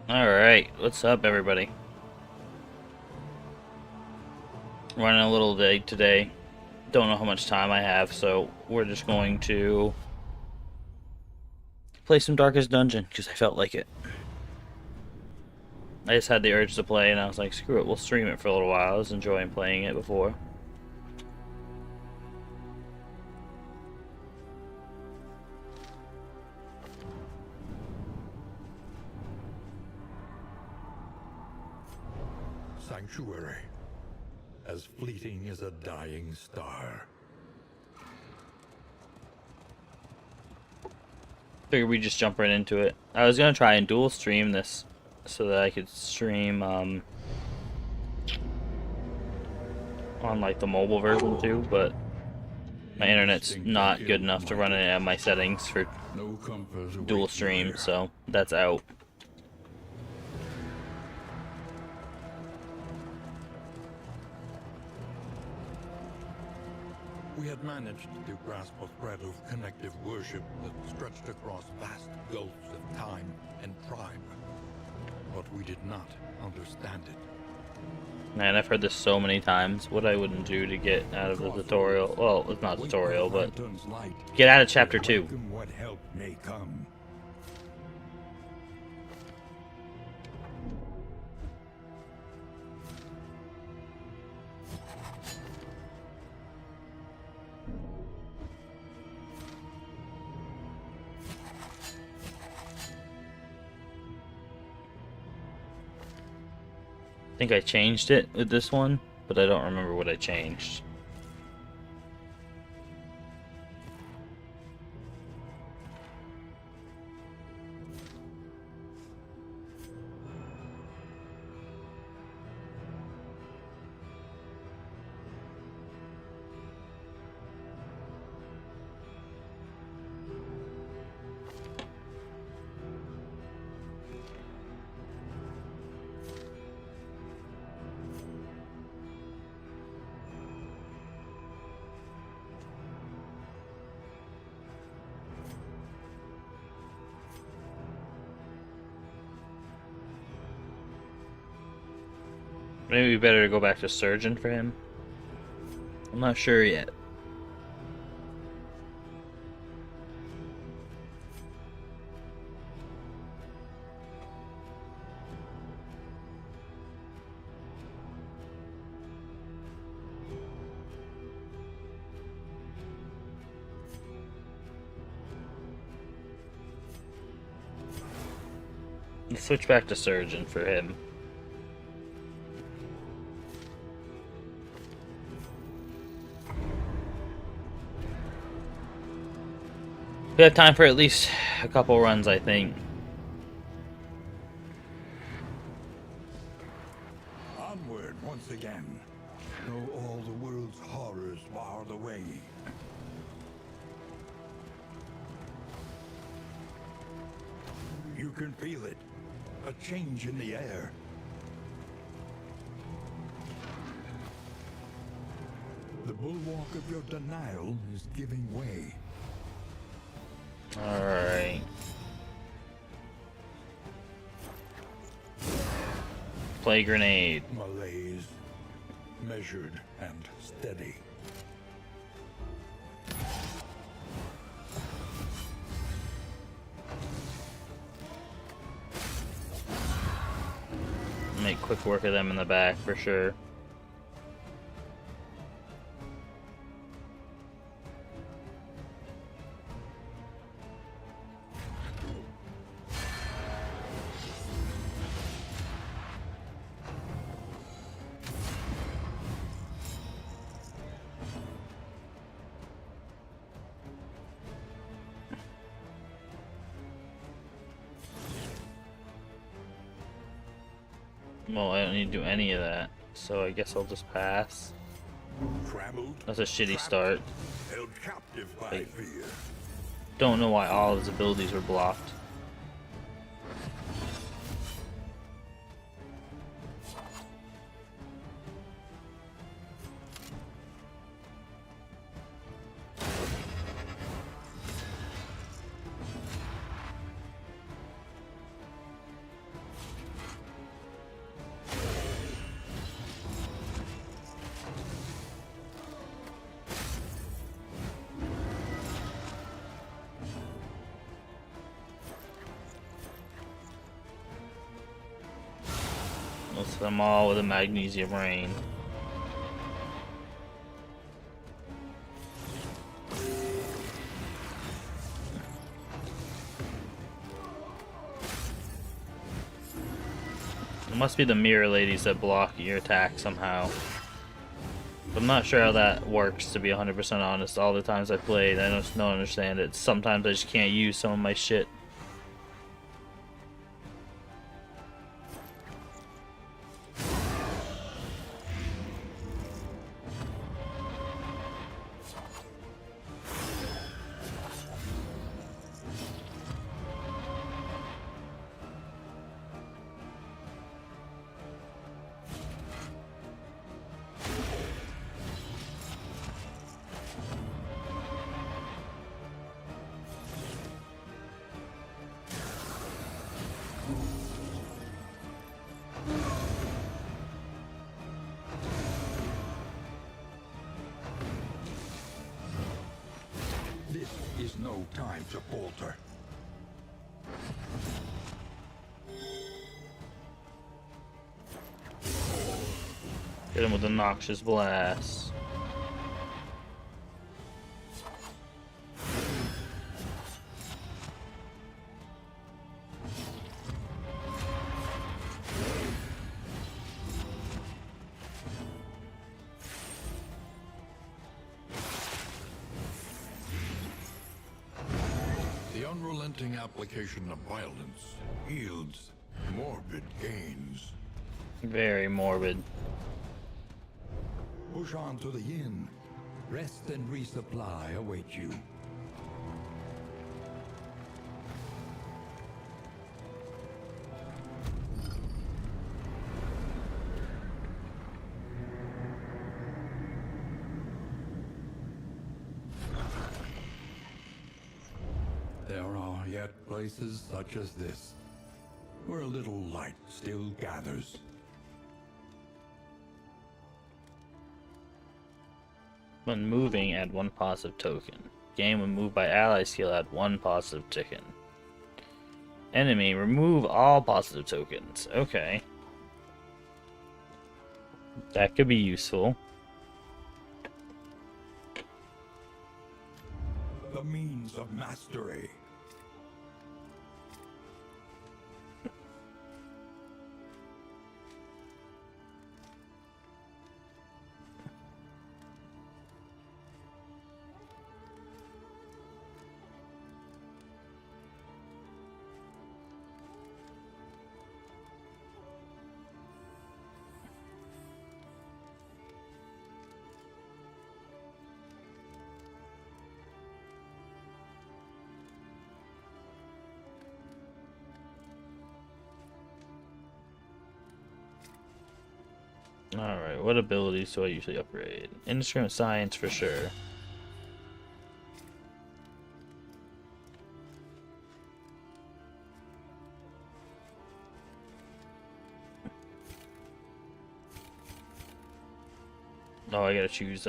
Alright, what's up everybody? Running a little late today. Don't know how much time I have, so we're just going to play some Darkest Dungeon, because I felt like it. I just had the urge to play, and I was like, screw it, we'll stream it for a little while. I was enjoying playing it before. Sanctuary, as fleeting as a dying star. Figured we just jump right into it. I was gonna try and dual stream this so that I could stream on like the mobile version too, but my internet's not good enough to run it at my settings for dual stream, so that's out. We had managed to grasp a thread of connective worship that stretched across vast gulfs of time and tribe, but we did not understand it. Man, I've heard this so many times. What I wouldn't do to get out of the tutorial. Well, it's not a tutorial, but get out of chapter 2. What help may come. I think I changed it with this one, but I don't remember what I changed. Maybe we better go back to Surgeon for him. I'm not sure yet. Let's switch back to Surgeon for him. We have time for at least a couple runs, I think. Onward once again, though all the world's horrors bar the way. You can feel it, a change in the air. The bulwark of your denial is giving way. Alright. Play grenade. Malaise, measured and steady. Make quick work of them in the back for sure. Well, I don't need to do any of that, so I guess I'll just pass. That's a shitty start. Held captive by fear. Don't know why all his abilities were blocked. So I'm all with a magnesium rain. It must be the mirror ladies that block your attack somehow. I'm not sure how that works, to be 100% honest. All the times I played, I just don't understand it. Sometimes I just can't use some of my shit. This is no time to falter. Hit him with a noxious blast. The unrelenting application of violence yields morbid gains. Very morbid. Push on to the inn. Rest and resupply await you. There are yet places such as this, where a little light still gathers. When moving, add 1 positive token. Game when moved by ally skill, add 1 positive token. Enemy, remove all positive tokens. Okay. That could be useful. The means of mastery. Alright, what abilities do I usually upgrade? Instrument science for sure. Oh, I gotta choose,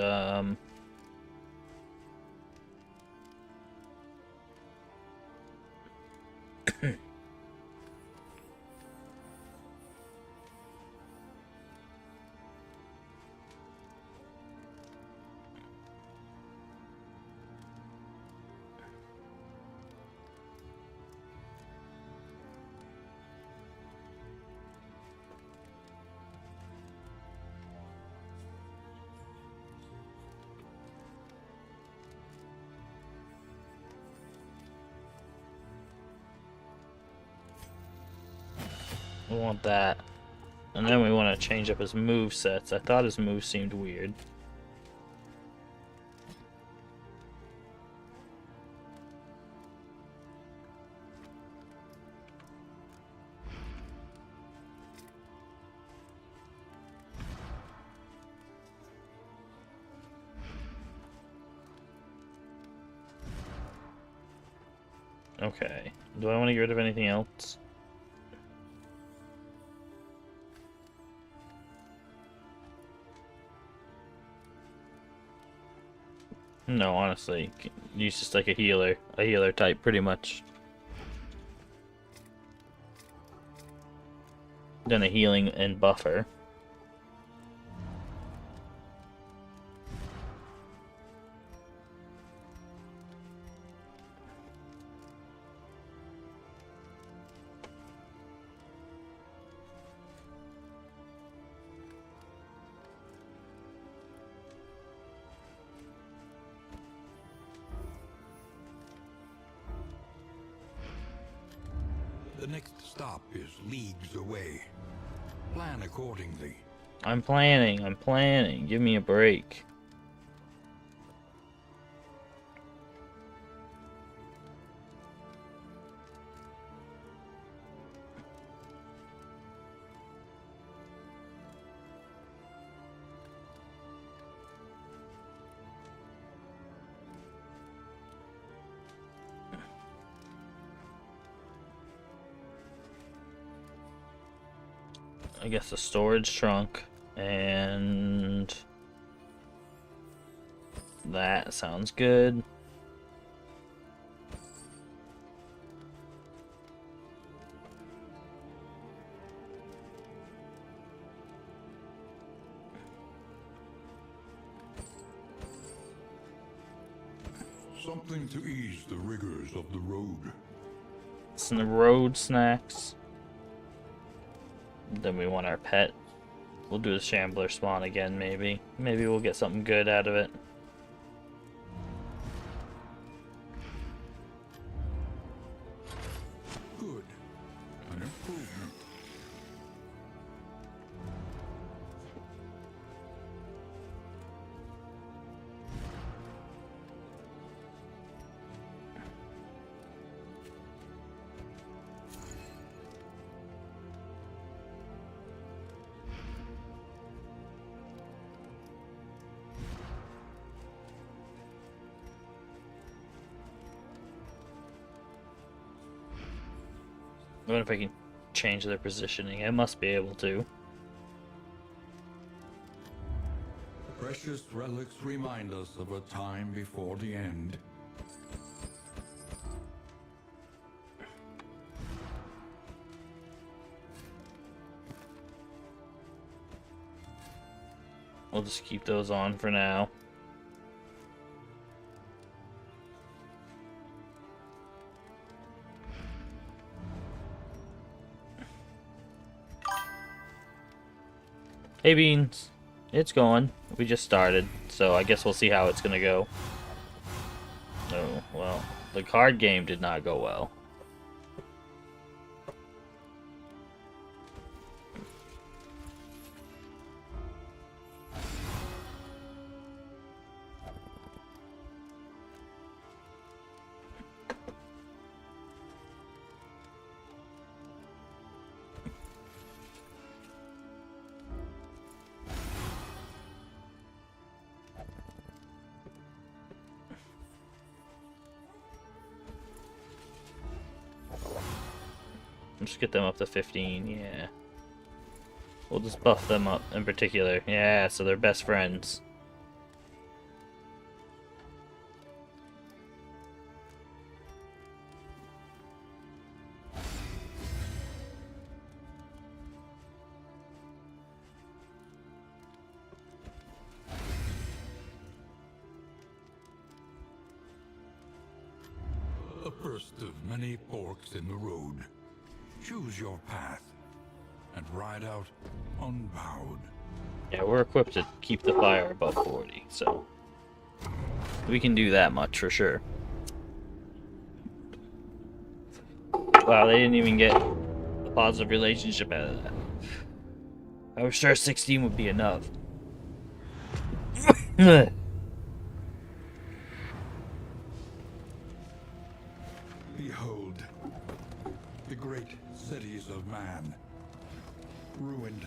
we want that. And then we want to change up his move sets. I thought his moves seemed weird. Okay. Do I want to get rid of anything else? No, honestly. He's just like a healer type, pretty much. Then a healing and buffer. The next stop is leagues away. Plan accordingly. I'm planning. Give me a break. I guess the storage trunk, and that sounds good. Something to ease the rigors of the road. Some road snacks. Then we want our pet. We'll do the Shambler spawn again, maybe. Maybe we'll get something good out of it. Good. An improvement. I wonder if I can change their positioning. I must be able to. Precious relics remind us of a time before the end. We'll just keep those on for now. Hey Beans, it's going. We just started, so I guess we'll see how it's gonna go. Oh, well, the card game did not go well. Just get them up to 15, yeah. We'll just buff them up in particular. Yeah, so they're best friends. A first of many forks in the road. Choose your path and ride out unbowed. Yeah, we're equipped to keep the fire above 40, so we can do that much for sure. Wow, they didn't even get a positive relationship out of that. I was sure 16 would be enough. Behold, the great cities of man, ruined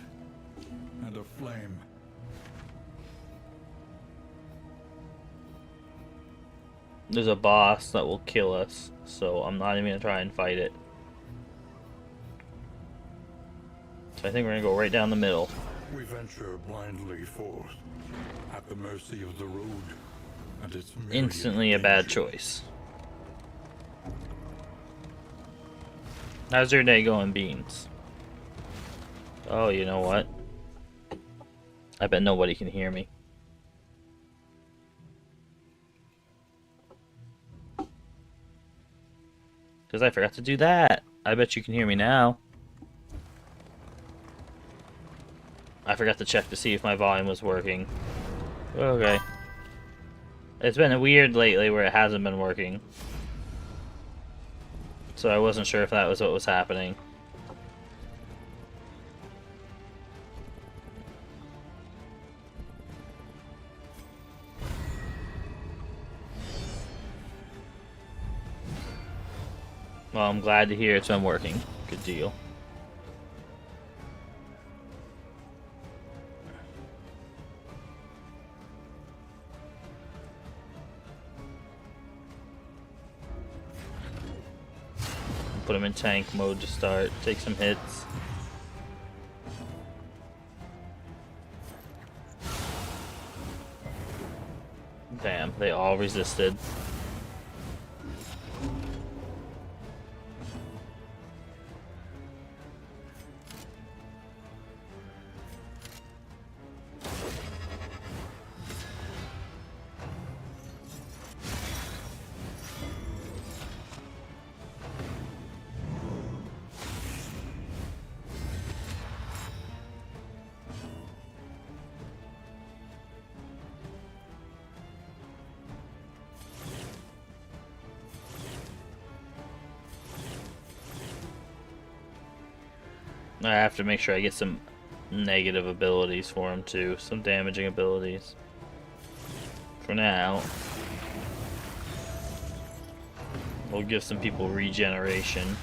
and aflame. There's a boss that will kill us, so I'm not even gonna try and fight it. So I think we're gonna go right down the middle. We venture blindly forth, at the mercy of the road and its myriad Instantly a bad dangers. choice. How's your day going, Beans? Oh, you know what? I bet nobody can hear me. Because I forgot to do that. I bet you can hear me now. I forgot to check to see if my volume was working. Okay. It's been weird lately where it hasn't been working. So I wasn't sure if that was what was happening. Well, I'm glad to hear it's been working. Good deal. Put him in tank mode to start. Take some hits. Damn, they all resisted. I have to make sure I get some negative abilities for him too, some damaging abilities. For now, we'll give some people regeneration.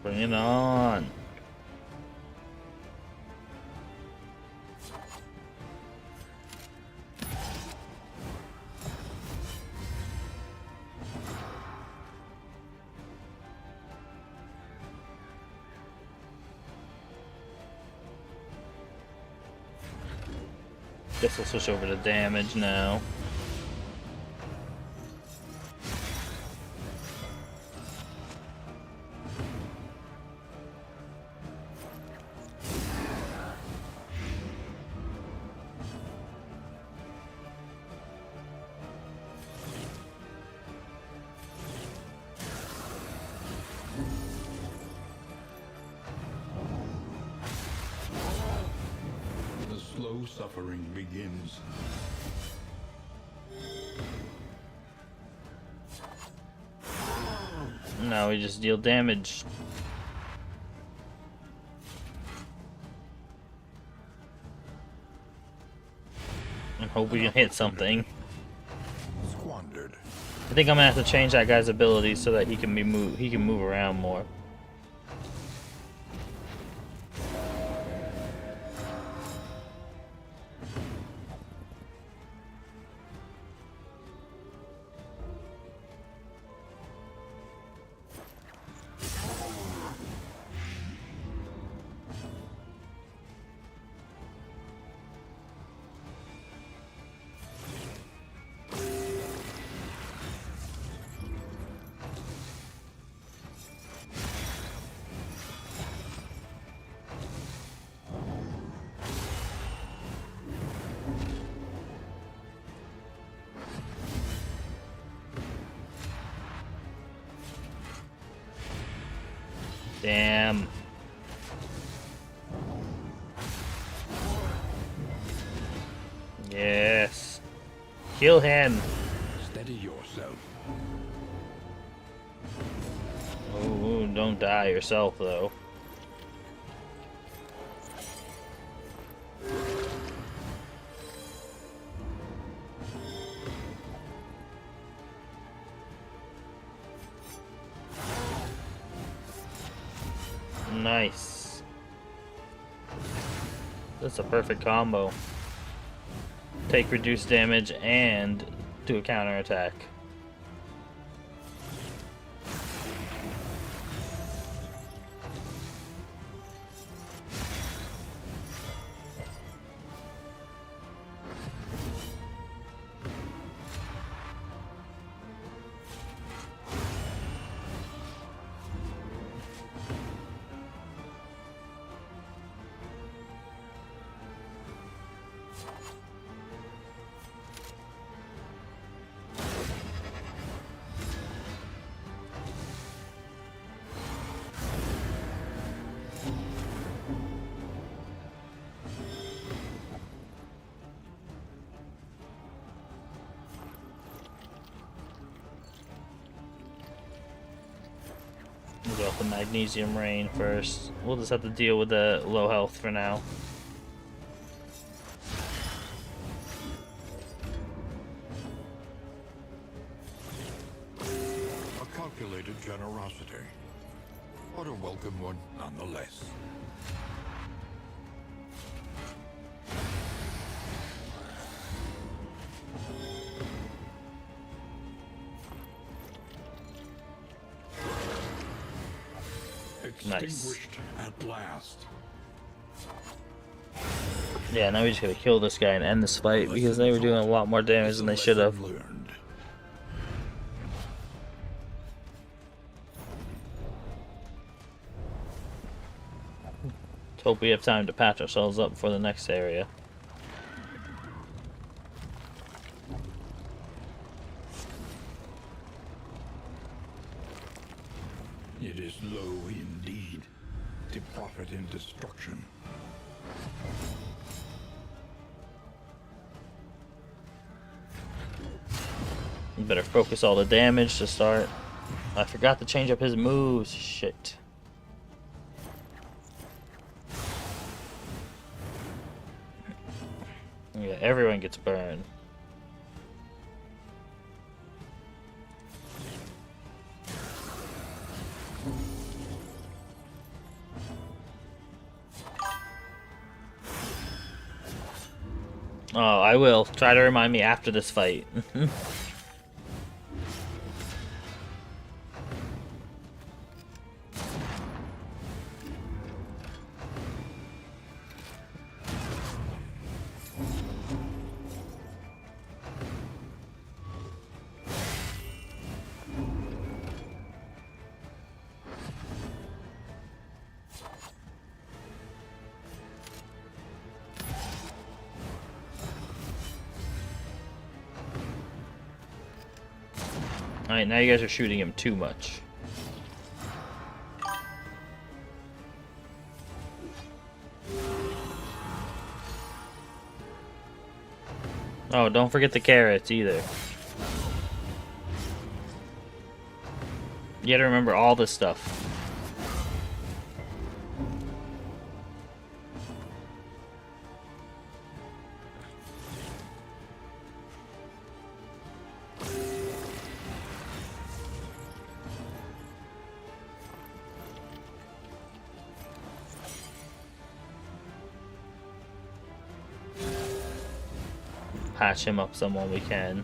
Bring it on. Guess we'll switch over to damage now. The slow suffering begins. Now we just deal damage. And hope we can hit something. Squandered. I think I'm gonna have to change that guy's abilities so that he can move around more. Damn. Yes. Kill him. Steady yourself. Oh, don't die yourself though. Nice. That's a perfect combo. Take reduced damage and do a counter attack. out the magnesium rain first. We'll just have to deal with the low health for now. A calculated generosity, but a welcome one nonetheless. Nice. Extinguished at last. Yeah, now we just gotta kill this guy and end this fight because they were doing a lot more damage than they should have. Learned. Let's hope we have time to patch ourselves up for the next area. It is low indeed, to profit in destruction. You better focus all the damage to start. I forgot to change up his moves. Shit. Yeah, everyone gets burned. Oh, I will. Try to remind me after this fight. Alright, now you guys are shooting him too much. Oh, don't forget the carrots either. You gotta remember all this stuff. Patch him up someone we can.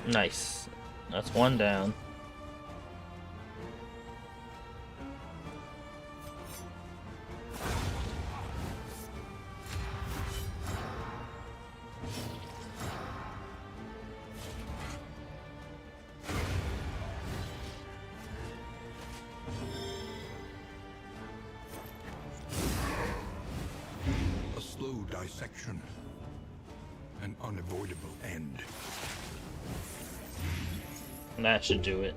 Nice. That's one down. A slow dissection. An unavoidable end. That should do it.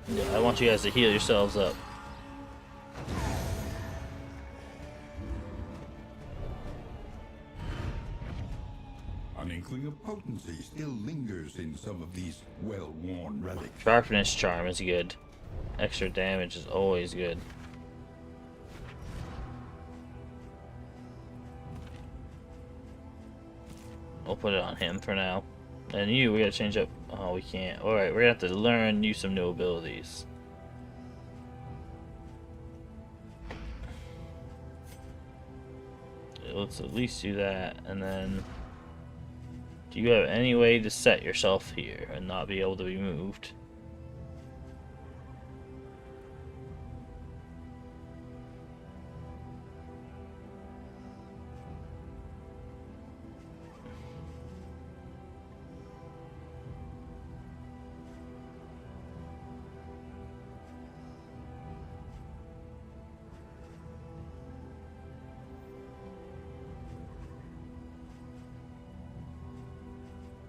Yeah, I want you guys to heal yourselves up. An inkling of potency still lingers in some of these well-worn relics. Sharpness charm is good. Extra damage is always good. We'll put it on him for now. And you, we gotta change up. Oh, we can't. Alright, we're gonna have to learn you some new abilities. Let's at least do that, and then... Do you have any way to set yourself here and not be able to be moved?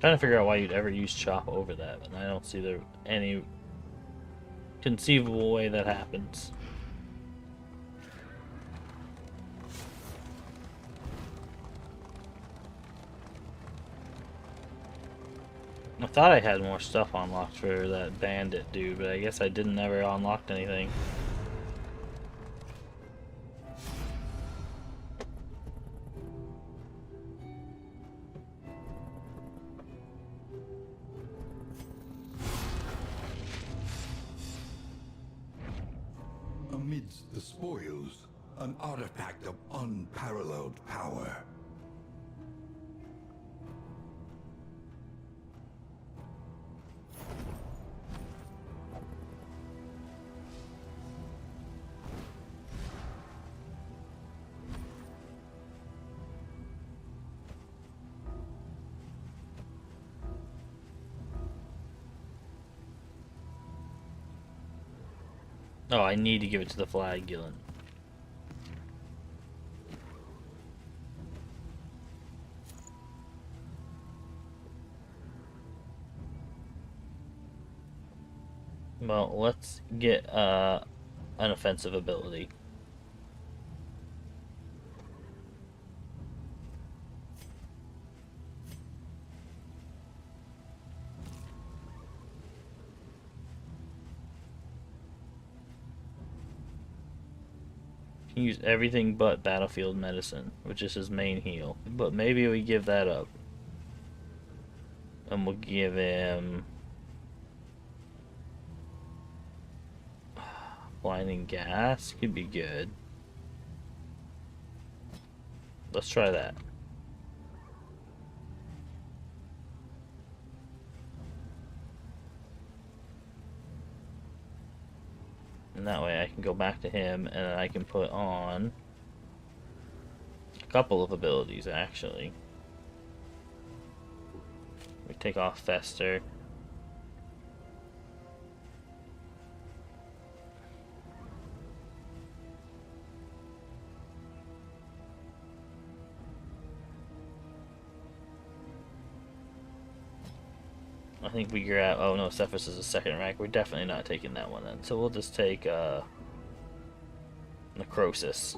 Trying to figure out why you'd ever use chop over that, but I don't see there any conceivable way that happens. I thought I had more stuff unlocked for that bandit dude, but I guess I didn't ever unlock anything. Amidst the spoils, an artifact of unparalleled power. Oh, I need to give it to the flagellant. Well, let's get an offensive ability. He can use everything but battlefield medicine, which is his main heal. But maybe we give that up. And we'll give him blinding gas. Could be good. Let's try that. And that way I can go back to him and I can put on a couple of abilities actually. We take off Fester. I think we grab. Oh no, Cephas is a second rank. We're definitely not taking that one then. So we'll just take Necrosis.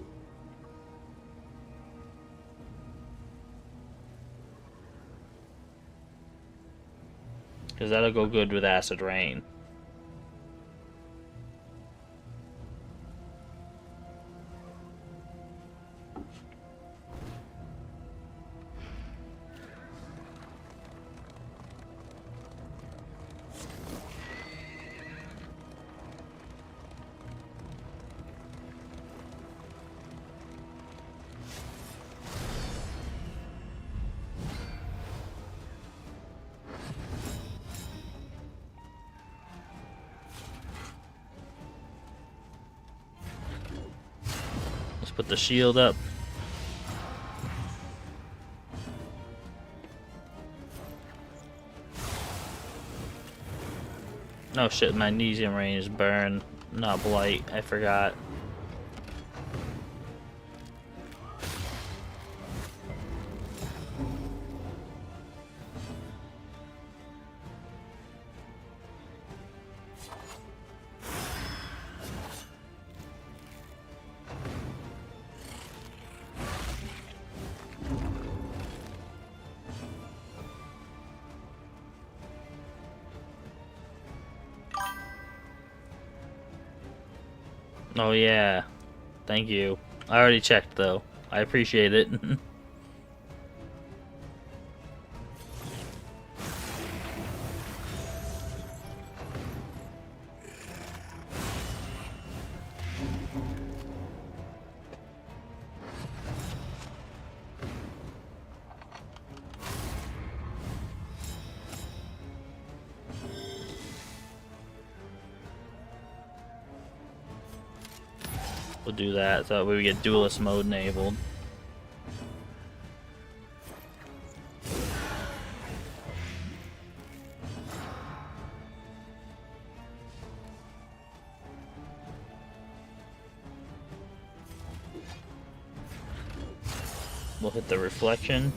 Because that'll go good with Acid Rain. Put the shield up. Oh shit, magnesium rain is burn, not blight. I forgot. Oh yeah, thank you. I already checked though. I appreciate it. We'll do that so that way we get duelist mode enabled. We'll hit the reflection.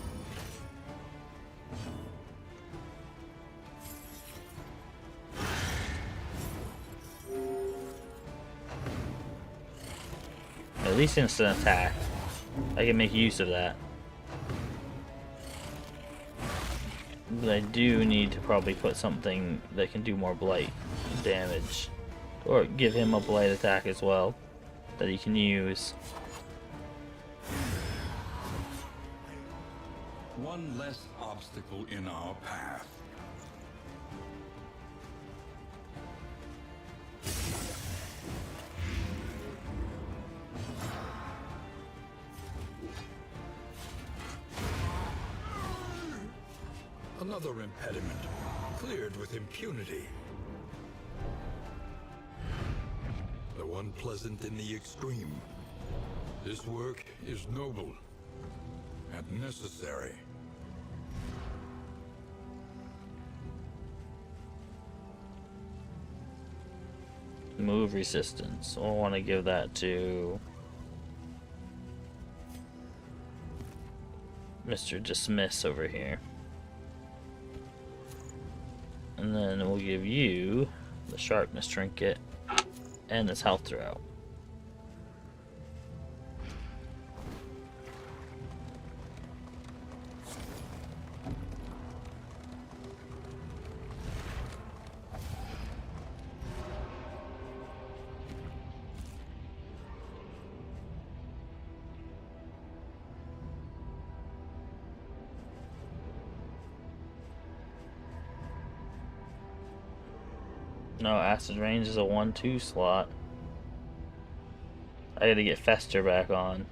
least instant attack. I can make use of that. But I do need to probably put something that can do more blight damage. Or give him a blight attack as well that he can use. One less obstacle in our path. Another impediment, cleared with impunity. The one pleasant in the extreme. This work is noble and necessary. Move resistance. I want to give that to Mr. Dismiss over here. And then we'll give you the sharpness trinket and this health throw. No, acid range is a 1-2 slot. I gotta get Fester back on.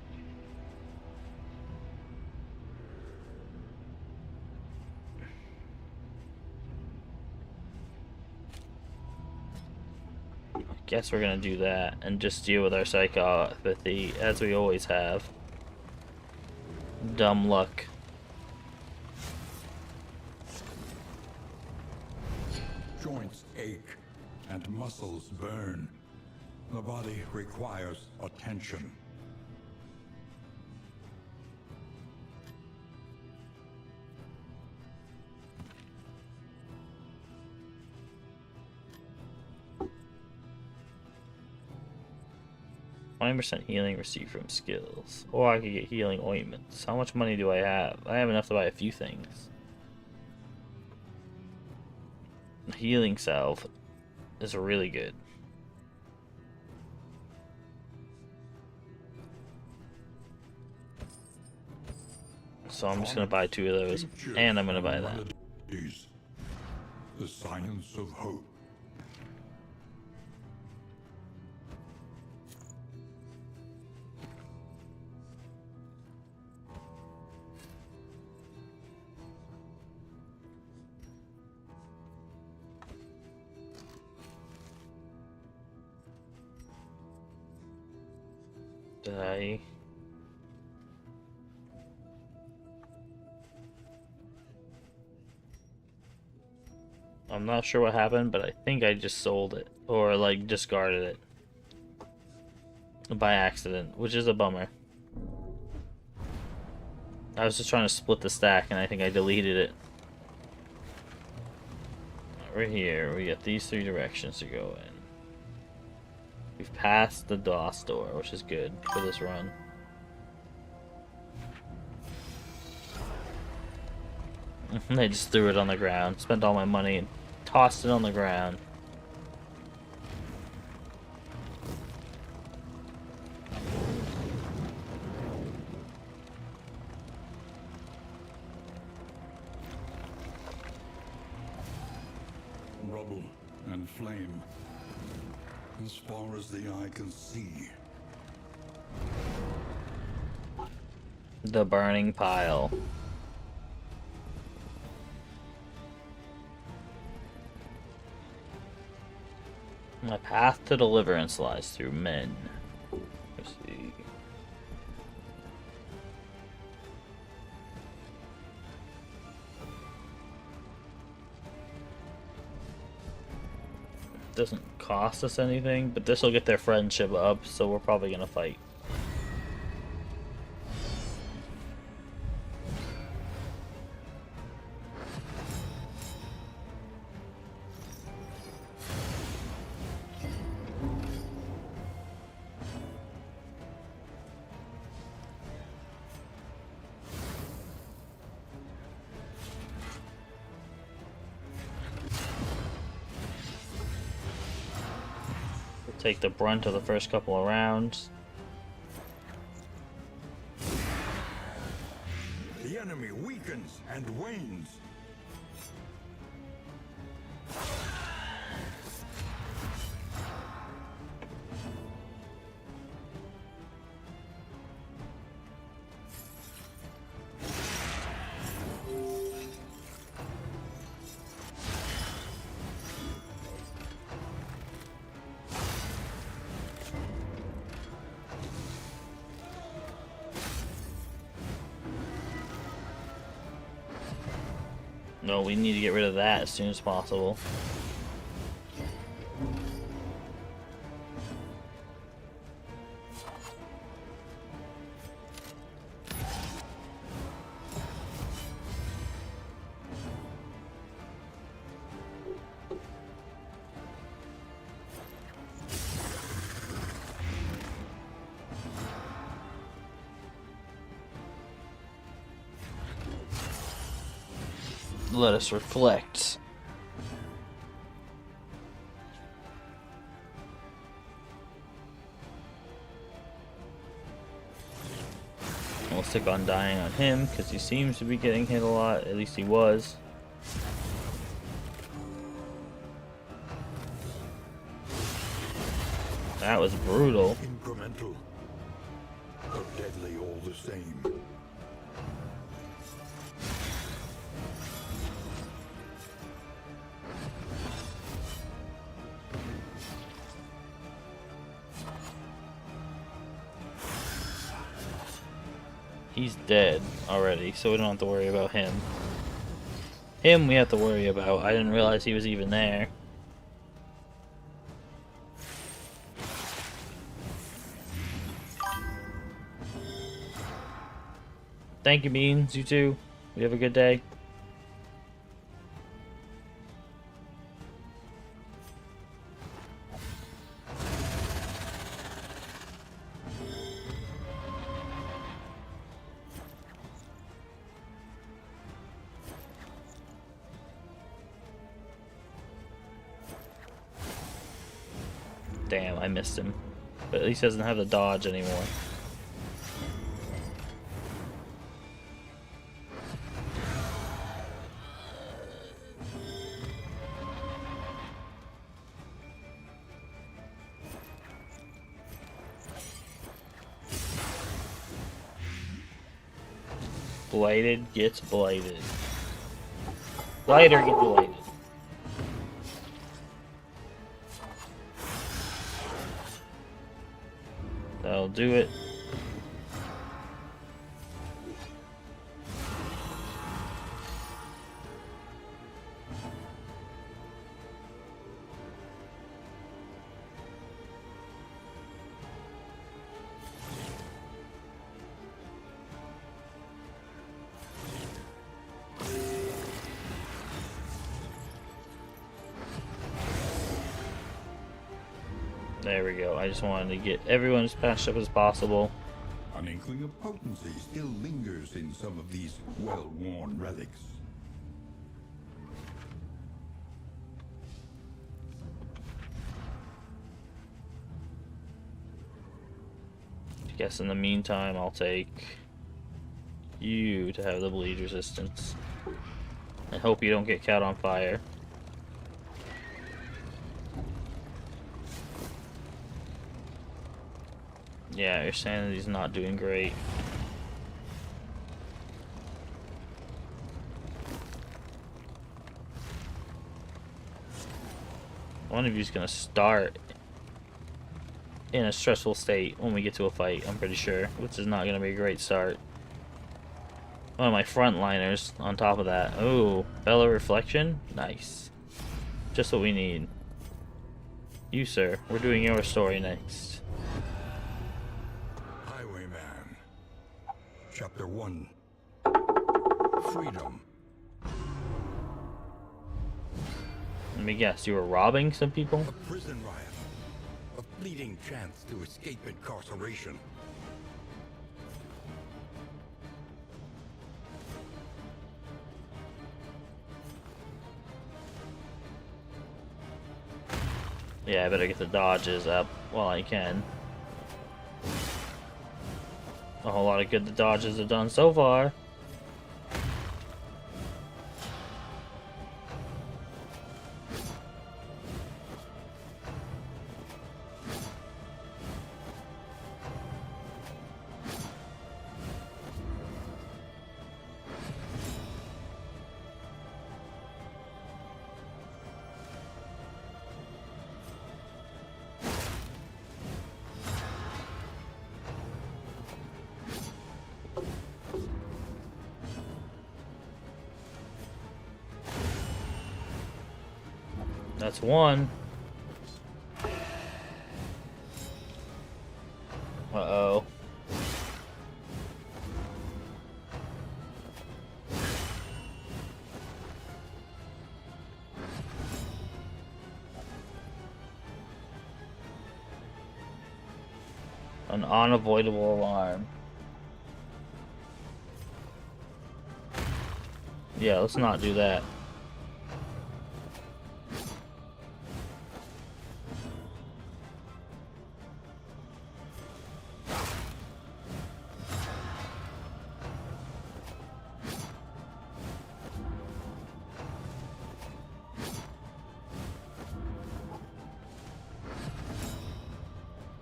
I guess we're gonna do that and just deal with our psychopathy as we always have. Dumb luck. Joints ache and muscles burn. The body requires attention. %, healing received from skills. Or I could get healing ointments. How much money do I have? I have enough to buy a few things. The healing salve is really good. So I'm just gonna buy 2 of those, and I'm gonna buy that. The science of hope. Die. I'm not sure what happened, but I think I just sold it. Or, like, discarded it. By accident, which is a bummer. I was just trying to split the stack, and I think I deleted it. Right here, we got these 3 directions to go in. We've passed the DOS door, which is good for this run. They just threw it on the ground, spent all my money, and tossed it on the ground. Rubble and flame, as far as the eye can see. The burning pile. My path to deliverance lies through men. Let's see. Doesn't cost us anything, but this will get their friendship up, so we're probably gonna fight. take the brunt of the first couple of rounds. The enemy weakens and wanes. No, we need to get rid of that as soon as possible. Let us reflect. We'll stick on dying on him because he seems to be getting hit a lot. At least he was. That was brutal. Incremental, but deadly all the same. He's dead already, so we don't have to worry about him. Him we have to worry about. I didn't realize he was even there. Thank you, Beans. You too. You have a good day. Damn, I missed him. But at least he doesn't have the dodge anymore. Blighted gets blighted. Blighter gets blighted. That'll do it. There we go. I just wanted to get everyone as patched up as possible. An inkling of potency still lingers in some of these well-worn relics. I guess in the meantime, I'll take you to have the bleed resistance. And hope you don't get caught on fire. Yeah, your sanity's not doing great. One of you's gonna start in a stressful state when we get to a fight, I'm pretty sure, which is not gonna be a great start. One of my frontliners on top of that. Oh, Bella Reflection? Nice. Just what we need. You, sir, we're doing your story next. Highwayman. Chapter 1. Freedom. Let me guess, you were robbing some people? A prison riot. A fleeting chance to escape incarceration. Yeah, I better get the dodges up while I can. A whole lot of good the dodges have done so far. That's one. Uh-oh. An unavoidable alarm. Yeah, let's not do that.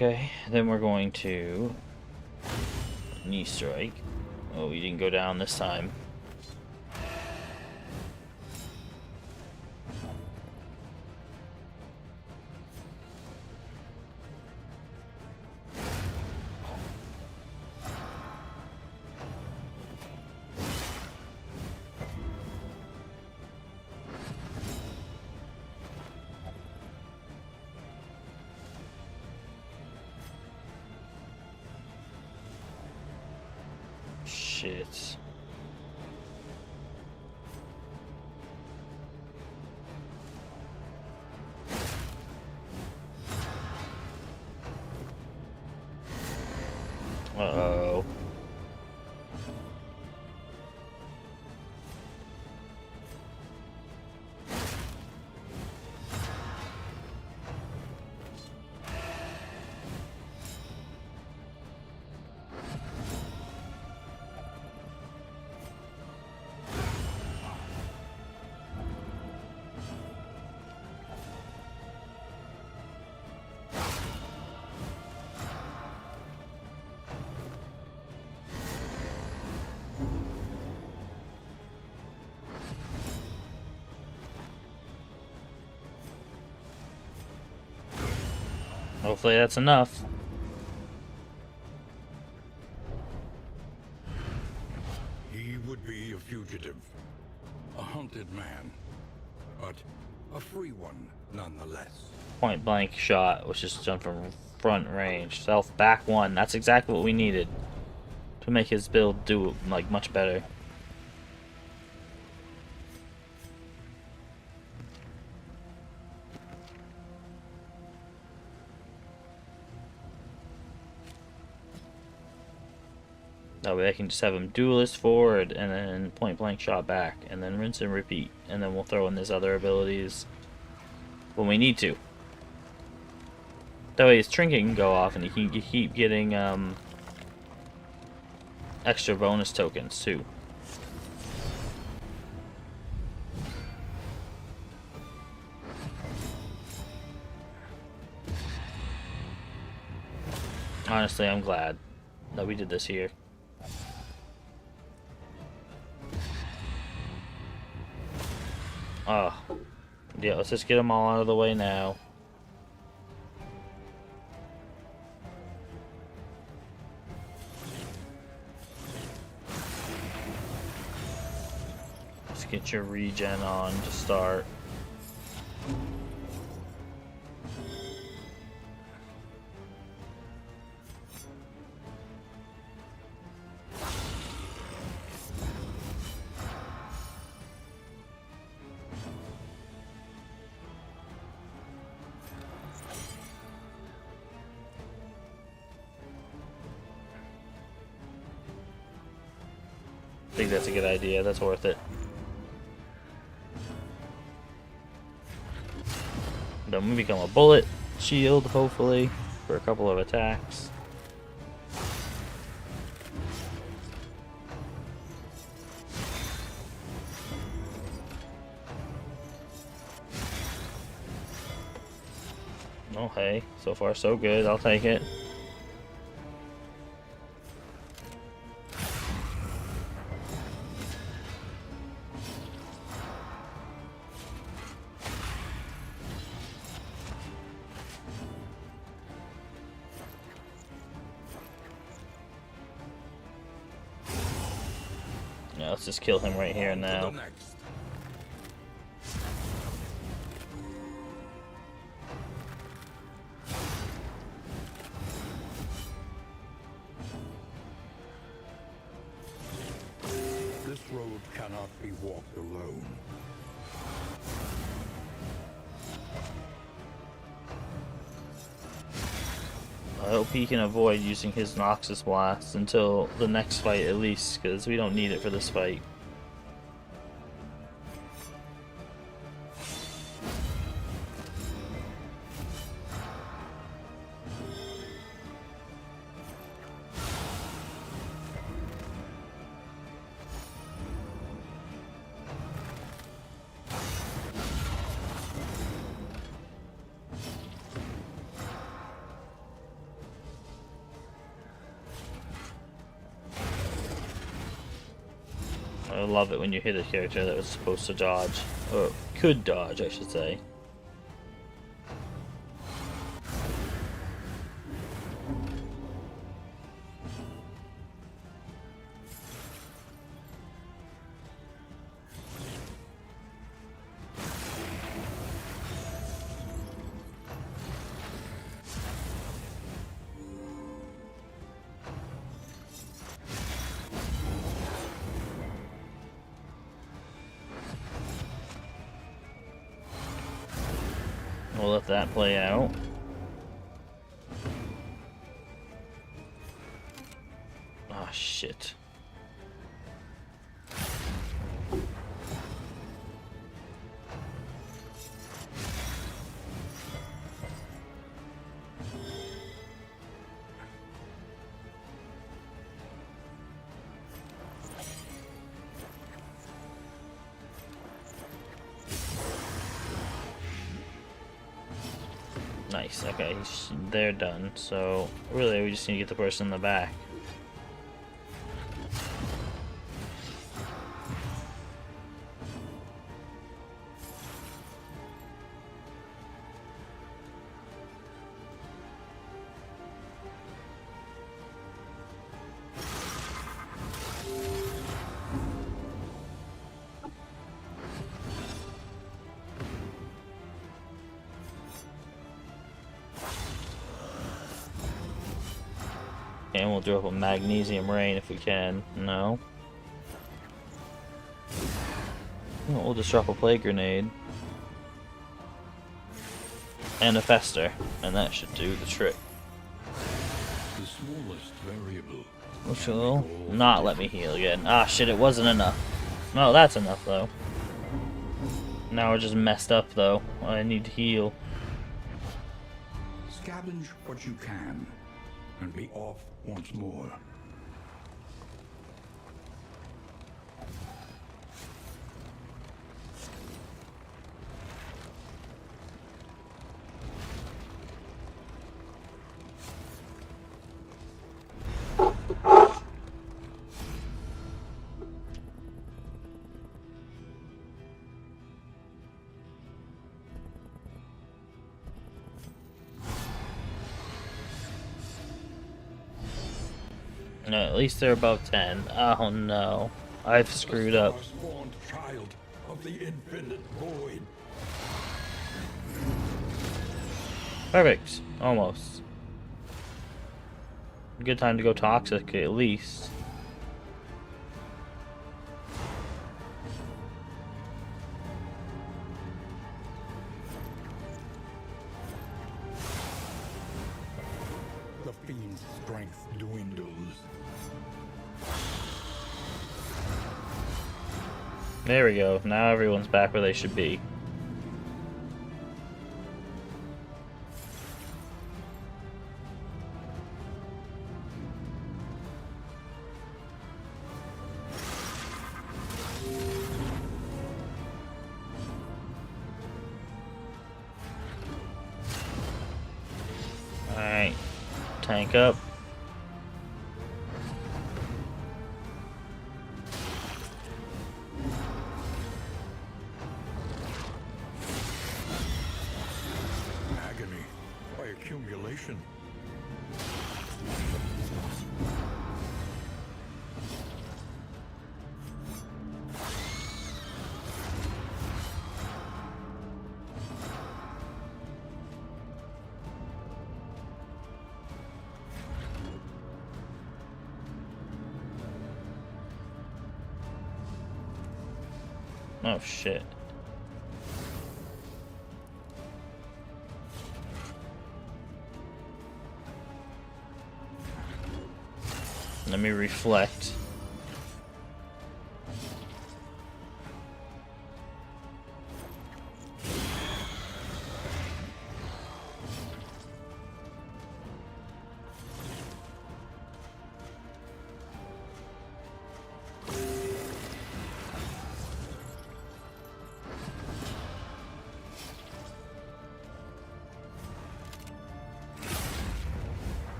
Okay, then we're going to knee strike. Oh, we didn't go down this time. Shit. Uh-oh. Hopefully that's enough. He would be a fugitive, a hunted man, but a free one nonetheless. Point blank shot, which is done from front range. Self back one. That's exactly what we needed to make his build do like much better. That way I can just have him duelist forward and then point blank shot back and then rinse and repeat, and then we'll throw in his other abilities when we need to. That way his trinket can go off and he can keep getting extra bonus tokens too. Honestly, I'm glad that we did this here. Oh, yeah, let's just get them all out of the way now. Let's get your regen on to start. I think that's a good idea. That's worth it. Then we become a bullet shield, hopefully, for a couple of attacks. Oh hey, so far so good, I'll take it. Yeah, let's just kill him right here and now. This road cannot be walked alone. I hope he can avoid using his Noxus Blast until the next fight at least, because we don't need it for this fight. I love it when you hit a character that was supposed to dodge, or could dodge, I should say. We'll let that play out. Ah, shit. Nice, okay, they're done. So, really, we just need to get the person in the back. And we'll drop a magnesium rain if we can. No. Well, we'll just drop a plague grenade. And a fester. And that should do the trick. The smallest variable. Which will not let me heal again. Ah shit, it wasn't enough. No, that's enough though. Now we're just messed up though. I need to heal. Scavenge what you can, and be off once more. No, at least they're above 10. Oh no. I've screwed up. Spawned child of the infinite void. Perfect. Almost. Good time to go toxic, at least. The fiend's strength dwindles. There we go. Now everyone's back where they should be. tank up. Agony by accumulation. Oh shit. Let me reflect.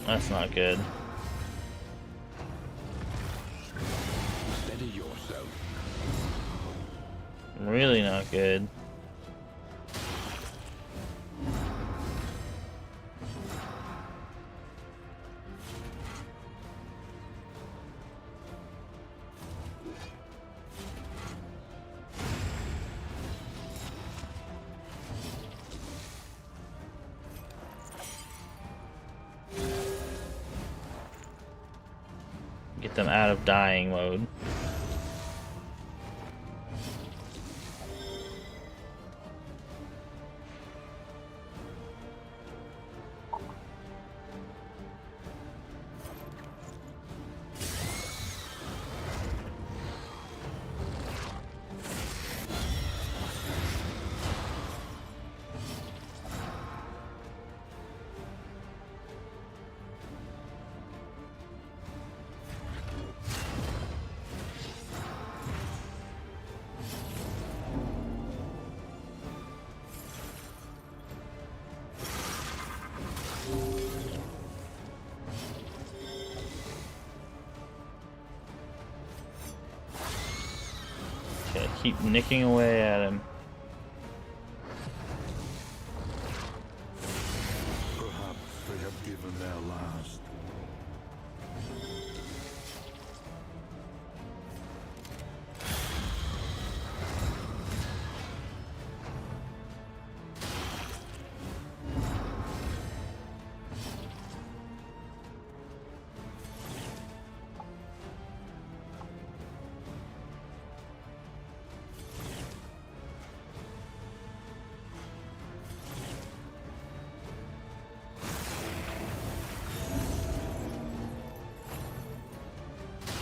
That's not good. Steady yourself. Really not good. Get them out of dying mode. Okay, keep nicking away at him. Perhaps they have given their last.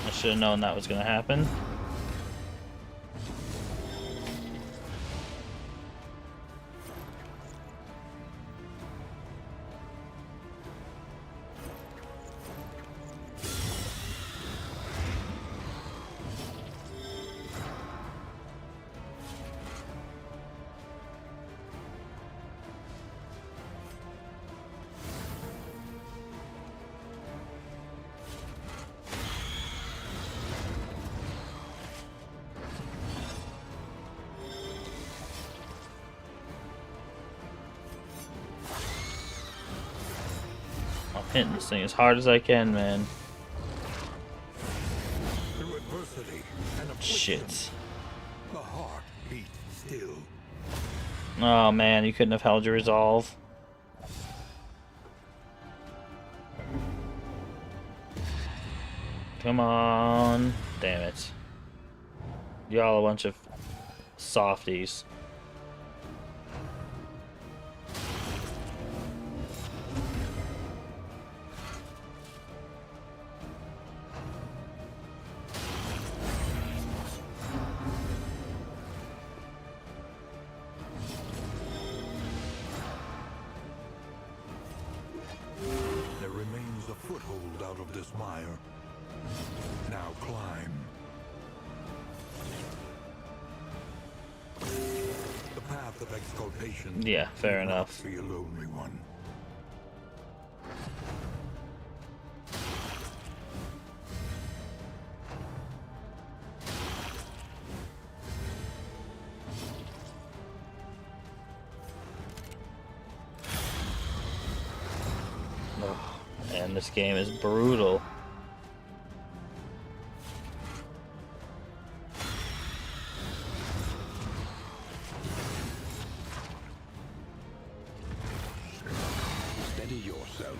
I should have known that was going to happen. I'm hitting this thing as hard as I can, man. Through adversity and affliction, Shit. the heart beats still. Oh man, you couldn't have held your resolve. Come on. Damn it. Y'all a bunch of softies. There remains a foot foothold out of this mire. Now climb. The path of exculpation. Yeah, fair will not enough. be a lonely one. Oh, and this game is brutal. Steady yourself.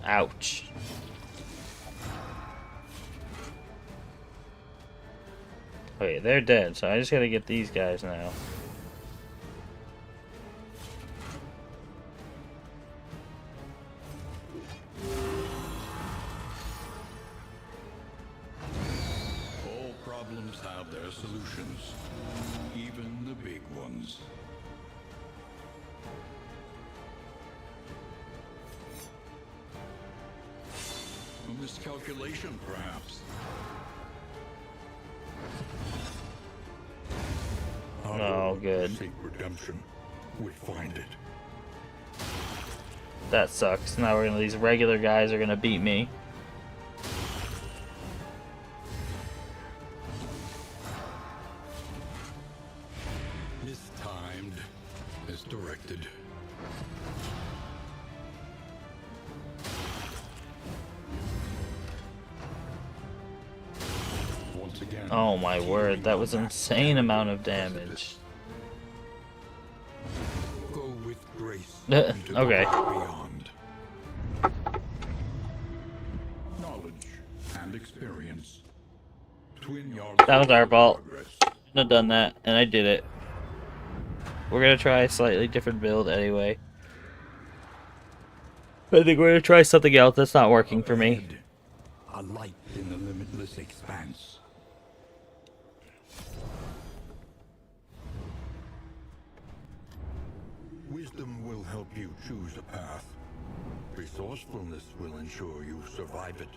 Ouch. Okay, they're dead, so I just gotta get these guys now. All problems have their solutions, even the big ones. A miscalculation, perhaps. Oh, good. Seek redemption. We find it. That sucks. Now we're gonna, these regular guys are gonna beat me. Mistimed, misdirected. Once again. Oh my word, that was an insane amount of damage. Go with grace into the Okay. beyond. Knowledge and experience. Twin your That was our fault. progress. Shouldn't have done that, and I did it. We're gonna try a slightly different build anyway. I think we're gonna try something else that's not working for me. Ahead, a light in the limitless expanse. Wisdom will help you choose a path. Resourcefulness will ensure you survive it.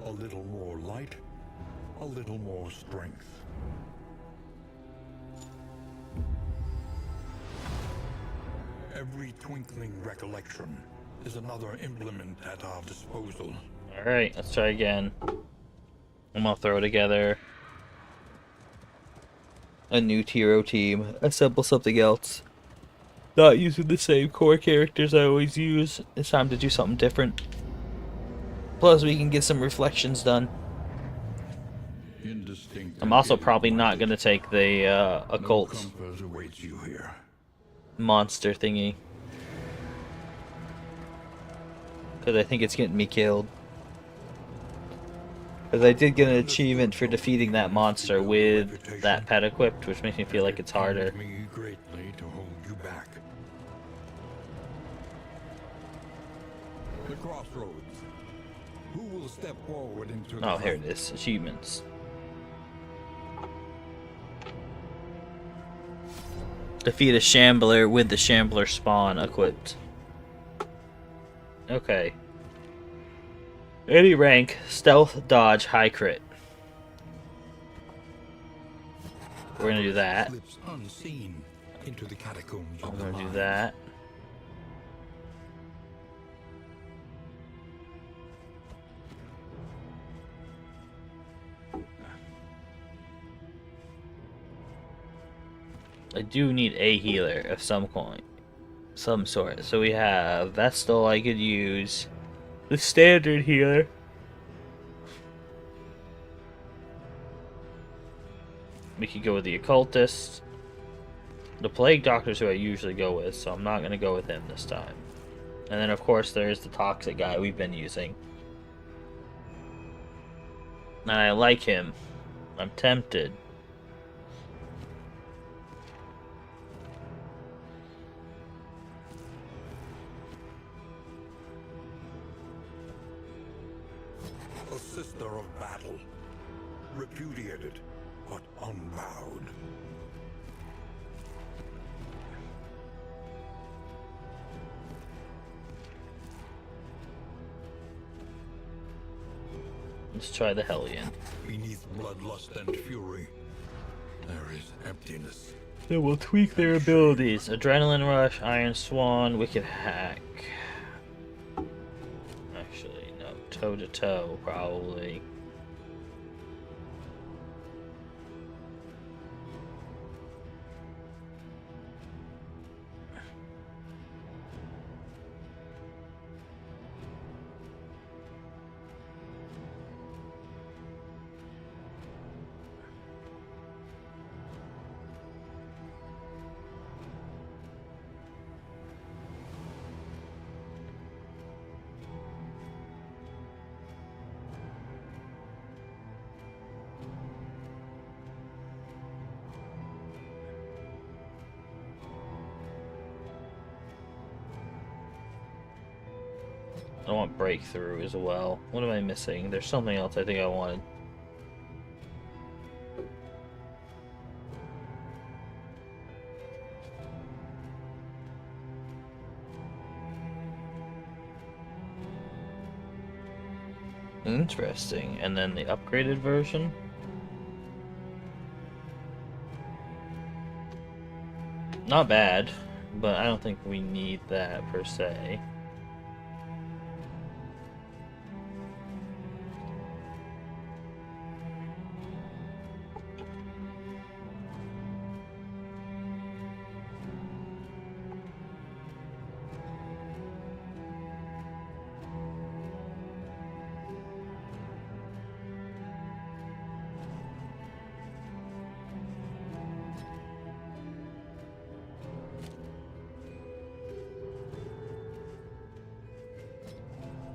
A little more light, a little more strength. Every twinkling recollection is another implement at our disposal. Alright, let's try again. I'm gonna throw together a new hero team, assemble something else. Not using the same core characters I always use. It's time to do something different. Plus, we can get some reflections done. Indistinct. I'm also probably not gonna take the No occult comfort awaits you here. monster thingy. Because I think it's getting me killed. Because I did get an achievement for defeating that monster with that pet equipped, which makes me feel like it's harder. It me greatly to hold you back. The crossroads. Who will step forward into the Oh, here it fight? is. Achievements. Defeat a Shambler with the Shambler spawn equipped. Okay. Any rank, stealth, dodge, high crit. We're gonna do that. Slips unseen into the catacombs We're of the gonna do mind. that. I do need a healer of some sort. So we have Vestal I could use. The standard healer. We could go with the occultist. The plague doctor's who I usually go with, so I'm not gonna go with him this time. And then, of course, there's the toxic guy we've been using. And I like him. I'm tempted. A sister of battle. Repudiated, but unbowed. Let's try the Hellion. Beneath bloodlust and fury, there is emptiness. They will tweak their abilities. Adrenaline Rush, Iron Swan, Wicked Hack. Actually, no. Toe to toe, probably. I want Breakthrough as well. What am I missing? There's something else I think I wanted. Interesting. And then the upgraded version? Not bad, but I don't think we need that per se.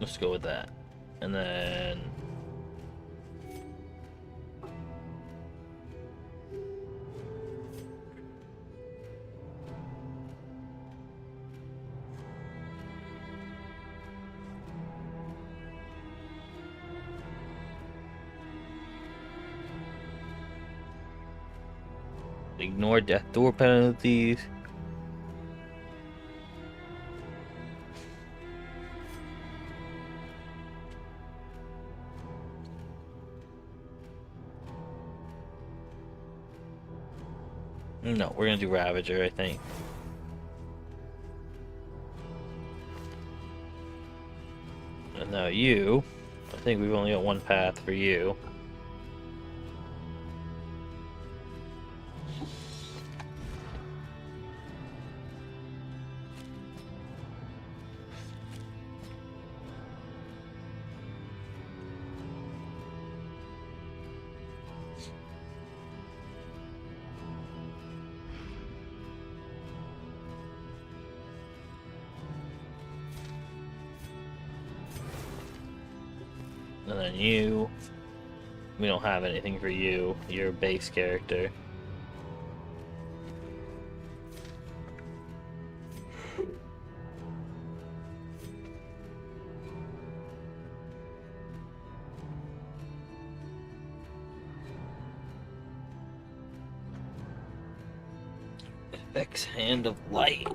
Let's go with that. And then... ignore death door penalties. No, we're gonna do Ravager, I think. And now you, I think we've only got one path for you. And then you, we don't have anything for you. You're a base character. X Hand of Light.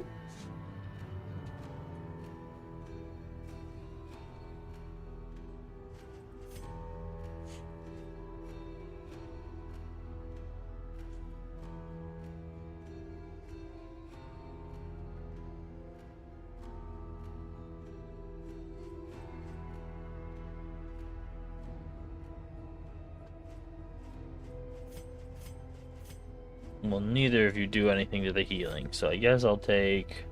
Well, neither of you do anything to the healing, so I guess I'll take...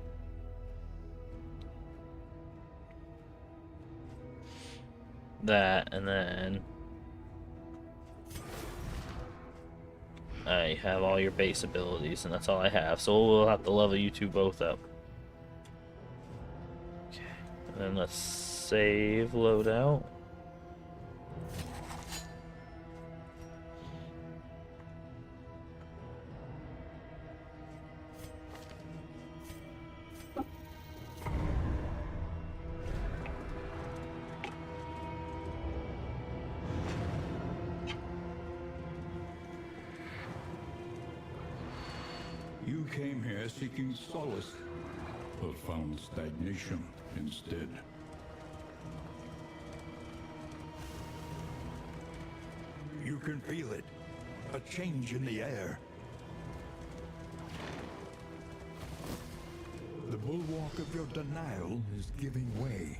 that, and then... I have all your base abilities, and that's all I have, so we'll have to level you two both up. Okay. Then let's save loadout. You came here seeking solace, but found stagnation instead. You can feel it. A change in the air. The bulwark of your denial is giving way.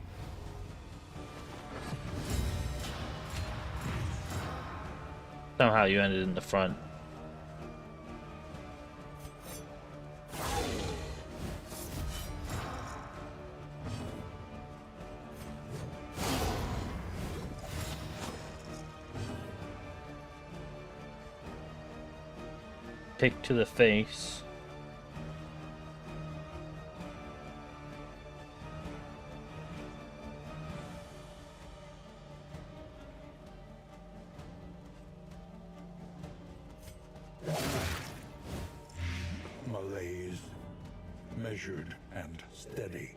Somehow you ended in the front. Kick to the face. Malaise, measured and steady.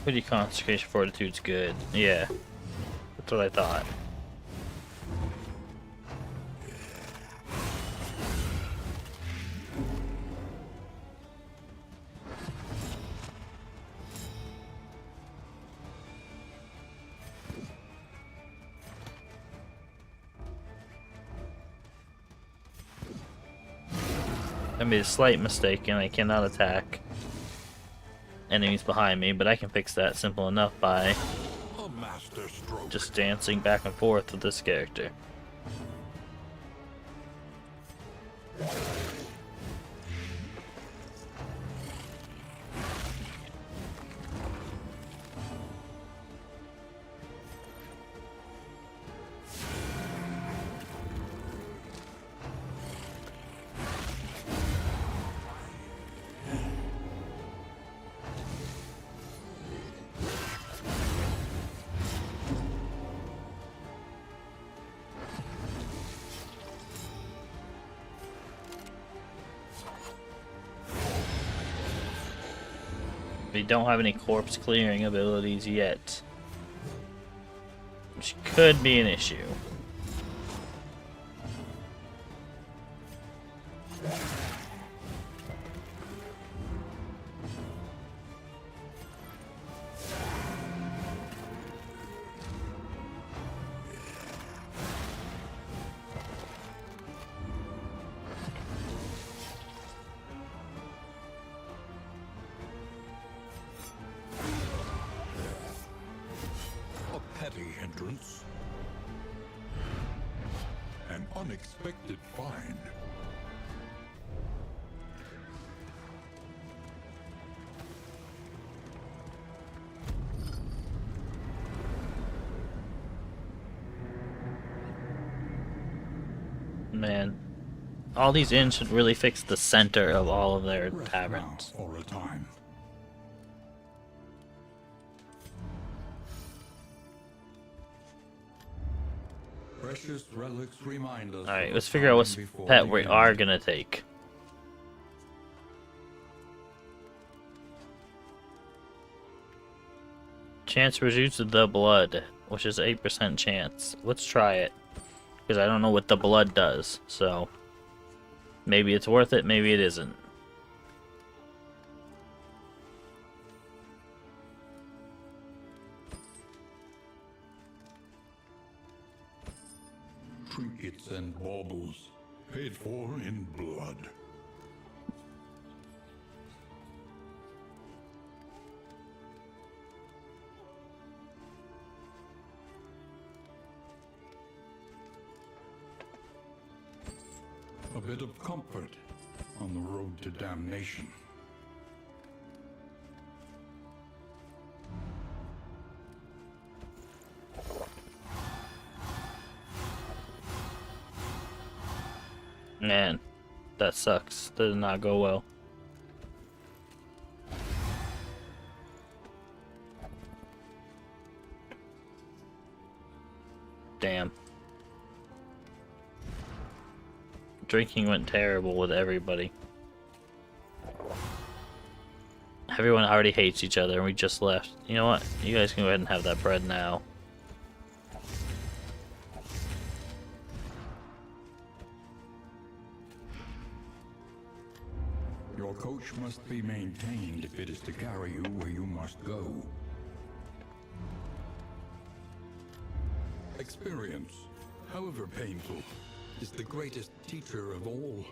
Pretty concentration fortitude's good. Yeah. That's what I thought. I made a slight mistake and I cannot attack enemies behind me, but I can fix that simple enough by A master stroke. just dancing back and forth with this character. We don't have any corpse clearing abilities yet, which could be an issue. A petty hindrance. An unexpected find. Man, all these inns should really fix the center of all of their Rest taverns. now for a time. Precious relics remind us. Alright, of let's a figure out what time before pet the we end. are gonna take. Chance reduced the blood, which is 8% chance. Let's try it. Because I don't know what the blood does, so maybe it's worth it, maybe it isn't. Trinkets and baubles, paid for in blood. A bit of comfort on the road to damnation. That sucks. That did not go well. Damn. Drinking went terrible with everybody. Everyone already hates each other and we just left. You know what? You guys can go ahead and have that bread now. Your coach must be maintained if it is to carry you where you must go. Experience, however painful, is the greatest teacher of all.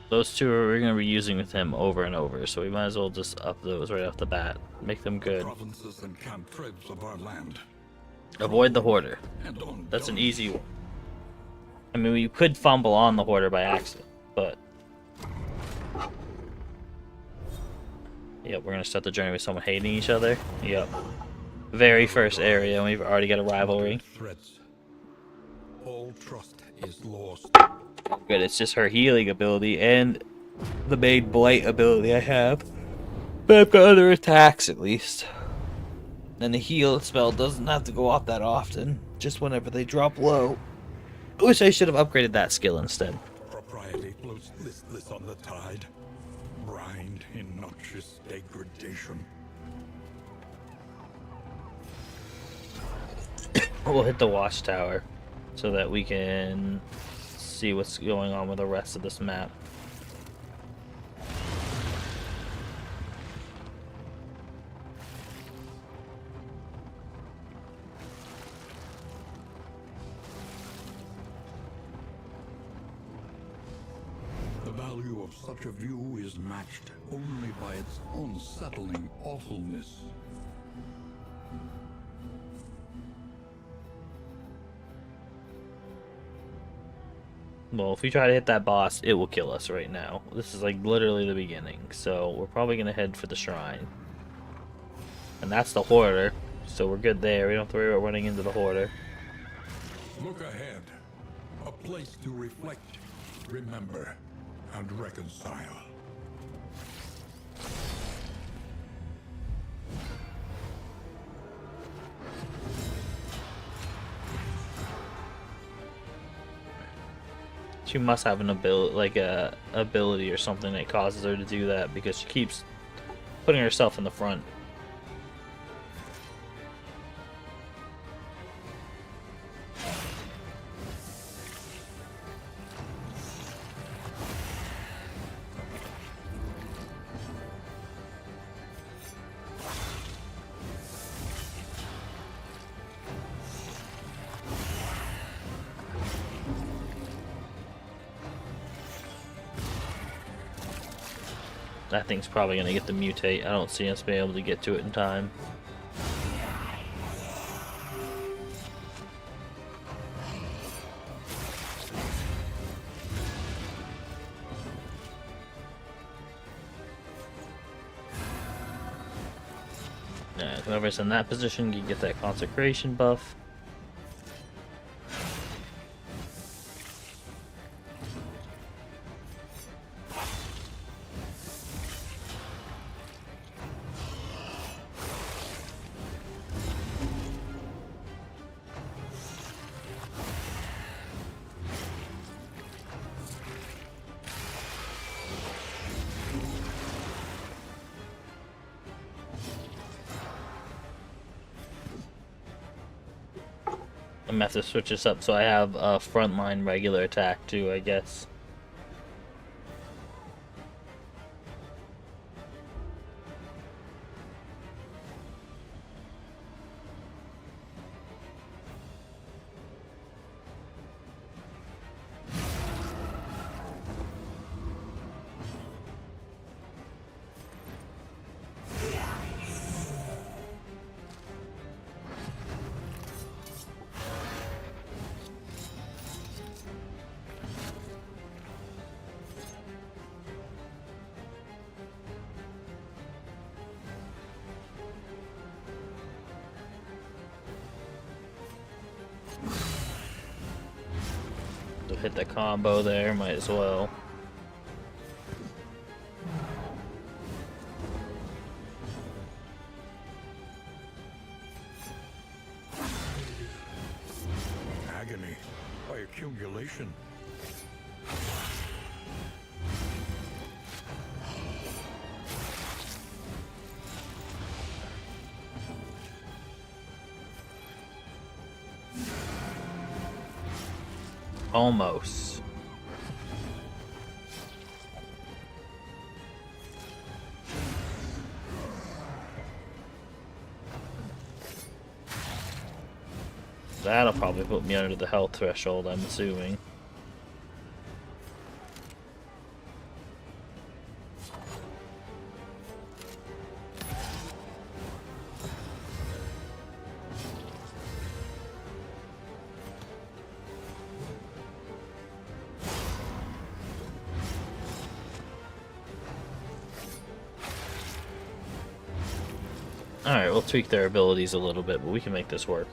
Those two we're going to be using with him over and over, so we might as well just up those right off the bat. Make them good. Provinces and cantrips of our land. Avoid the hoarder. That's an easy one. I mean, we could fumble on the hoarder by accident, but... Yep, we're going to start the journey with someone hating each other. Yep. Very first area, and we've already got a rivalry. Threats. All trust is lost. Good, it's just her healing ability and the main blight ability I have. But I've got other attacks at least. And the heal spell doesn't have to go off that often, just whenever they drop low. I wish I should have upgraded that skill instead. Propriety floats listless on the tide, brined in noxious degradation. We'll hit the watchtower so that we can see what's going on with the rest of this map. The value of such a view is matched only by its unsettling awfulness. Well, if we try to hit that boss, it will kill us right now. This is like literally the beginning, so we're probably going to head for the shrine. And that's the hoarder, so we're good there. We don't have to worry about running into the hoarder. Look ahead. A place to reflect, remember, and reconcile. She must have an ability, like a ability or something that causes her to do that, because she keeps putting herself in the front. That thing's probably going to get the mutate. I don't see us being able to get to it in time. Alright, whoever's in that position can get that consecration buff. I'm gonna have to switch this up so I have a frontline regular attack too, I guess. To hit the combo there, might as well. Agony by accumulation. Almost. That'll probably put me under the health threshold, I'm assuming. Alright, we'll tweak their abilities a little bit, but we can make this work.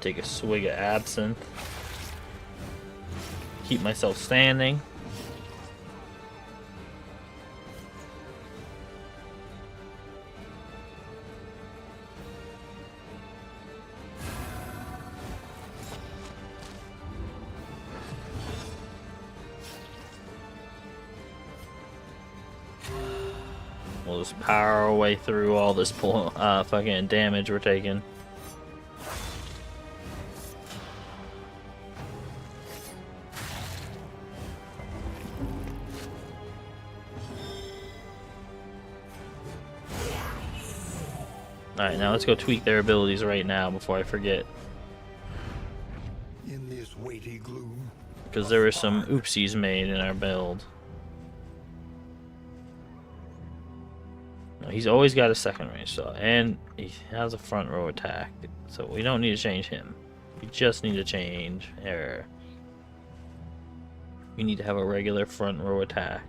Take a swig of absinthe. Keep myself standing. We'll just power our way through all this fucking damage we're taking. Alright, now let's go tweak their abilities right now before I forget. In this weighty gloom, Because there were some oopsies made in our build. No, he's always got a second range shot, and he has a front row attack. So we don't need to change him. We just need to change error. We need to have a regular front row attack.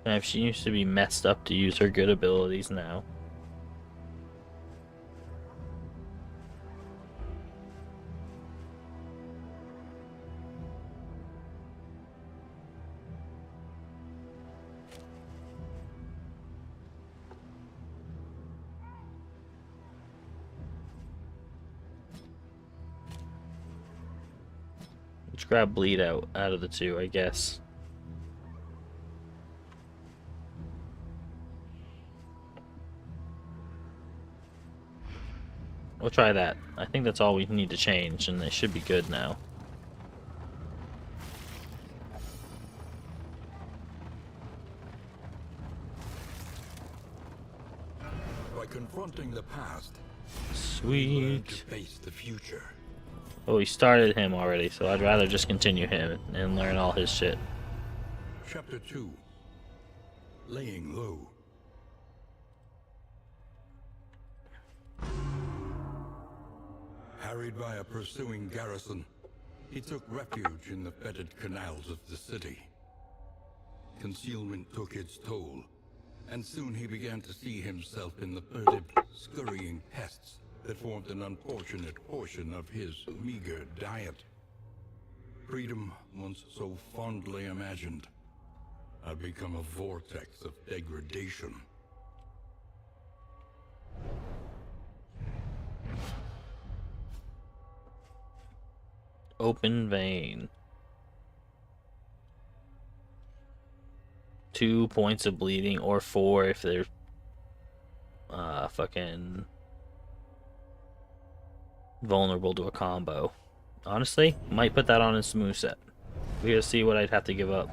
And she used to be messed up to use her good abilities now. Let's grab bleed out of the two, I guess. We'll try that. I think that's all we need to change, and they should be good now. by confronting the past, learn Sweet. to face the future. Oh, we started him already, so I'd rather just continue him and learn all his shit. Chapter 2. Laying Low. Harried by a pursuing garrison, he took refuge in the fetid canals of the city. Concealment took its toll, and soon he began to see himself in the furtive, scurrying pests that formed an unfortunate portion of his meager diet. Freedom, once so fondly imagined, I've become a vortex of degradation. Open vein. 2 points of bleeding, or 4 if they're fucking vulnerable to a combo. Honestly, might put that on a smooth set. We gotta see what I'd have to give up.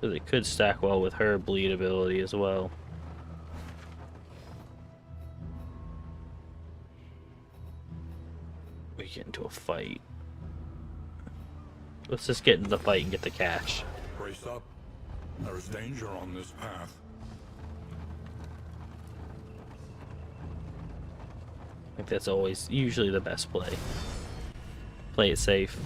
Because it could stack well with her bleed ability as well. We get into a fight. Let's just get into the fight and get the cash. Brace up. There is danger on this path. I think that's always usually the best play. Play it safe.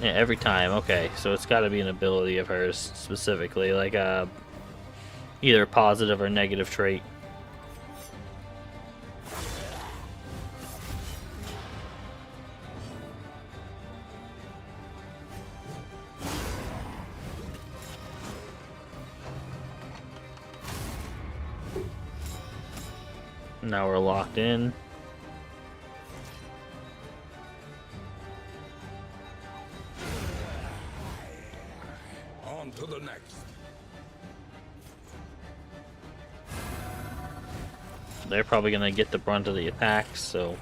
Yeah, every time. Okay, so it's got to be an ability of hers specifically, like either a positive or negative trait. Now we're locked in. On to the next. They're probably gonna get the brunt of the attacks, so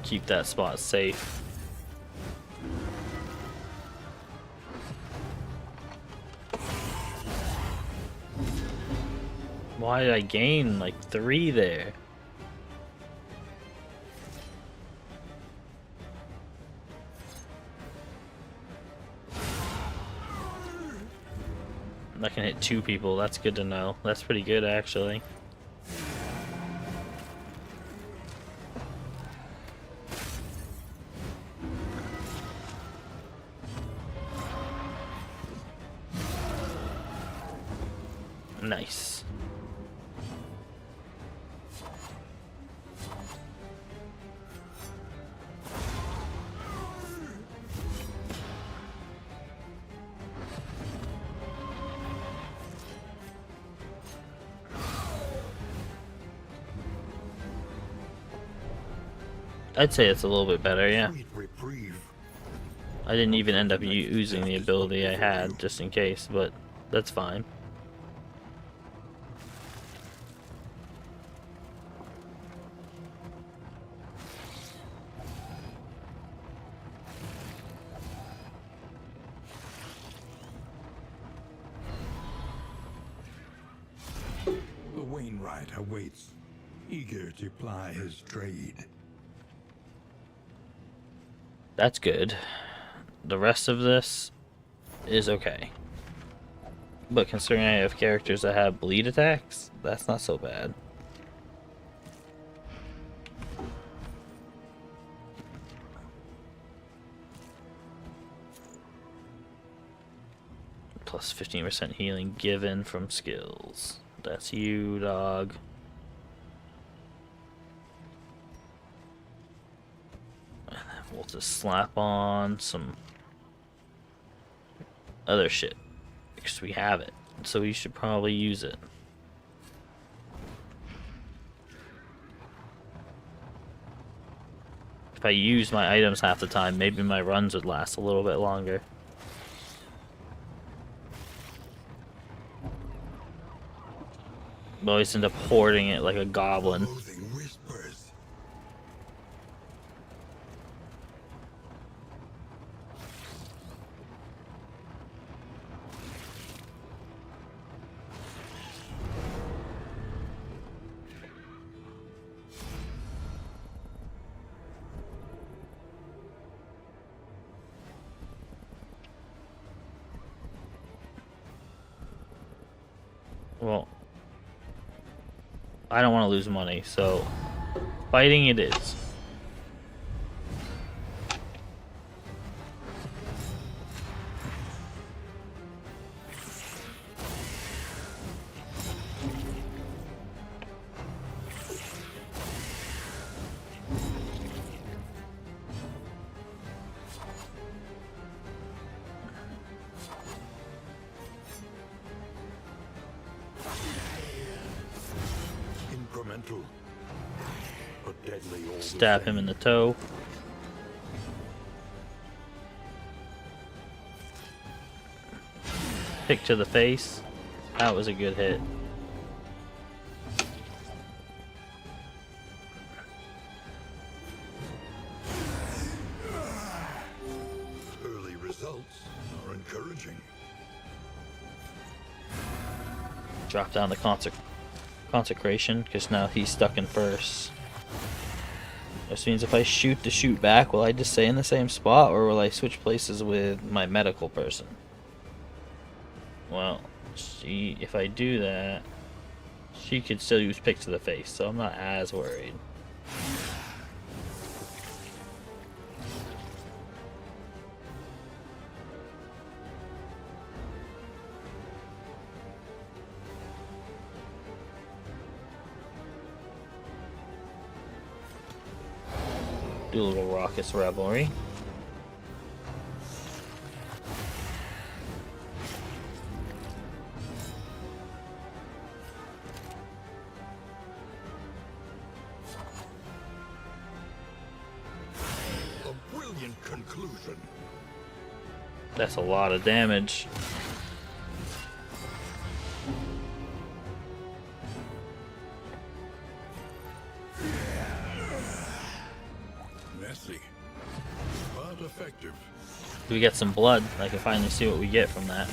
keep that spot safe. Why did I gain like 3 there? I can hit 2 people, that's good to know. That's pretty good actually. Nice. I'd say it's a little bit better, yeah. Sweet reprieve. I didn't even end up using the ability I had, just in case, but that's fine. The Wainwright awaits, eager to ply his trade. That's good. The rest of this is okay. But considering I have characters that have bleed attacks, that's not so bad. Plus 15% healing given from skills. That's you, dog. And then we'll just slap on some other shit. Because we have it. So we should probably use it. If I use my items half the time, maybe my runs would last a little bit longer. I always end up hoarding it like a goblin. Loathing whispers. Well, I don't want to lose money, so fighting it is. Elemental, but deadly all the Stab him same. in the toe. Kick to the face. That was a good hit. Early results are encouraging. Drop down the consecration, because now he's stuck in first. This means if I shoot to shoot back, will I just stay in the same spot, or will I switch places with my medical person? Well, if I do that, she could still use pick to the face, so I'm not as worried. Do a little raucous revelry. A brilliant conclusion. That's a lot of damage. Messy, but effective. We get some blood. I can finally see what we get from that.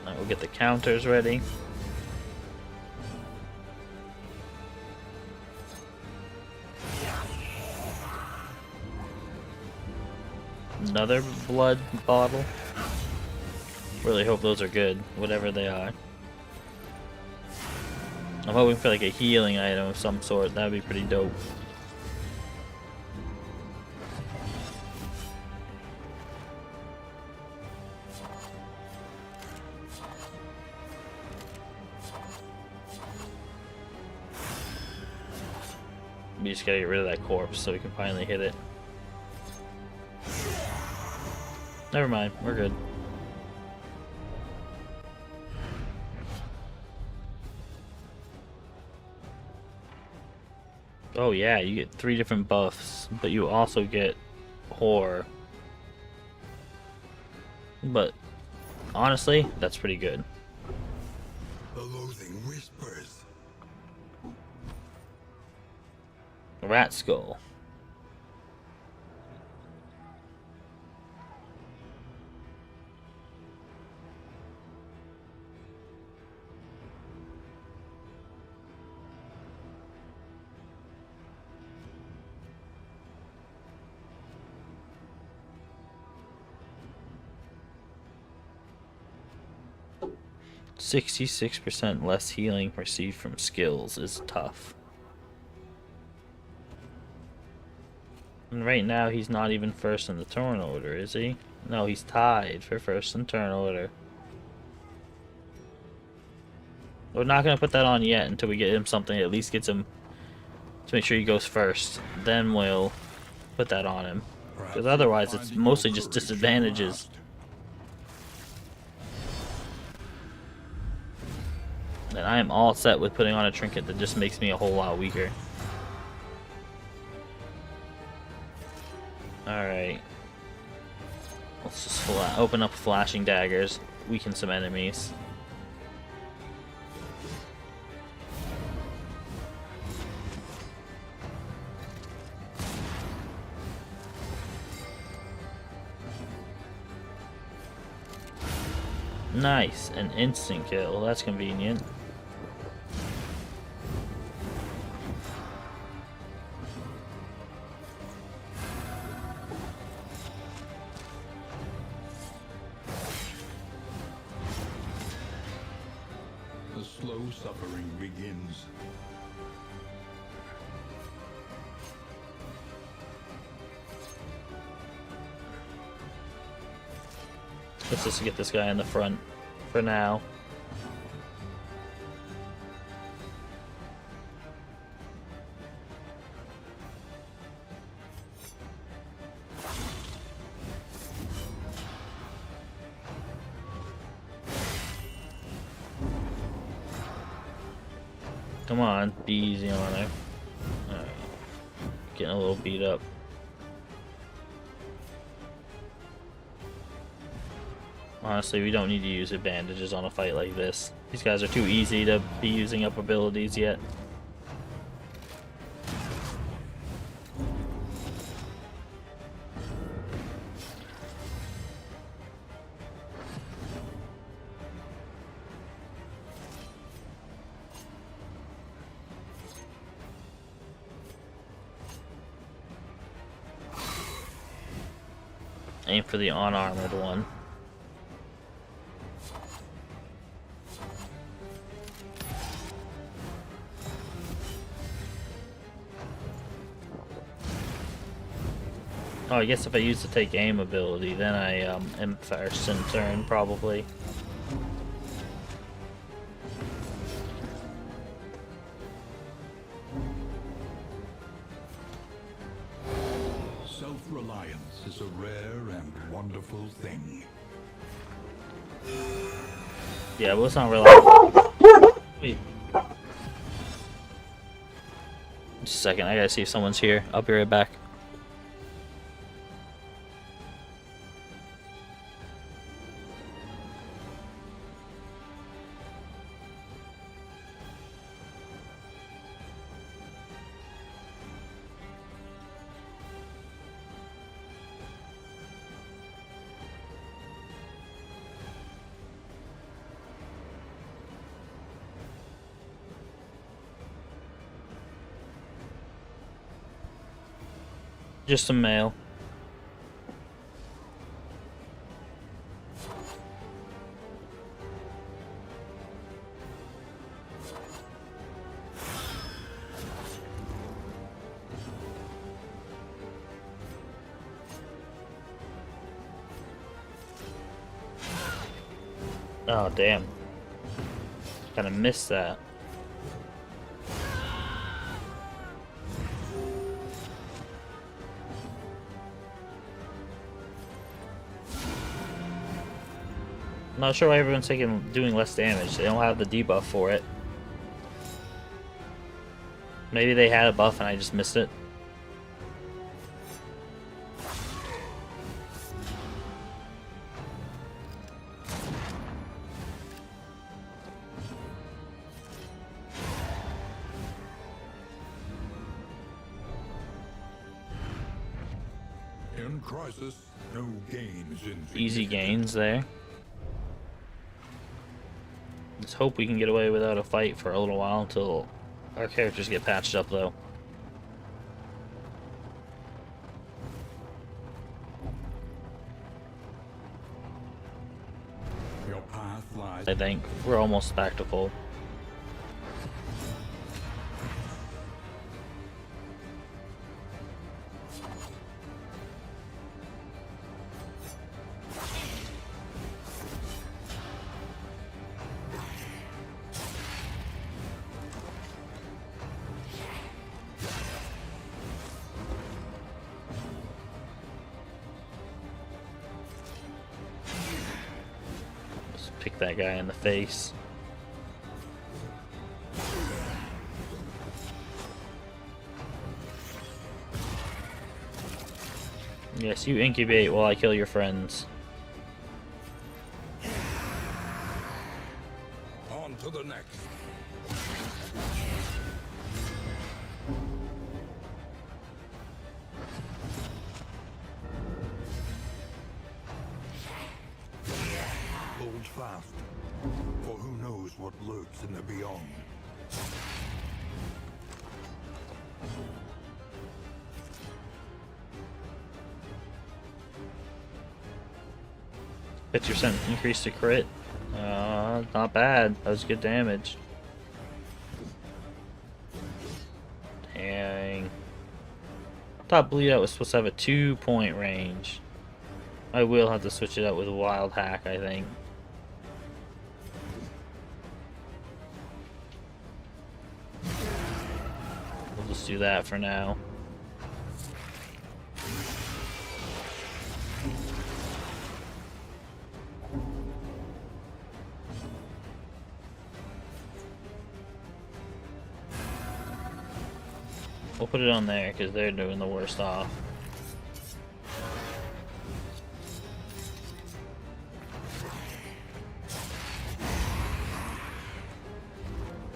Alright, we'll get the counters ready. Another blood bottle. Really hope those are good, whatever they are. I'm hoping for like a healing item of some sort. That'd be pretty dope. We just gotta get rid of that corpse so we can finally hit it. Never mind, we're good. Oh yeah, you get 3 different buffs, but you also get horror. But honestly, that's pretty good. The loathing whispers. Rat skull. %66% less healing received from skills is tough. And right now he's not even first in the turn order, is he? No, he's tied for first in turn order. We're not going to put that on yet until we get him something that at least gets him to make sure he goes first. Then we'll put that on him. Because otherwise it's mostly just disadvantages. And I am all set with putting on a trinket that just makes me a whole lot weaker. Alright. Let's just open up flashing daggers, weaken some enemies. Nice, an instant kill, that's convenient. The slow suffering begins. Let's just get this guy in the front for now. Come on, be easy on her. Alright. Getting a little beat up. Honestly, we don't need to use advantages on a fight like this. These guys are too easy to be using up abilities yet. Aim for the unarmored one. Oh, I guess if I use the take aim ability, then I am first in turn, probably. Self-reliance is a rare and wonderful thing. Yeah, but let's not rely. Wait. Just a second, I gotta see if someone's here. I'll be right back. Just some mail. Oh, damn. Kinda missed that. I'm not sure why everyone's doing less damage. They don't have the debuff for it. Maybe they had a buff and I just missed it. In crisis, no gains in Easy gains there. Let's hope we can get away without a fight for a little while until our characters get patched up, though. Your path lies. I think we're almost back to full. Pick that guy in the face. Yes, you incubate while I kill your friends. On to the next. Hold fast, for who knows what lurks in the beyond. %, increase to crit. Not bad. That was good damage. Dang. I thought Bleed Out was supposed to have a 2-point range. I will have to switch it out with Wild Hack, I think. We'll just do that for now. We'll put it on there because they're doing the worst off.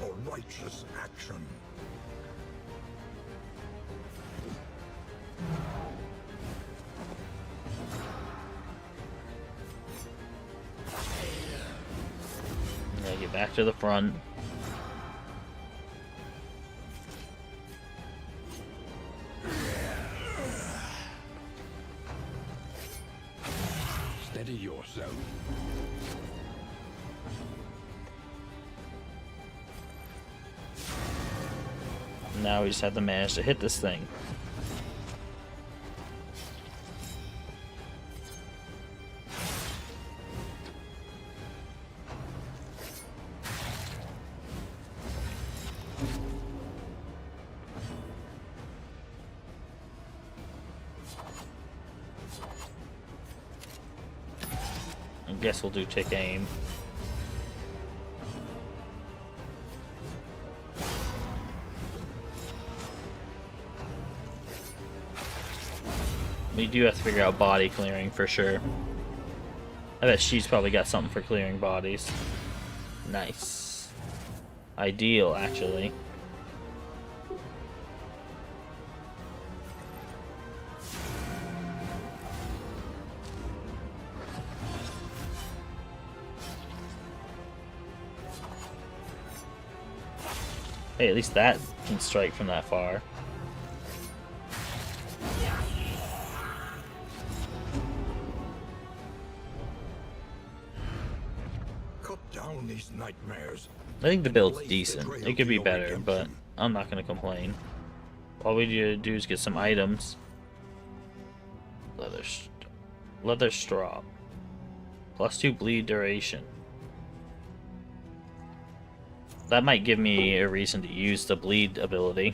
A righteous action. Yeah, get back to the front. Steady yourself. Now we just have to manage to hit this thing. I guess we'll do take aim. We do have to figure out body clearing for sure. I bet she's probably got something for clearing bodies. Nice. Ideal, actually. Hey, at least that can strike from that far. Cut down these nightmares. I think the build's decent. It could be better, but I'm not gonna complain. All we need to do is get some items. Leather straw. +2 bleed duration. That might give me a reason to use the bleed ability.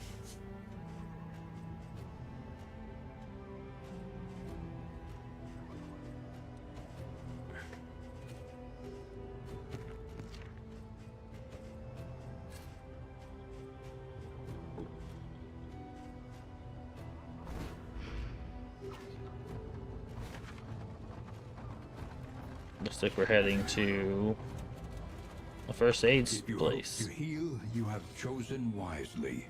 Looks like we're heading to the first aid If you place. hope to heal, you have chosen wisely.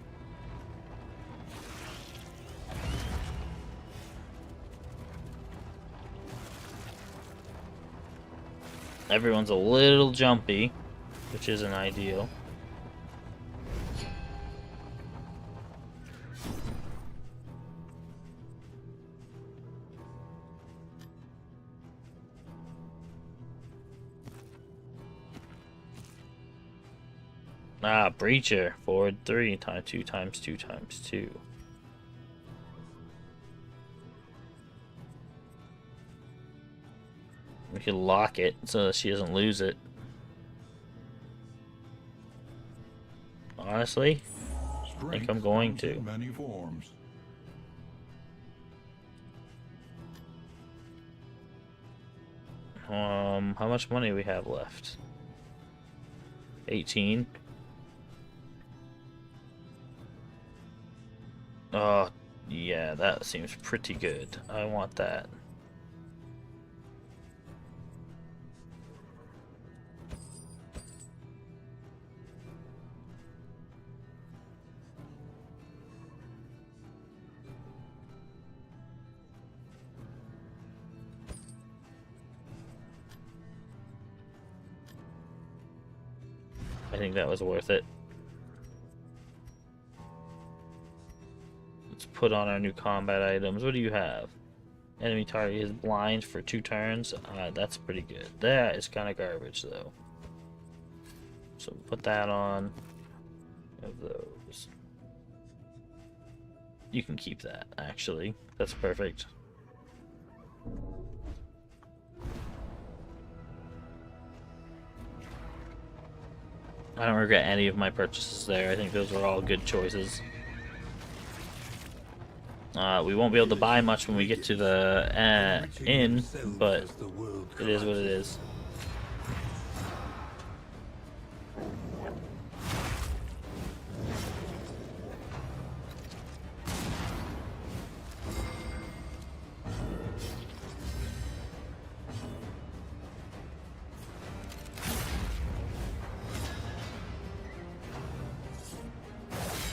Everyone's a little jumpy, which isn't ideal. Ah, breacher. Forward 3 times 2 times 2 times 2. We could lock it so that she doesn't lose it. Honestly, I think I'm going Strength comes to. in many forms. How much money we have left? 18. Oh, yeah, that seems pretty good. I want that. I think that was worth it. Let's put on our new combat items. What do you have? Enemy target is blind for 2 turns. That's pretty good. That is kind of garbage, though. So put that on. Of those. You can keep that, actually. That's perfect. I don't regret any of my purchases there. I think those were all good choices. We won't be able to buy much when we get to the inn, but it is what it is.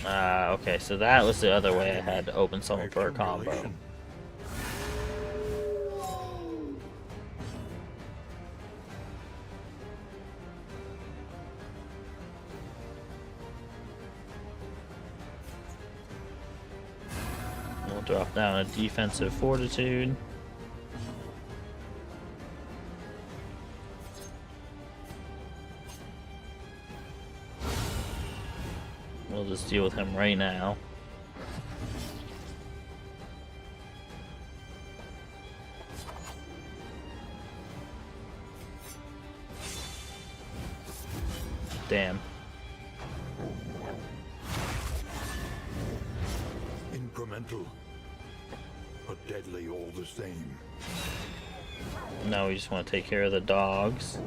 Okay, so that was the other way I had to open someone for a combo. Accumulation. We'll drop down a defensive fortitude. We'll just deal with him right now. Damn. Incremental, but deadly all the same. Now we just want to take care of the dogs.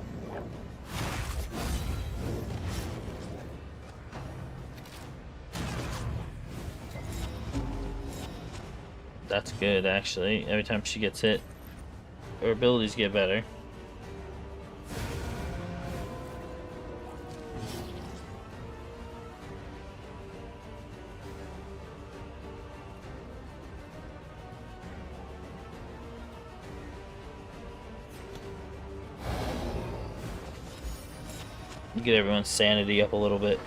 That's good, actually. Every time she gets hit, her abilities get better. Get everyone's sanity up a little bit.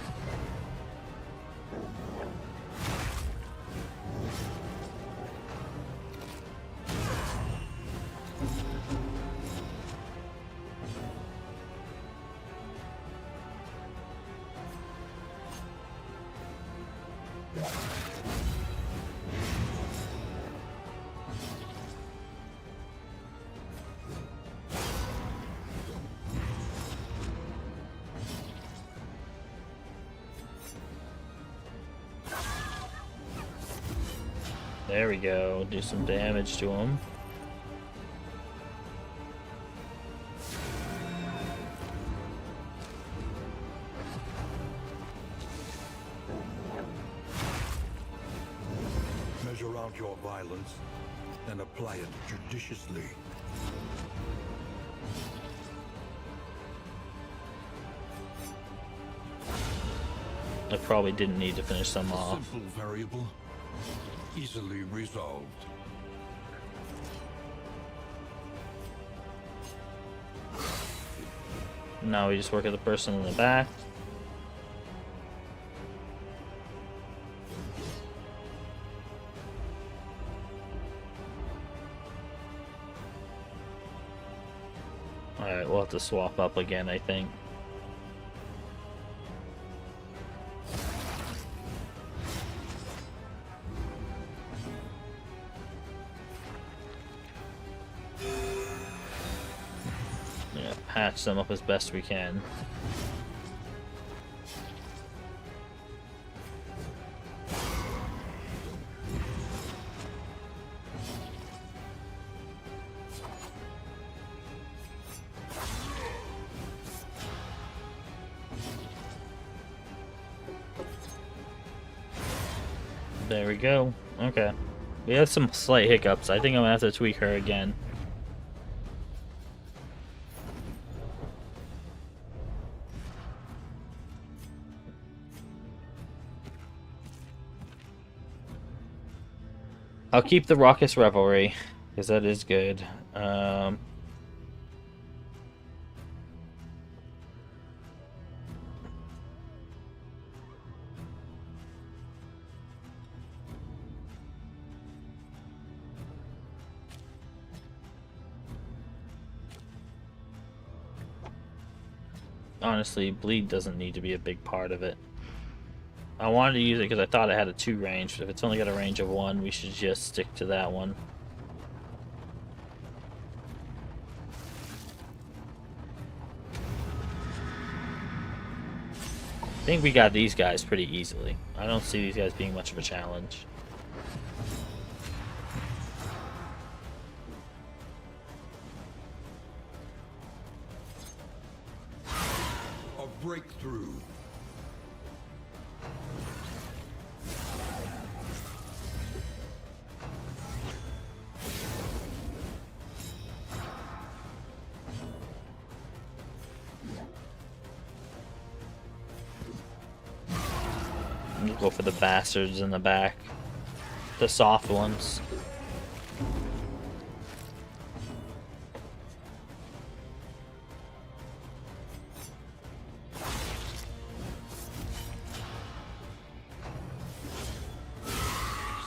There we go. Do some damage to him. Measure out your violence and apply it judiciously. I probably didn't need to finish them off. Simple variable, easily resolved. Now we just work at the person in the back. Alright, we'll have to swap up again, I think. Yeah, patch them up as best we can. There we go. Okay. We have some slight hiccups. I think I'm gonna have to tweak her again. I'll keep the Raucous Revelry, because that is good. Honestly, bleed doesn't need to be a big part of it. I wanted to use it because I thought it had a 2 range, but if it's only got a range of 1, we should just stick to that one. I think we got these guys pretty easily. I don't see these guys being much of a challenge. A breakthrough. Go for the bastards in the back. The soft ones.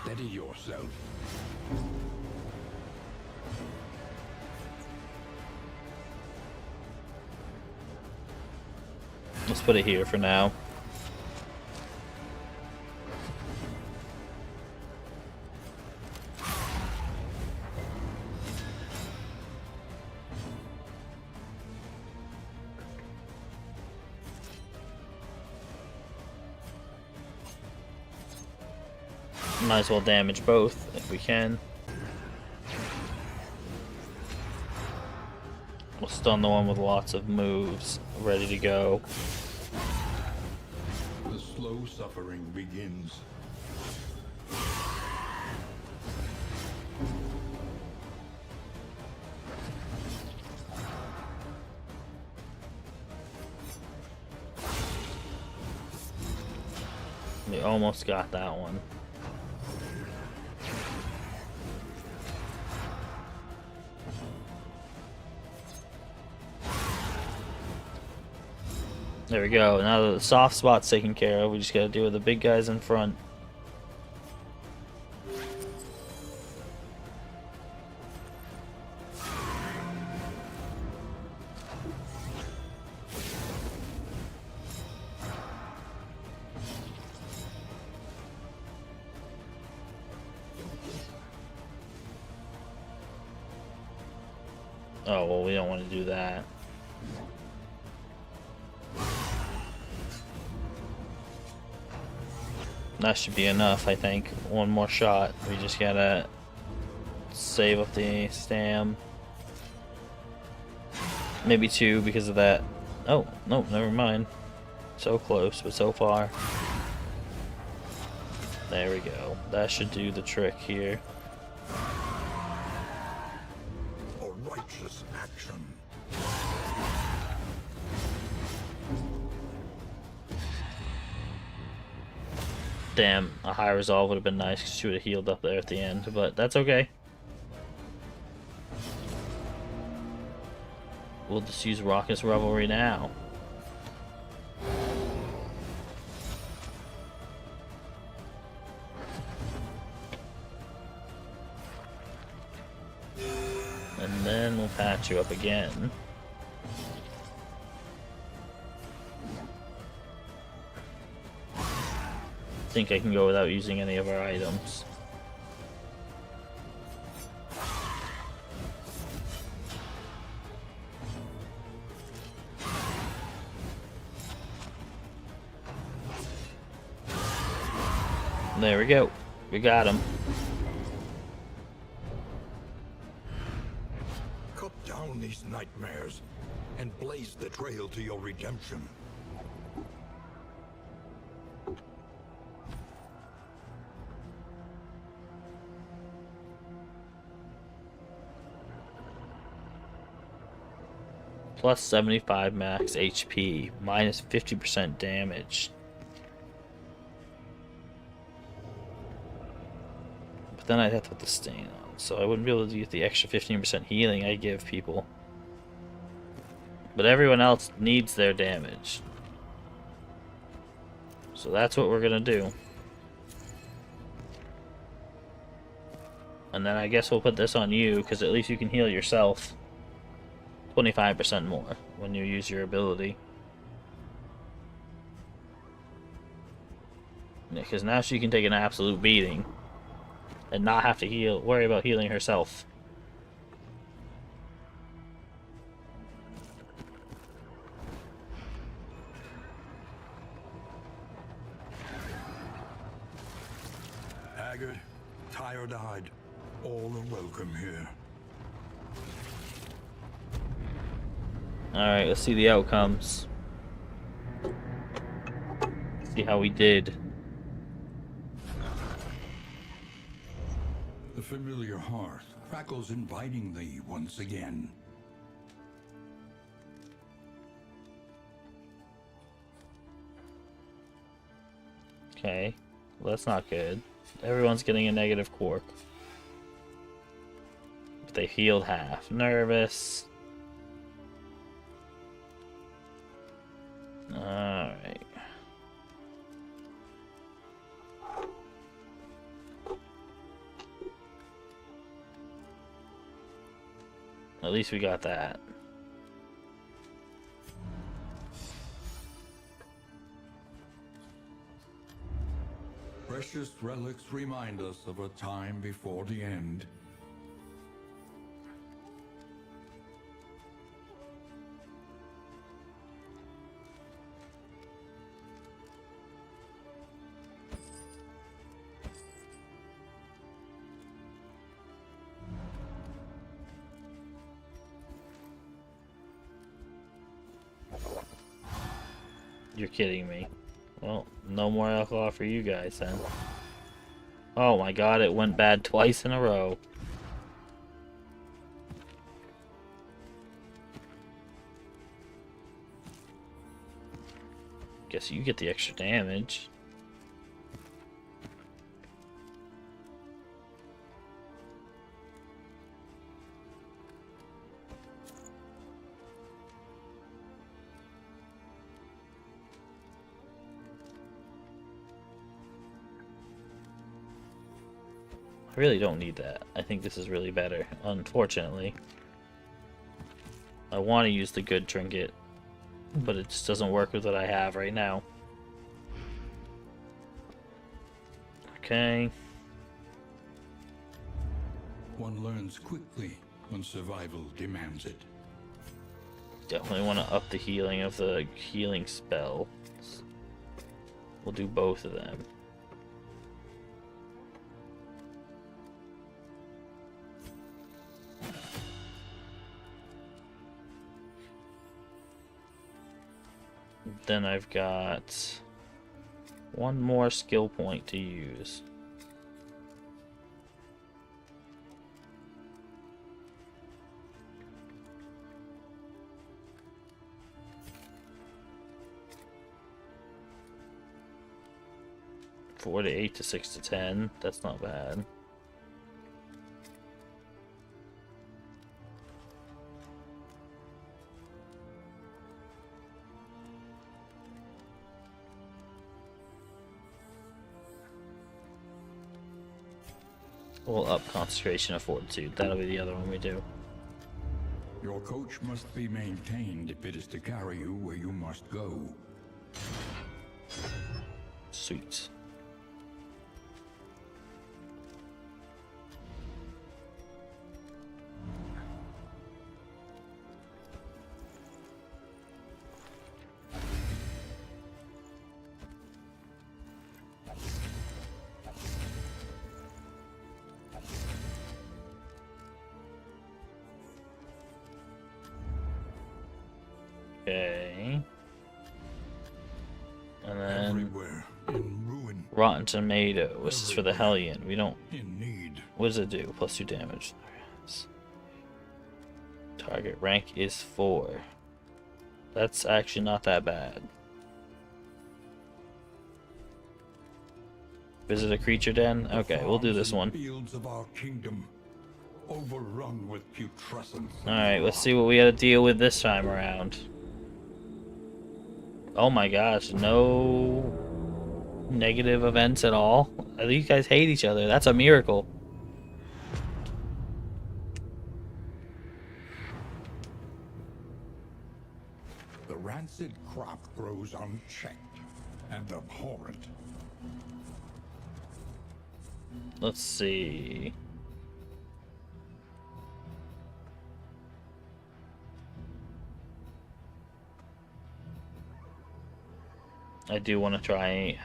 Steady yourself. Let's put it here for now. Might as well damage both if we can. We'll stun the one with lots of moves ready to go. The slow suffering begins. We almost got that one. There we go. Now that the soft spot's taken care of, we just gotta deal with the big guys in front. Oh, well, we don't want to do that. That should be enough, I think. One more shot. We just gotta save up the stam. Maybe two because of that. Oh, no, never mind. So close, but so far. There we go. That should do the trick here. A righteous action. Damn, a high resolve would have been nice because she would have healed up there at the end, but that's okay. We'll just use Raucous Revelry now. And then we'll patch you up again. I think I can go without using any of our items. There we go. We got him. Cut down these nightmares and blaze the trail to your redemption. Plus 75 max HP, minus 50% damage. But then I'd have to put the stain on, so I wouldn't be able to get the extra 15% healing I give people. But everyone else needs their damage. So that's what we're gonna do. And then I guess we'll put this on you, because at least you can heal yourself 25% more when you use your ability. Because now she can take an absolute beating and not have to worry about healing herself. Haggard, tired-eyed, all are welcome here. Alright, let's see the outcomes. See how we did. The familiar hearth crackles invitingly once again. Okay, Well, that's not good. Everyone's getting a negative quark. But they healed half. Nervous. Alright. At least we got that. Precious relics remind us of a time before the end. You're kidding me. Well, no more alcohol for you guys then. Oh my god, it went bad twice in a row. Guess you get the extra damage. I really don't need that. I think this is really better, unfortunately. I want to use the good trinket, but it just doesn't work with what I have right now. Okay. One learns quickly when survival demands it. Definitely want to up the healing of the healing spell. We'll do both of them. Then I've got one more skill point to use. Four to 8 to 6 to 10. That's not bad. We'll up concentration of fortitude. That'll be the other one we do. Your coach must be maintained if it is to carry you where you must go. Sweet. Okay. And then Everywhere in ruin, Rotten Tomato. This is for the Hellion. We don't. in need. What does it do? Plus 2 damage. Target rank is 4. That's actually not that bad. Visit a creature den? Okay, we'll do this one. Fields of our kingdom, overrun with putrescence. Alright, let's see what we gotta deal with this time around. Oh my gosh, no negative events at all? These guys hate each other. That's a miracle. The rancid crop grows unchecked and abhorrent. Let's see. I do want to try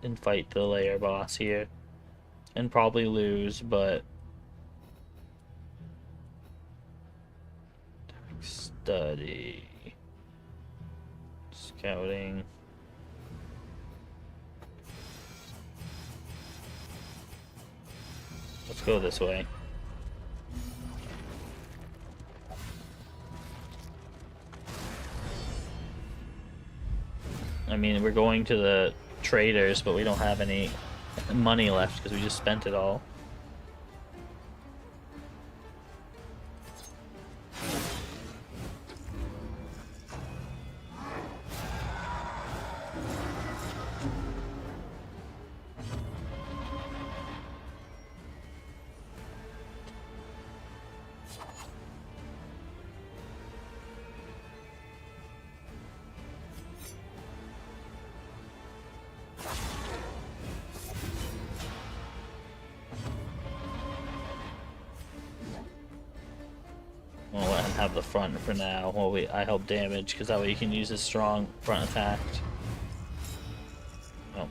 and fight the layer boss here. And probably lose, but... Study. Scouting. Let's go this way. I mean, we're going to the traders, but we don't have any money left because we just spent it all. We'll let him have the front for now while I help damage, because that way you can use his strong front attack. Oh,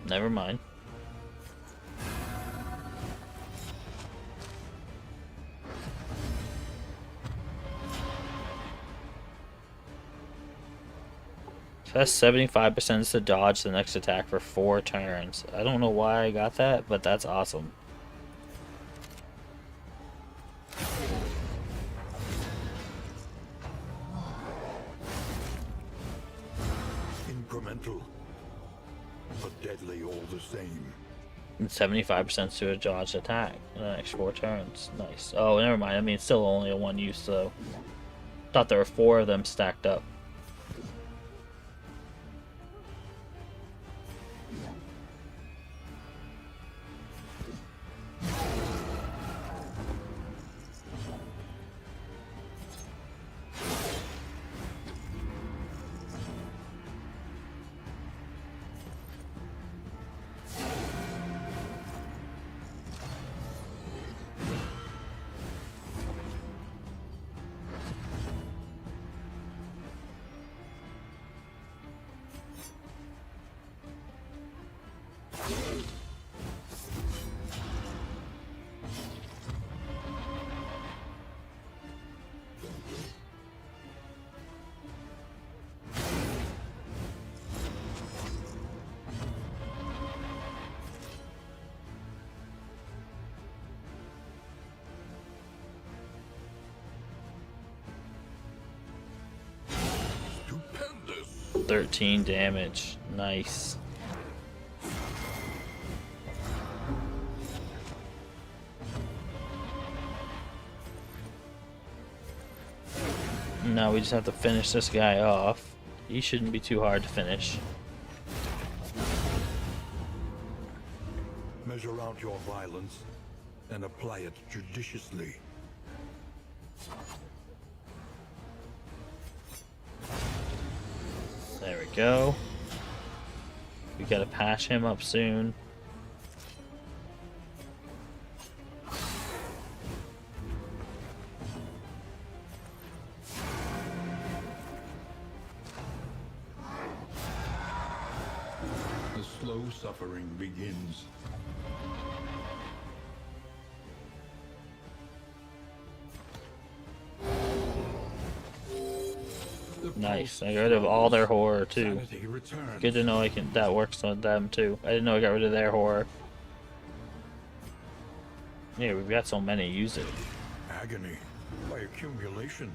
never mind. So that's 75% to dodge the next attack for 4 turns. I don't know why I got that, but that's awesome. Incremental, but deadly all the same. And 75% to a dodged attack in the next 4 turns. Nice. Oh, never mind. I mean, it's still only a 1 use, though. Thought there were 4 of them stacked up. Stupendous. 13 damage. Nice. Now we just have to finish this guy off. He shouldn't be too hard to finish. Measure out your violence and apply it judiciously. There we go. We gotta patch him up soon. The slow suffering begins. Nice. I got rid of all their horror too. Sanity returns. Good to know that works on them too. I didn't know I got rid of their horror. Yeah, we've got so many. Use it. Agony by accumulation.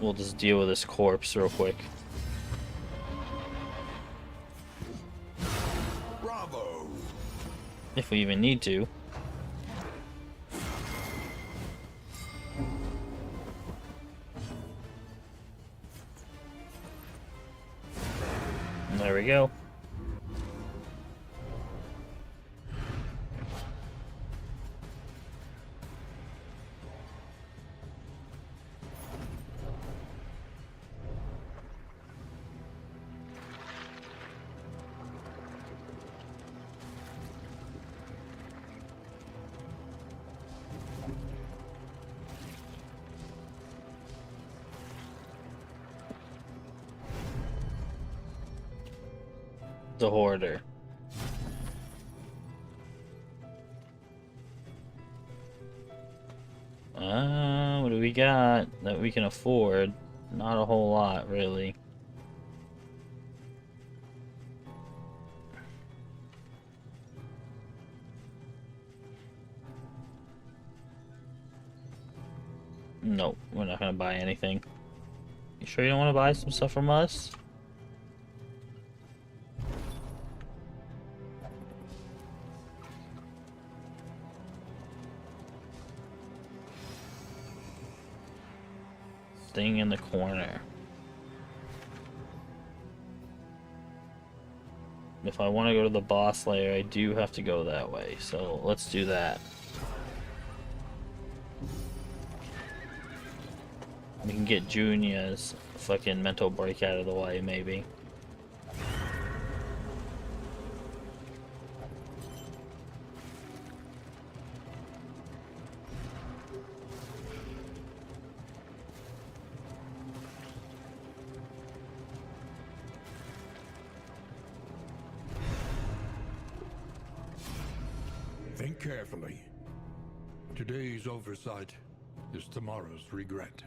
We'll just deal with this corpse real quick. Bravo! If we even need to. And there we go. The hoarder. What do we got that we can afford? Not a whole lot, really. Nope, we're not gonna buy anything. You sure you don't want to buy some stuff from us? Thing in the corner. If I want to go to the boss lair, I do have to go that way, so let's do that. We can get Junia's fucking mental break out of the way, maybe. Think carefully. Today's oversight is tomorrow's regret.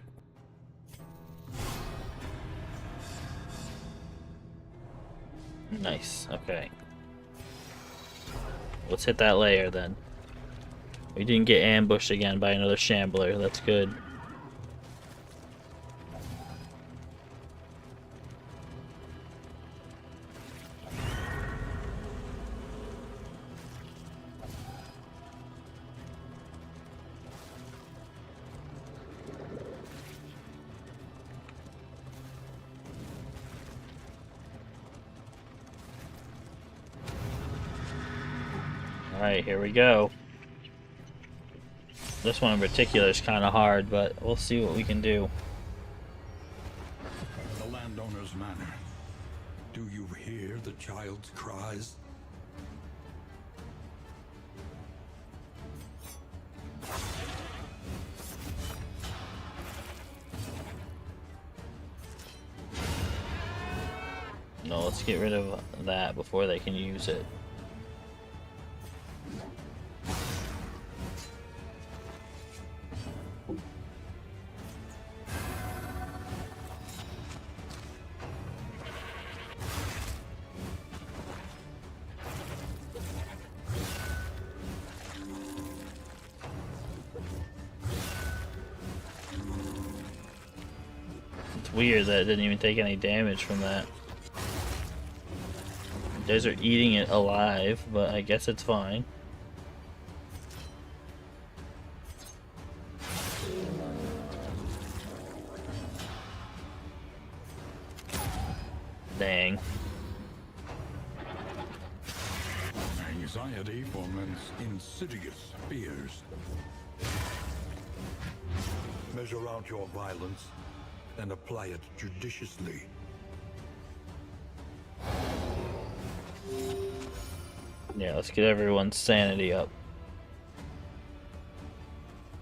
Nice, okay. Let's hit that layer then. We didn't get ambushed again by another shambler, that's good. Alright, here we go. This one in particular is kind of hard, but we'll see what we can do. The landowner's manor. Do you hear the child's cries? No, let's get rid of that before they can use it. It's weird that it didn't even take any damage from that. You guys are eating it alive, but I guess it's fine. Dang. Anxiety foments insidious fears. Measure out your violence and apply it judiciously. Yeah, let's get everyone's sanity up.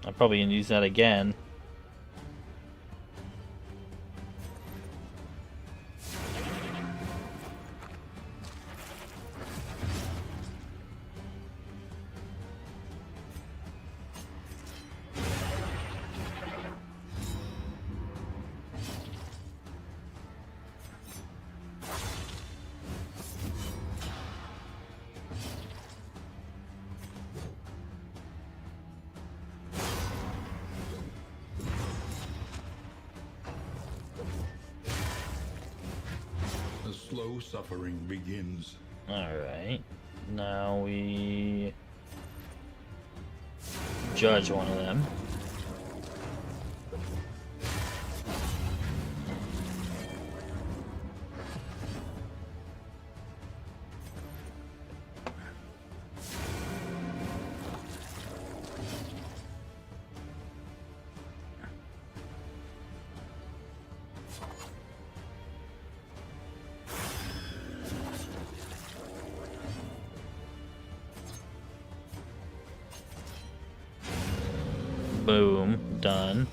I'm probably gonna use that again. The slow suffering begins. Alright. Now we judge one of them. Boom. Done.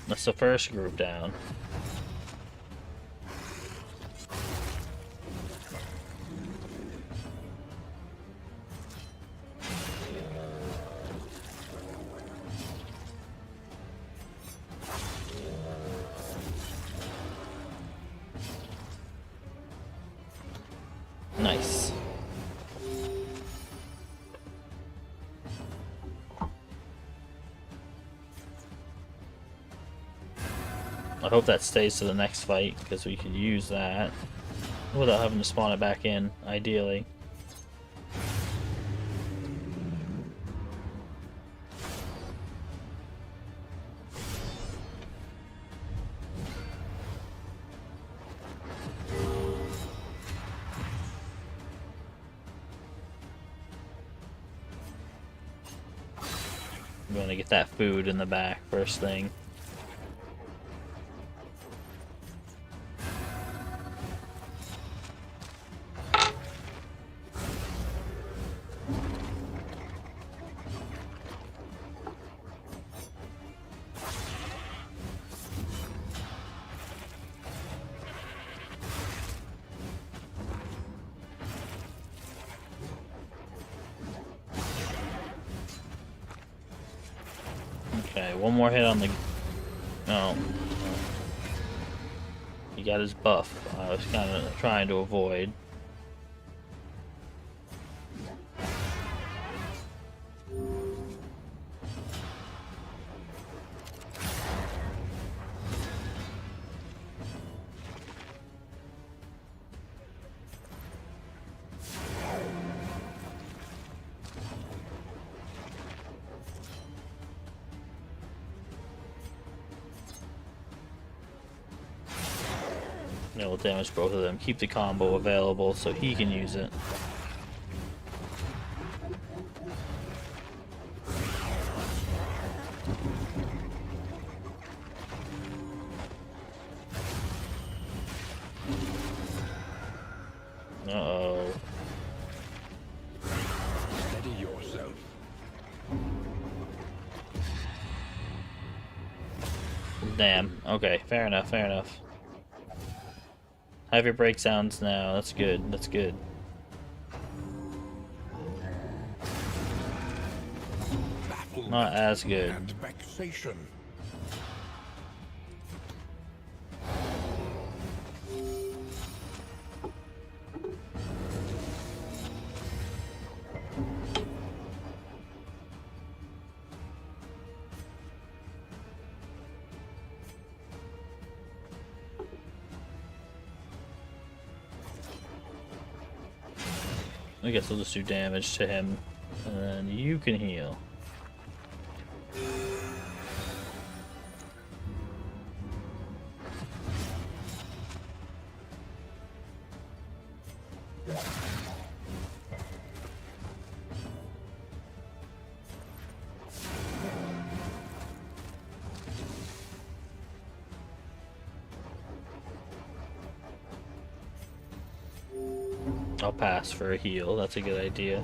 That's the first group down. Nice. I hope that stays to the next fight, because we could use that without having to spawn it back in, ideally. I'm gonna get that food in the back first thing. Okay, one more hit on the... Oh. He got his buff. I was kind of trying to avoid. It'll damage both of them. Keep the combo available so he can use it. Uh-oh. Steady yourself. Damn. Okay, fair enough, fair enough. Have your breakdowns now. That's good. That's good. Not as good. And vexation. I guess we'll just do damage to him, and then you can heal. I'll pass for a heal. That's a good idea.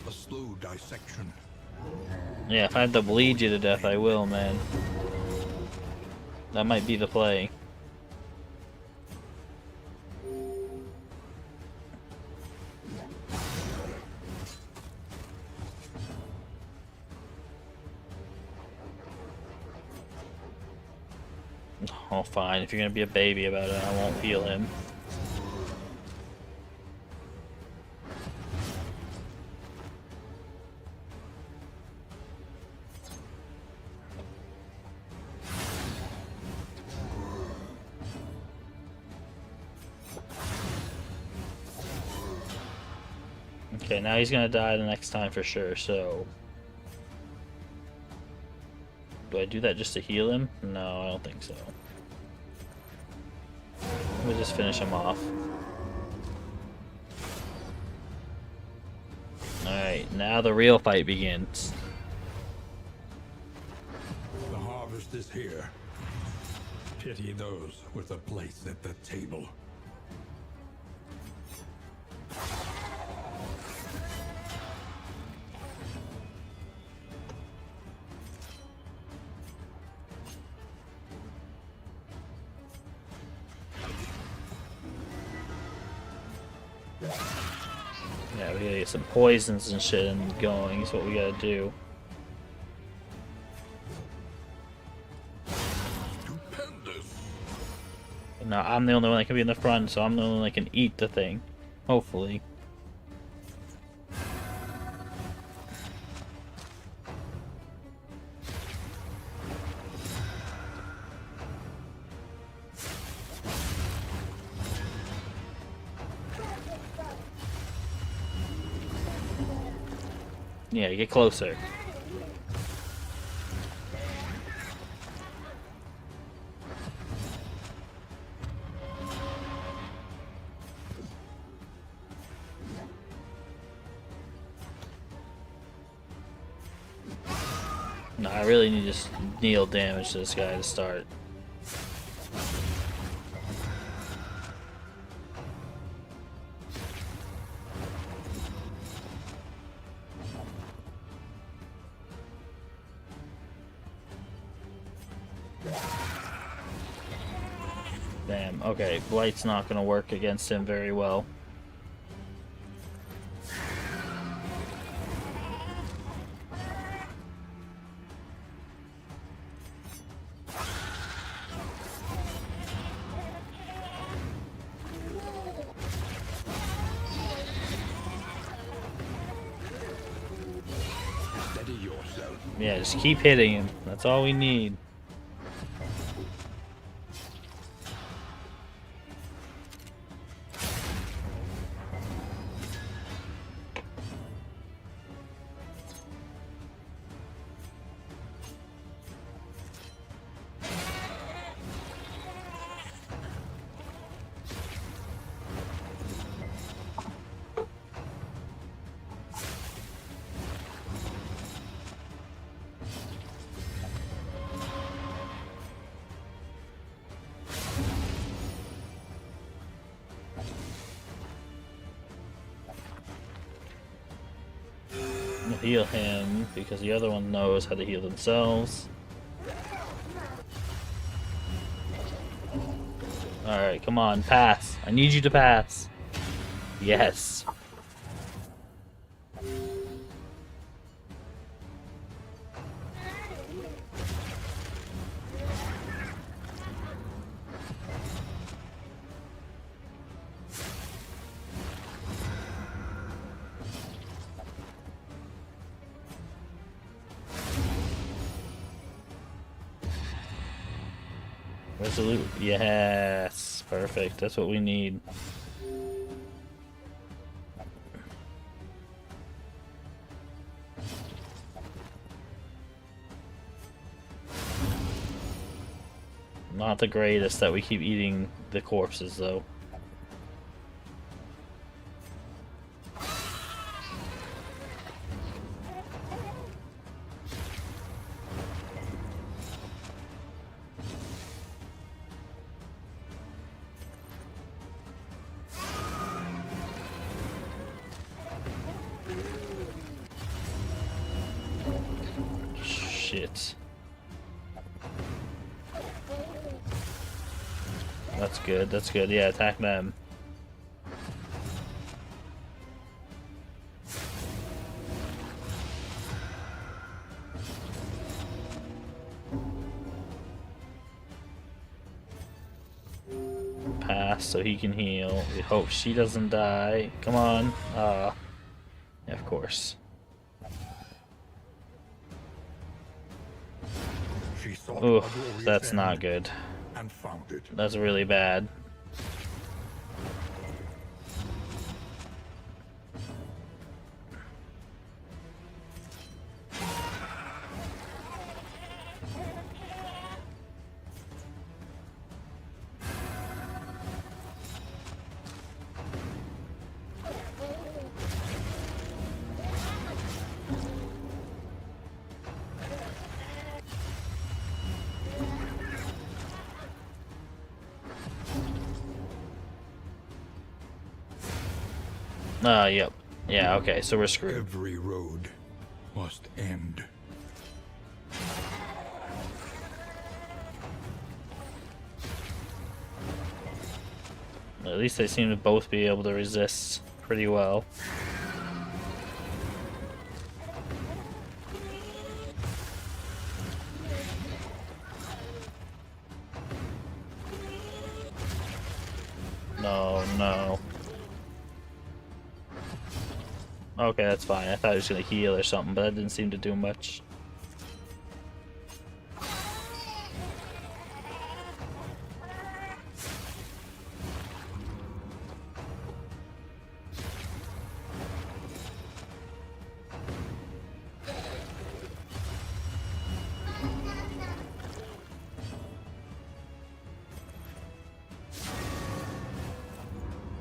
A slow dissection. Yeah, if I have to bleed you to death, I will, man. That might be the play. Oh, fine. If you're gonna be a baby about it, I won't heal him. Okay, now he's gonna die the next time for sure, so... Do I do that just to heal him? No, I don't think so. We'll just finish him off. Alright, now the real fight begins. The harvest is here. Pity those with a place at the table. We gotta get some poisons and shit and going is what we gotta do. Stupendous. No, I'm the only one that can be in the front, so I'm the only one that can eat the thing. Hopefully. Yeah, get closer. No, I really need to just deal damage to this guy to start. Damn, okay, Blight's not gonna work against him very well. Steady yourself. Yeah, just keep hitting him. That's all we need. We'll heal him because the other one knows how to heal themselves. Alright, come on, pass. I need you to pass. Yes. Resolute. Yes. Perfect. That's what we need. Not the greatest that we keep eating the corpses, though. Shit. That's good, that's good. Yeah, attack them. Pass so he can heal. We hope she doesn't die. Come on. Yeah, of course. She sought Oof, Valoria's that's end not good. and found it. That's really bad. Yep. Yeah, okay, so we're screwed. Every road must end. At least they seem to both be able to resist pretty well. No, no. Okay, that's fine. I thought he was gonna heal or something, but that didn't seem to do much.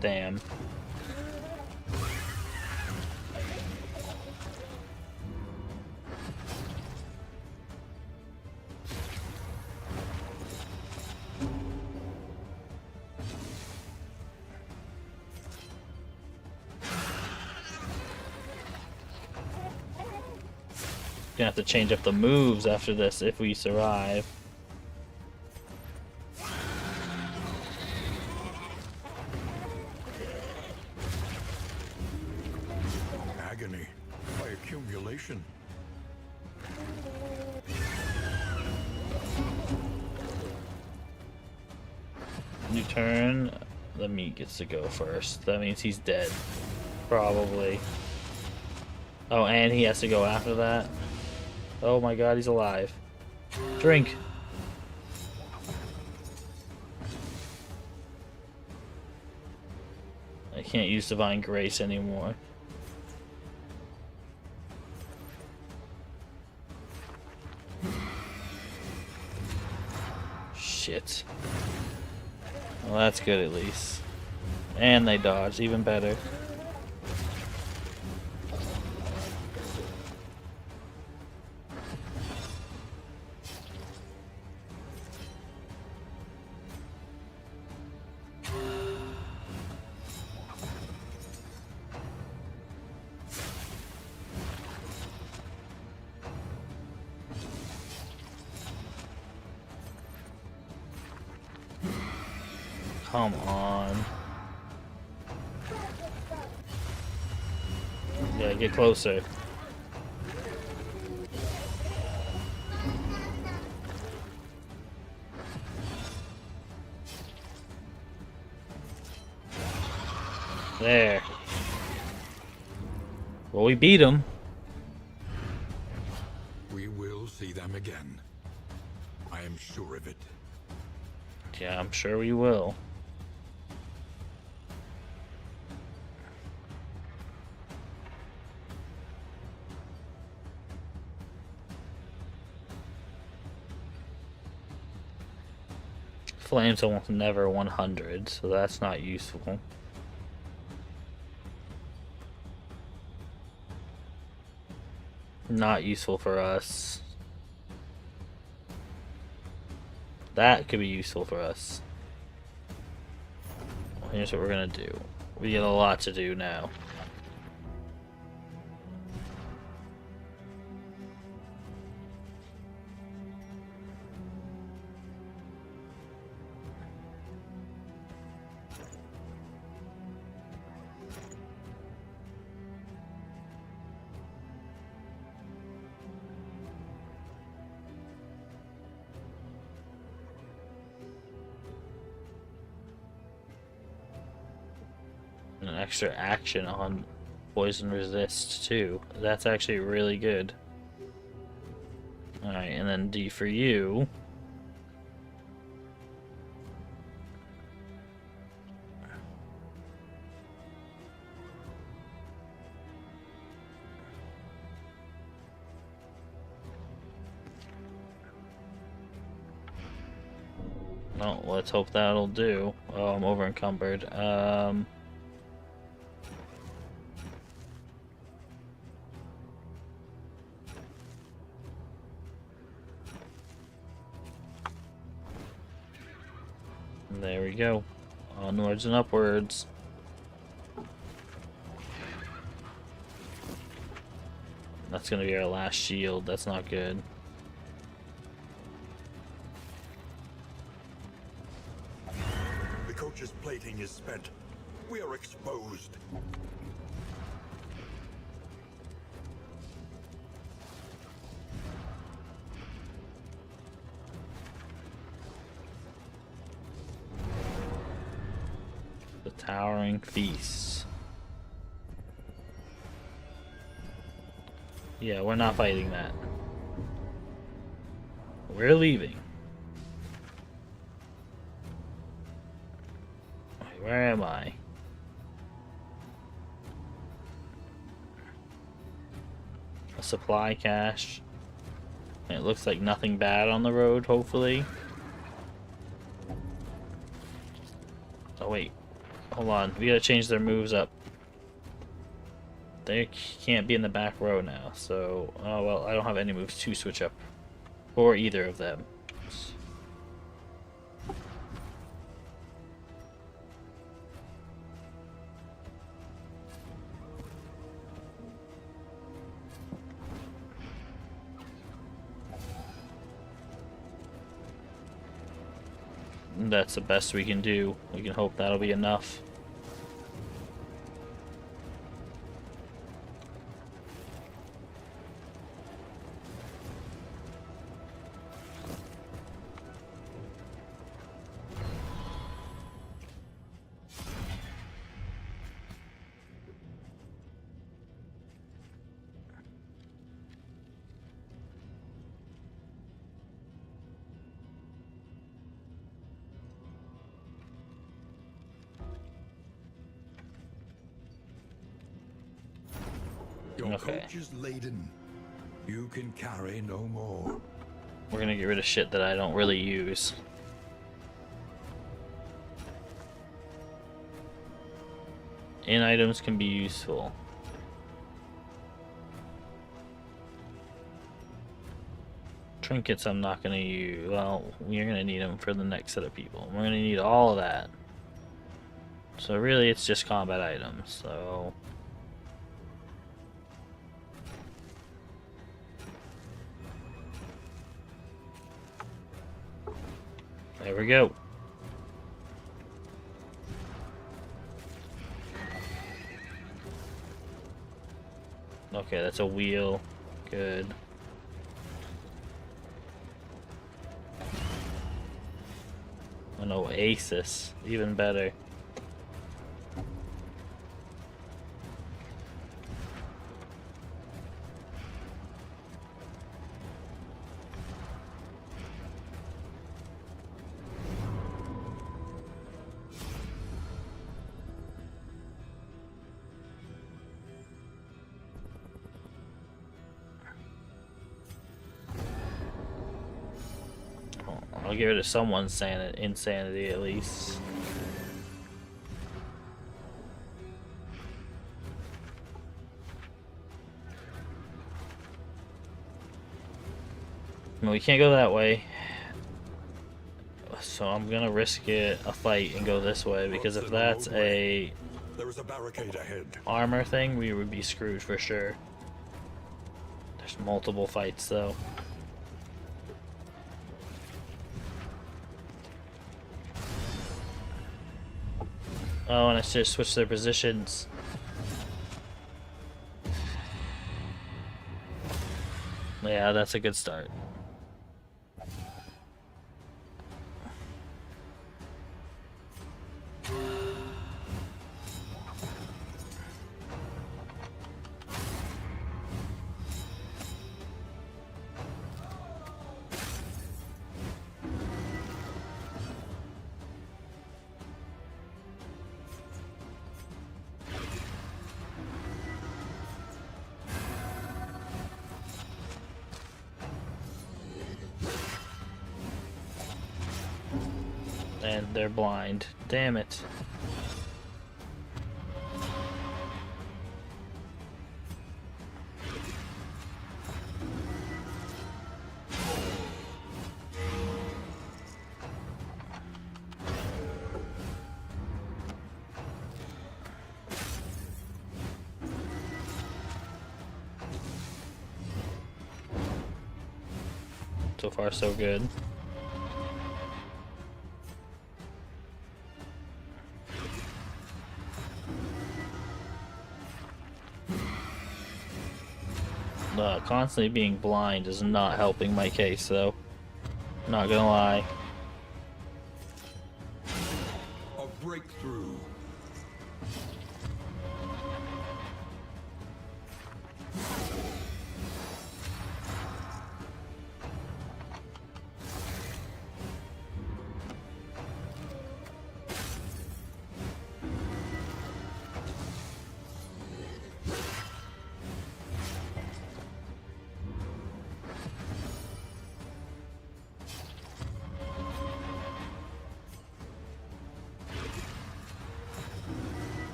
Damn. Gonna have to change up the moves after this if we survive. Agony by accumulation. New turn. The meat gets to go first. That means he's dead. Probably. Oh, and he has to go after that? Oh my god, he's alive. Drink! I can't use Divine Grace anymore. Shit. Well, that's good at least. And they dodged, even better. Come on. Yeah, get closer. There. Well, we beat him. We will see them again. I am sure of it. Yeah, I'm sure we will. Flame's almost never 100, so that's not useful. Not useful for us. That could be useful for us. Here's what we're gonna do. We got a lot to do now. An extra action on poison resist too. That's actually really good. Alright, and then D for you. Well, let's hope that'll do. Oh, I'm over encumbered. There we go. Onwards and upwards. That's gonna be our last shield. That's not good. The coach's plating is spent. We are exposed. Towering Feast. Yeah, we're not fighting that. We're leaving. Wait, where am I? A supply cache. It looks like nothing bad on the road, hopefully. Oh wait, hold on. We gotta change their moves up. They can't be in the back row now, so... Oh well, I don't have any moves to switch up. For either of them. That's the best we can do. We can hope that'll be enough. Your Okay. coach is laden. You can carry no more. We're gonna get rid of shit that I don't really use. In items can be useful. Trinkets I'm not gonna use. Well, you're gonna need them for the next set of people. We're gonna need all of that. So really it's just combat items, so... There we go. Okay, that's a wheel. Good. An oasis. Even better. I'll get rid of someone's insanity at least. No, we can't go that way. So I'm gonna risk it a fight and go this way, because if that's a There is a barricade ahead. armor thing, we would be screwed for sure. There's multiple fights though. Oh, and I should switch their positions. Yeah, that's a good start. And they're blind. Damn it. So far, so good. Constantly being blind is not helping my case, though. Not gonna lie. A breakthrough.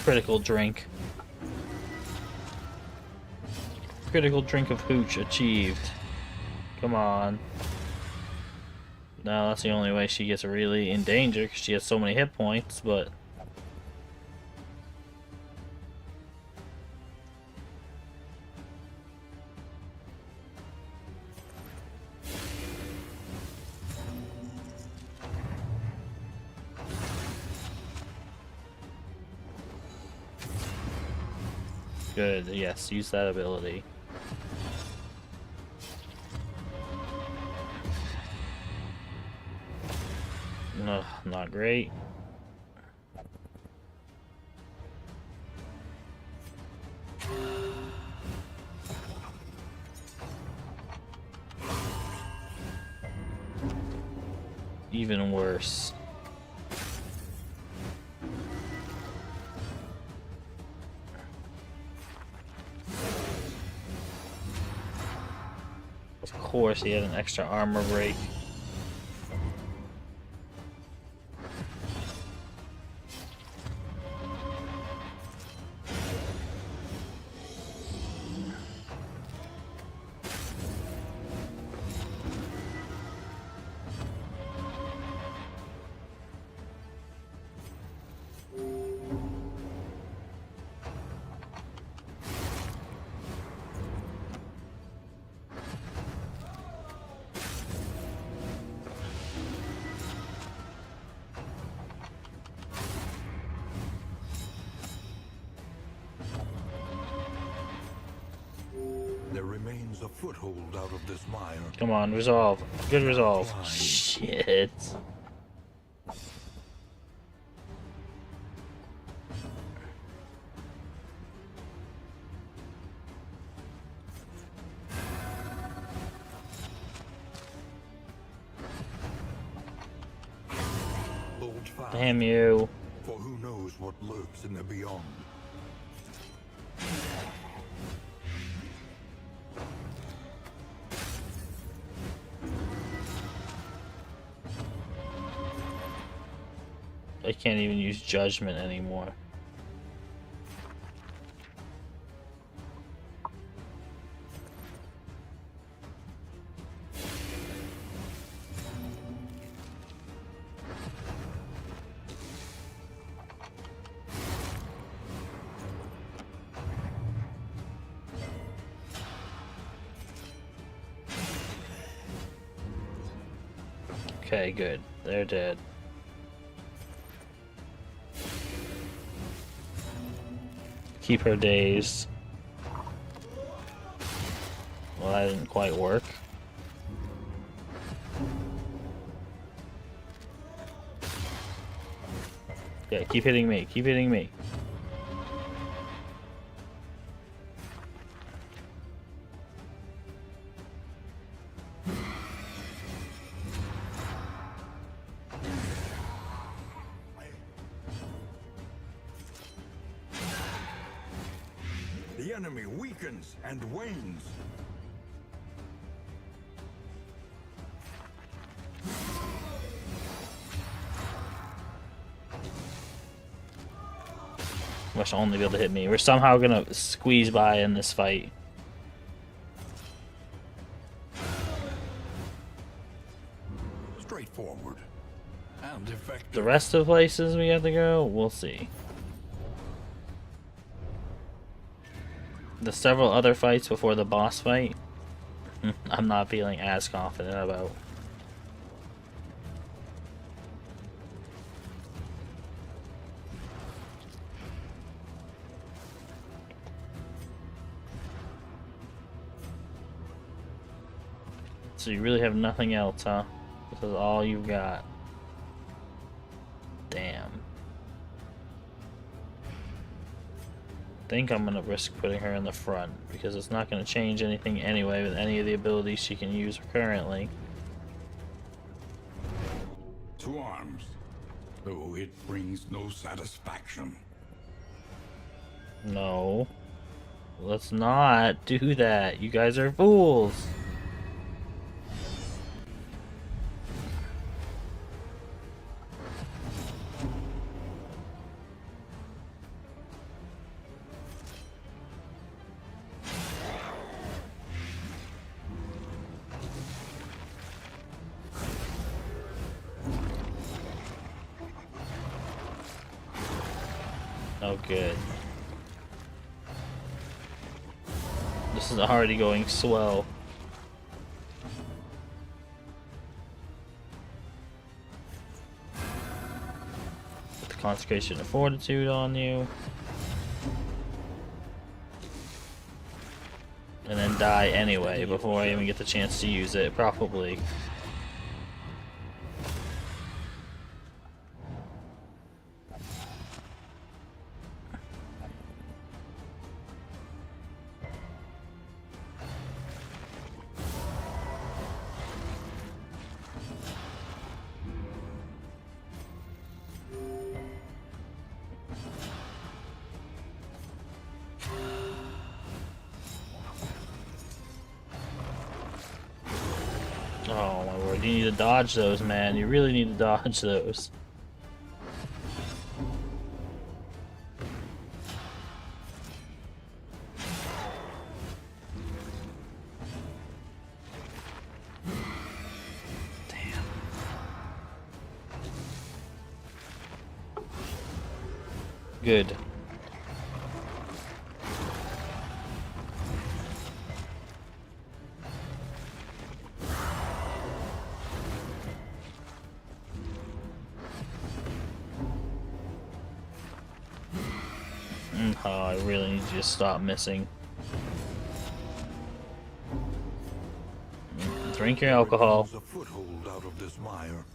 Critical drink. Critical drink of hooch achieved. Come on. Now that's the only way she gets really in danger because she has so many hit points, but... Good, yes, use that ability. No, not great. Even worse. Of course, he had an extra armor break. There remains a foothold out of this mire. Come on, resolve. Good resolve. Shit. Hold fast, Damn you. for who knows what lurks in the beyond. I can't even use judgment anymore. Okay, good. They're dead. Keep her dazed. Well, that didn't quite work. Yeah, keep hitting me. Keep hitting me. The enemy weakens and wanes. Wish only be able to hit me. We're somehow gonna squeeze by in this fight. Straightforward and effective. The rest of the places we have to go, we'll see. The several other fights before the boss fight, I'm not feeling as confident about. So you really have nothing else, huh? This is all you've got. Damn. I think I'm gonna risk putting her in the front because it's not gonna change anything anyway with any of the abilities she can use currently. To arms, though it brings no satisfaction. No. Let's not do that. You guys are fools. Oh, good. This is already going swell. Put the Consecration of Fortitude on you. And then die anyway before I even get the chance to use it, probably. Oh my word, you need to dodge those, man. You really need to dodge those. Damn. Good. Oh, I really need you to stop missing. Drink your alcohol. A foothold out of this mire.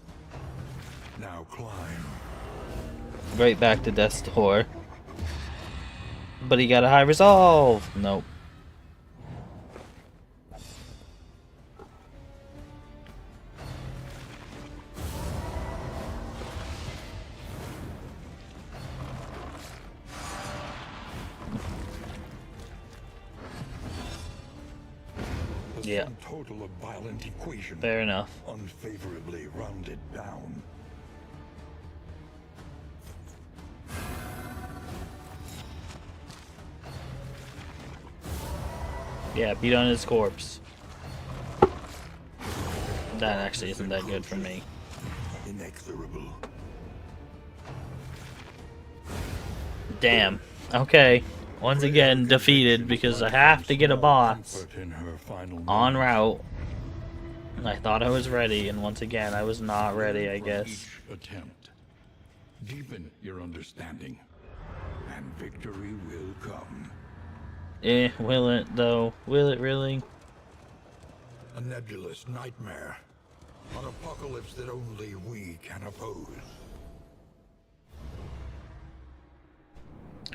Now climb. Right back to death's door. But he got a high resolve. Nope. Yeah. Sum total of violent equation. Fair enough. Unfavorably rounded down. Yeah, beat on his corpse. That actually isn't that good for me. Inexorable. Damn. Okay. Once again defeated because I have to get a boss en route. I thought I was ready, and once again I was not ready, I guess. Each attempt. Deepen your understanding, and victory will come. Will it though? Will it really? A nebulous nightmare. An apocalypse that only we can oppose.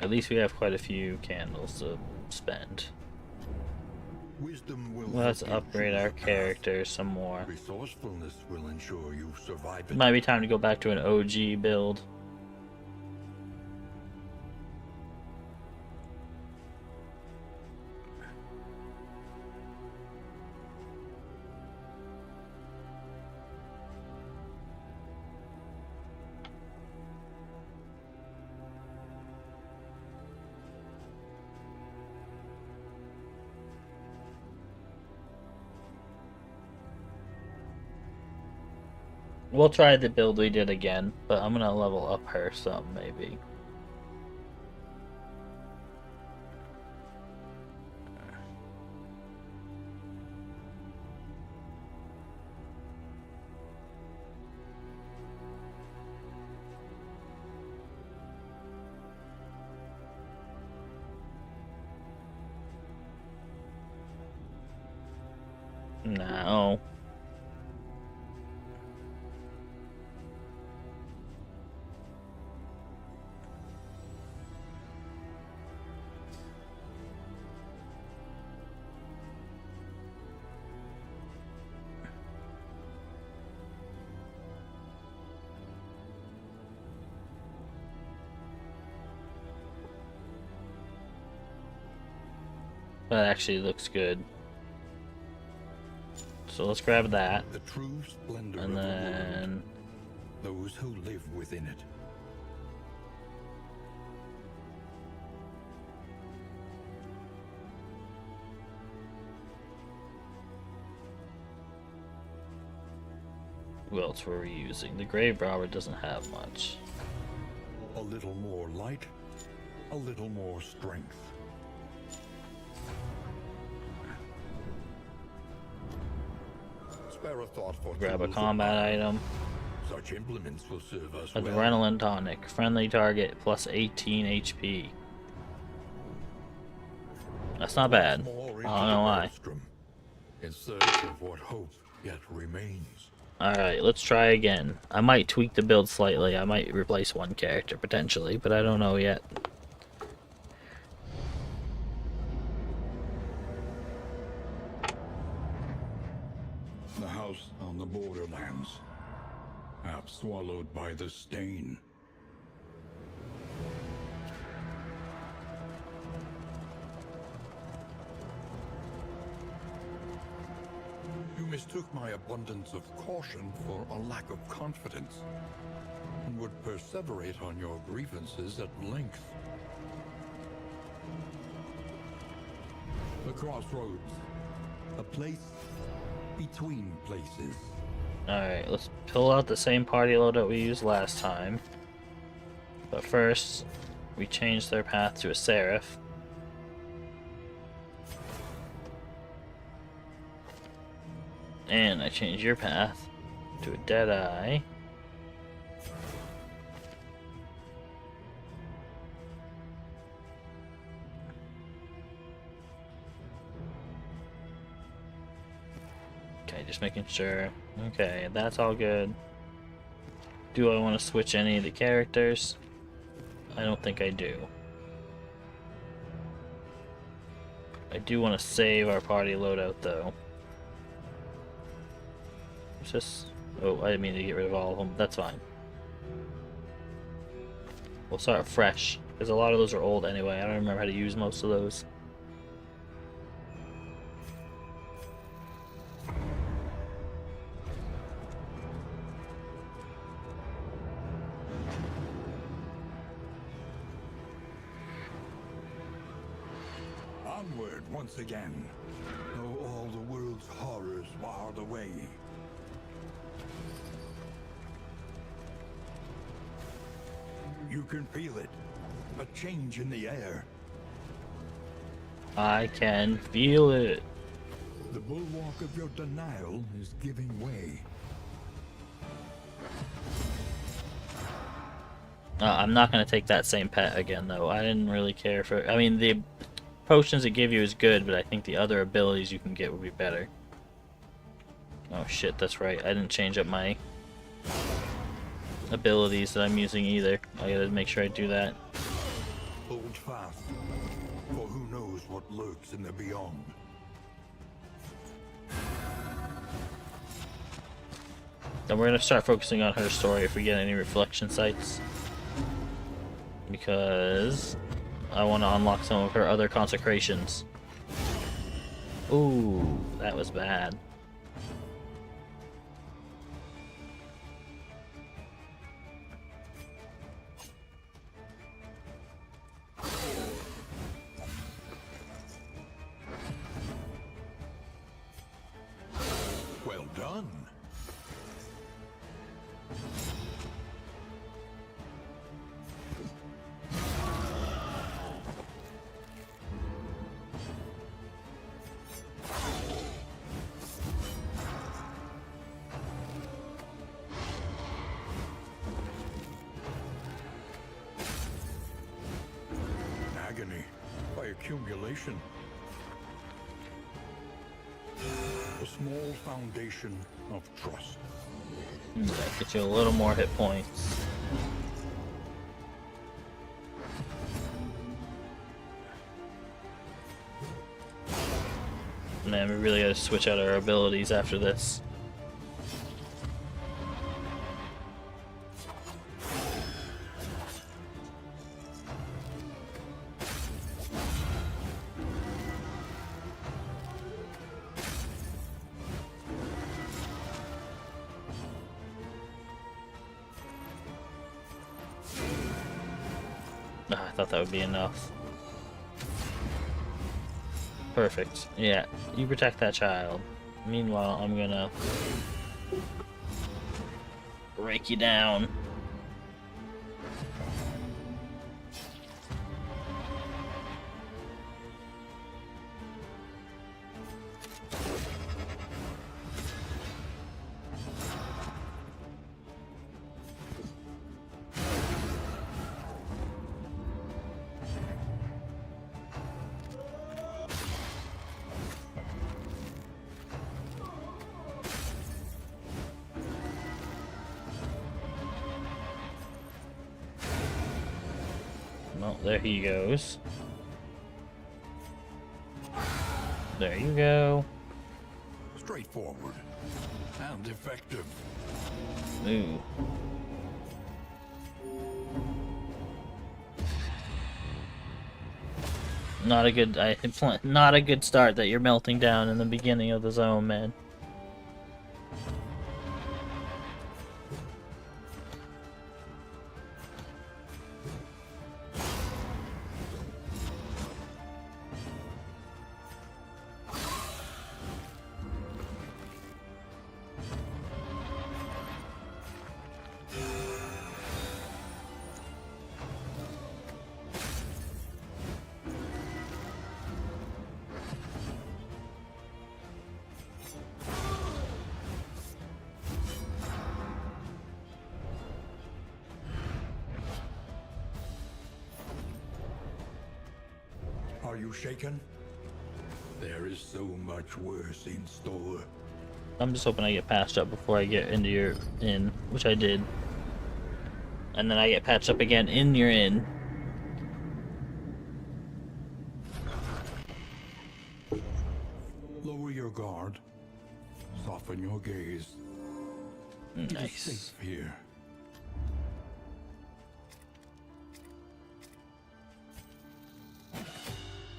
At least we have quite a few candles to spend. Wisdom will Let's help you upgrade choose our a path. character some more. Resourcefulness will ensure you survive it. Might be time to go back to an OG build. We'll try the build we did again, but I'm gonna level up her some, maybe. No. That actually looks good. So let's grab that. The true splendor And of the then world. Those who live within it. who else were we using? The Grave Robber doesn't have much. A little more light, a little more strength. Spare a thought for Grab a tools of combat mine. item. Such implements will serve us well. Adrenaline tonic. Friendly target plus 18 HP. That's not bad. More I into don't know the why. maelstrom, in search of what hope yet remains. Alright, let's try again. I might tweak the build slightly. I might replace one character potentially, but I don't know yet. The house on the borderlands, half swallowed by the stain. You mistook my abundance of caution for a lack of confidence, and would perseverate on your grievances at length. The crossroads, a place between places. Alright, let's pull out the same party loadout we used last time. But first, we change their path to a Seraph. And I change your path to a Deadeye. Okay, just making sure. Okay, that's all good. Do I want to switch any of the characters? I don't think I do. I do want to save our party loadout though. It's just... Oh, I didn't mean to get rid of all of them. That's fine. We'll start fresh, because a lot of those are old anyway. I don't remember how to use most of those. Onward once again, though all the world's horrors bar the way. You can feel it, a change in the air. I can feel it. The bulwark of your denial is giving way. I'm not going to take that same pet again, though. I didn't really care for... I mean, the potions it give you is good, but I think the other abilities you can get would be better. Oh shit, that's right. I didn't change up my abilities that I'm using either. I gotta make sure I do that. Hold fast, for who knows what lurks in the beyond. Then we're gonna start focusing on her story if we get any reflection sites. Because I want to unlock some of her other consecrations. Ooh, that was bad. Well done. Agony by accumulation. A small foundation of trust. That gets you a little more hit points. Man, we really gotta switch out our abilities after this. I thought that would be enough. Perfect. Yeah, you protect that child. Meanwhile, I'm gonna break you down. Well, there he goes. There you go. Straightforward and effective. Ooh. Not a good, not a good start that you're melting down in the beginning of the zone, man. Are you shaken? There is so much worse in store. I'm just hoping I get patched up before I get into your inn, which I did. And then I get patched up again in your inn. Lower your guard. Soften your gaze. It is Nice. safe here.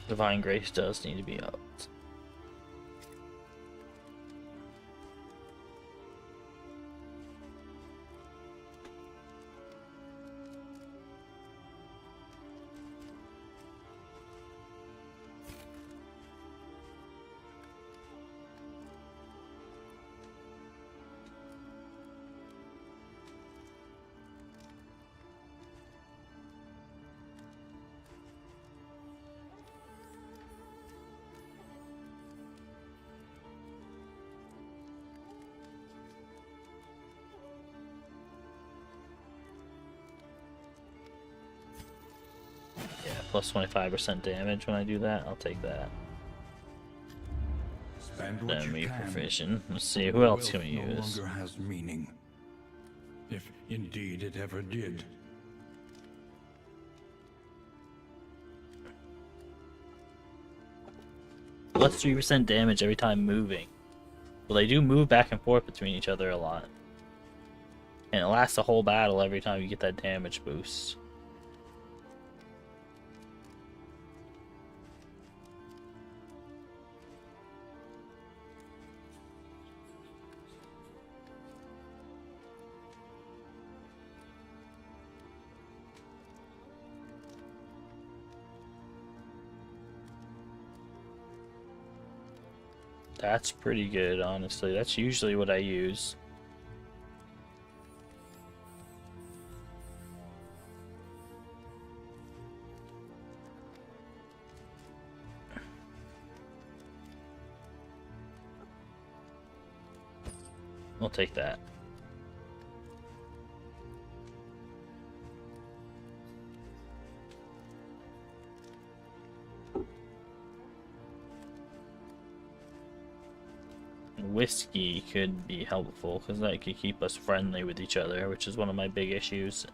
Divine Grace does need to be upped. Yeah, plus 25% damage when I do that. I'll take that. Spend what Then you we can. provision. Let's see, who else can we Wealth no use? longer has meaning. If indeed it ever did. Plus 3% damage every time moving. Well, they do move back and forth between each other a lot. And it lasts a whole battle every time you get that damage boost. That's pretty good, honestly. That's usually what I use. We'll take that. Whiskey could be helpful because that could keep us friendly with each other, which is one of my big issues.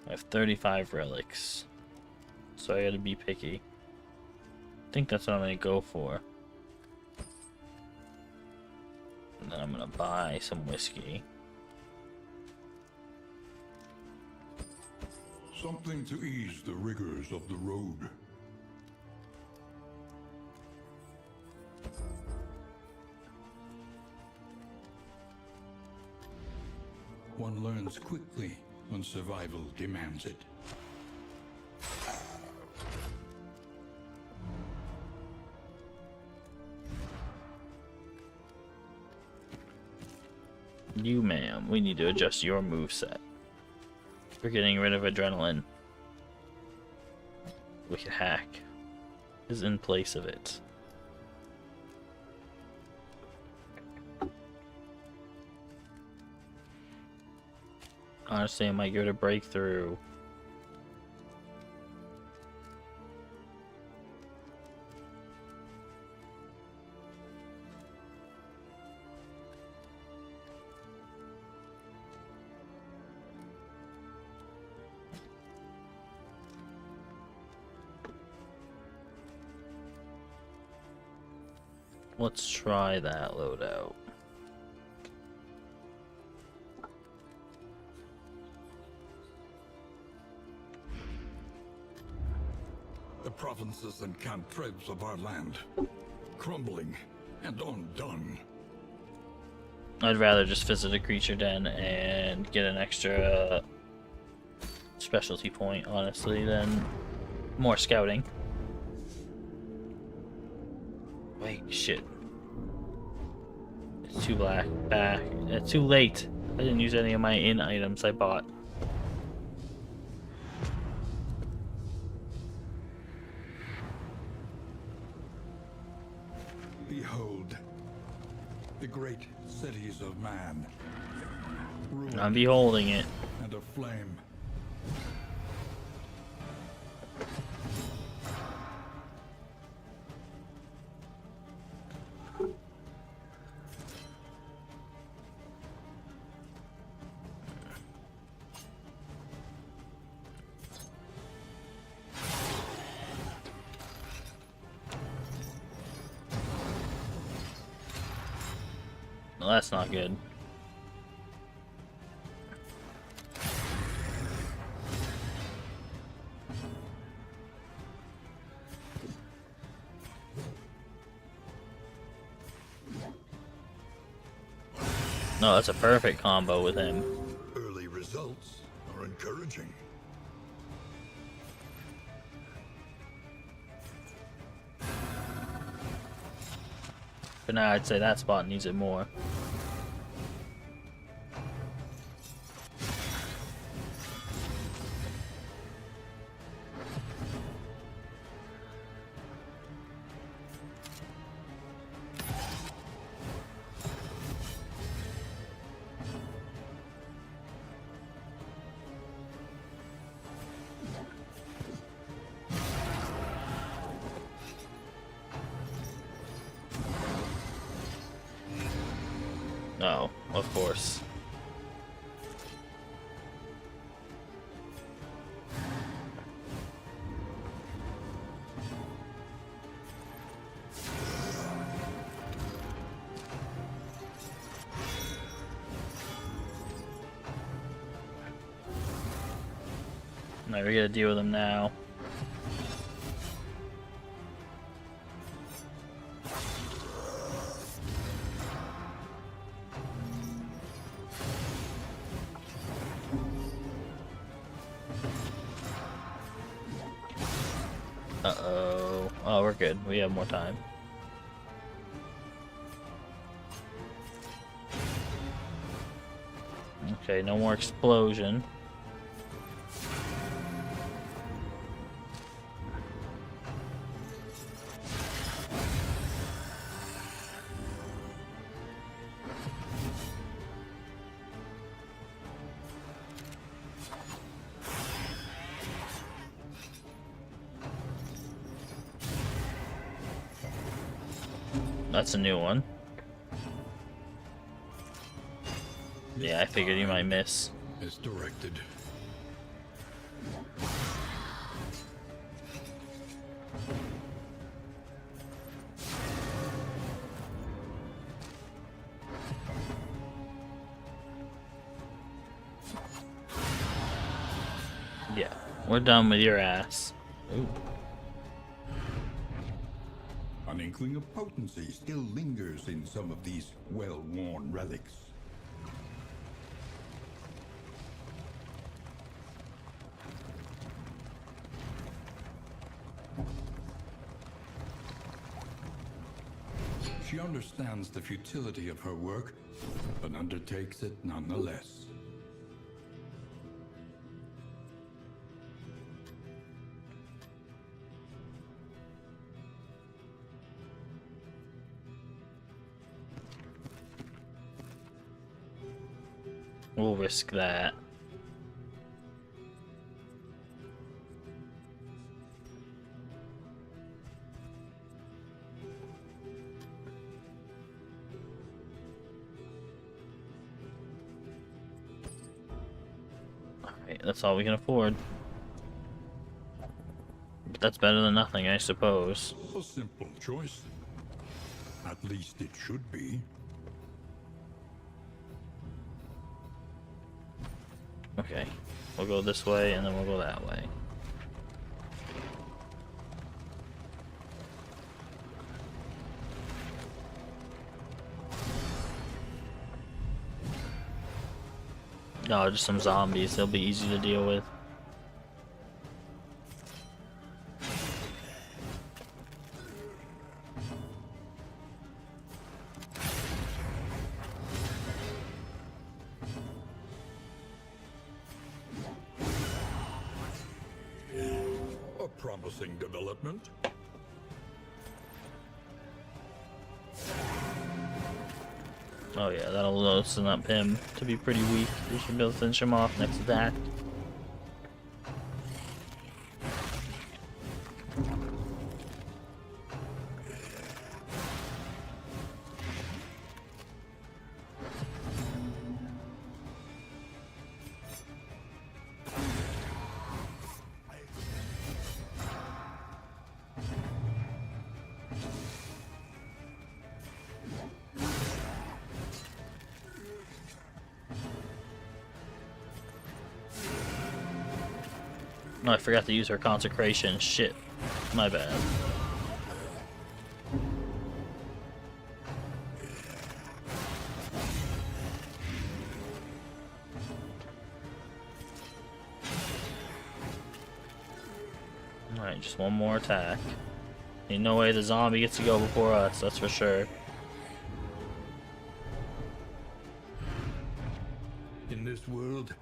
I have 35 relics, so I gotta be picky. I think that's what I'm gonna go for. And then I'm gonna buy some whiskey. Something to ease the rigors of the road. One learns quickly when survival demands it. You, ma'am, we need to adjust your moveset. We're getting rid of adrenaline. Wicked Hack is in place of it. Honestly, I might give it a breakthrough. let's try that loadout. The provinces and cantrevs of our land, crumbling and undone. I'd rather just visit a creature den and get an extra specialty point, honestly, than more scouting. Wait, shit. It's too back. It's too late. I didn't use any of my in items I bought. Behold, the great cities of man, ruined I'm beholding it. and aflame. Well, that's not good. No, that's a perfect combo with him. Early results are encouraging. But now I'd say that spot needs it more. Oh, of course. Alright, we gotta deal with them now. Uh-oh. Oh, we're good. We have more time. Okay, no more explosion. That's a new one. Yeah, I figured you might miss. Is directed. Yeah, we're done with your ass. Ooh. An inkling of potency still lingers in some of these well-worn relics. She understands the futility of her work, but undertakes it nonetheless. We'll risk that. Alright, that's all we can afford. But that's better than nothing, I suppose. A simple choice. At least it should be. Okay, we'll go this way and then we'll go that way. No, just some zombies. They'll be easy to deal with. A promising development. Oh yeah, that'll loosen up him to be pretty weak. We should be able to finish him off next attack. Oh, I forgot to use her consecration. Shit. My bad. Alright, just one more attack. Ain't no way the zombie gets to go before us, that's for sure. In this world,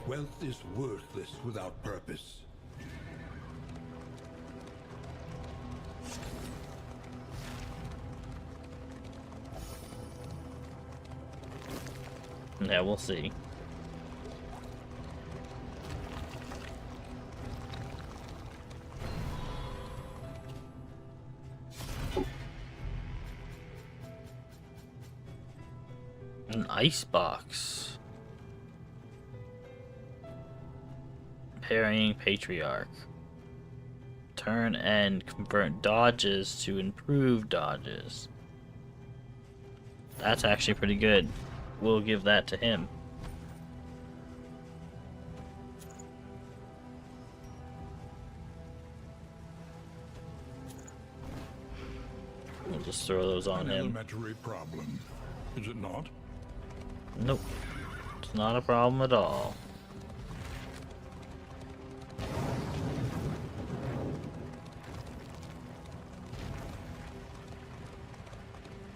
wealth is worthless without purpose. Yeah, we'll see. An ice box. Parrying Patriarch. Turn and convert dodges to improved dodges. That's actually pretty good. We'll give that to him. We'll just throw those on An him. elementary problem, is it not? Nope. It's not a problem at all.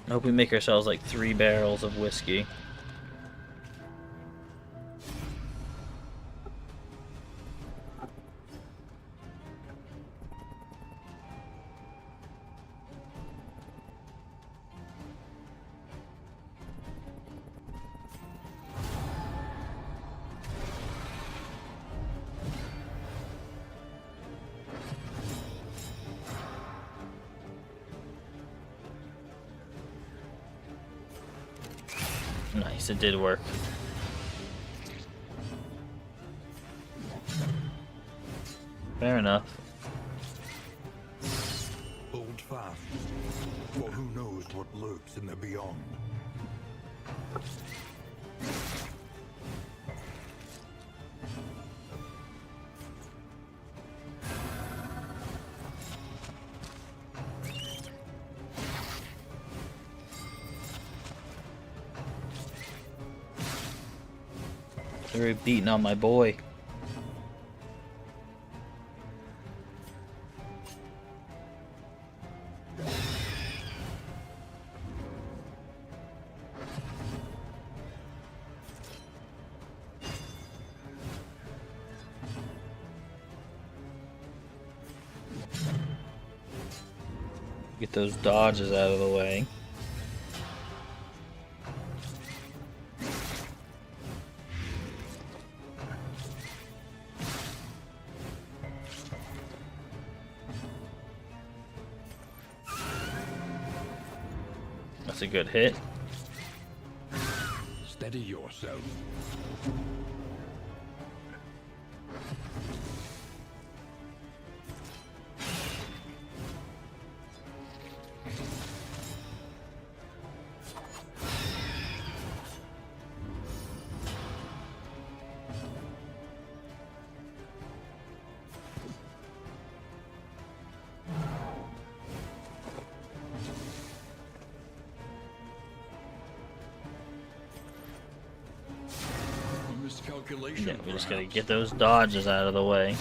I hope we make ourselves like 3 barrels of whiskey. Nice, it did work. Fair enough. Hold fast, for who knows what lurks in the beyond. They're beating on my boy. Get those dodges out of the way. That's a good hit. Steady yourself. Calculation, Yeah, we just gotta perhaps. get those dodges out of the way.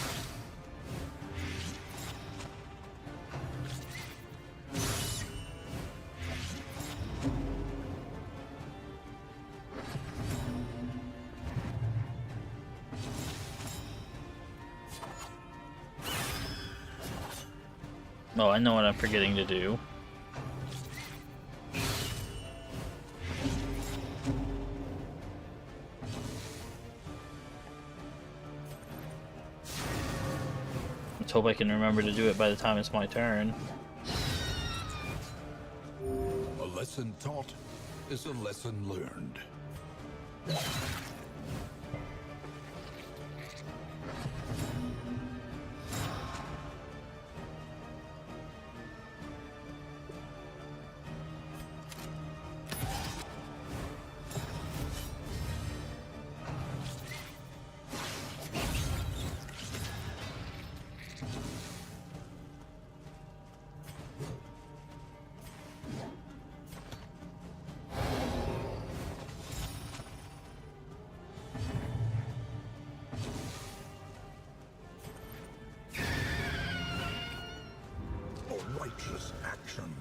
Oh, I know what I'm forgetting to do. Let's hope I can remember to do it by the time it's my turn. A lesson taught is a lesson learned. A righteous action.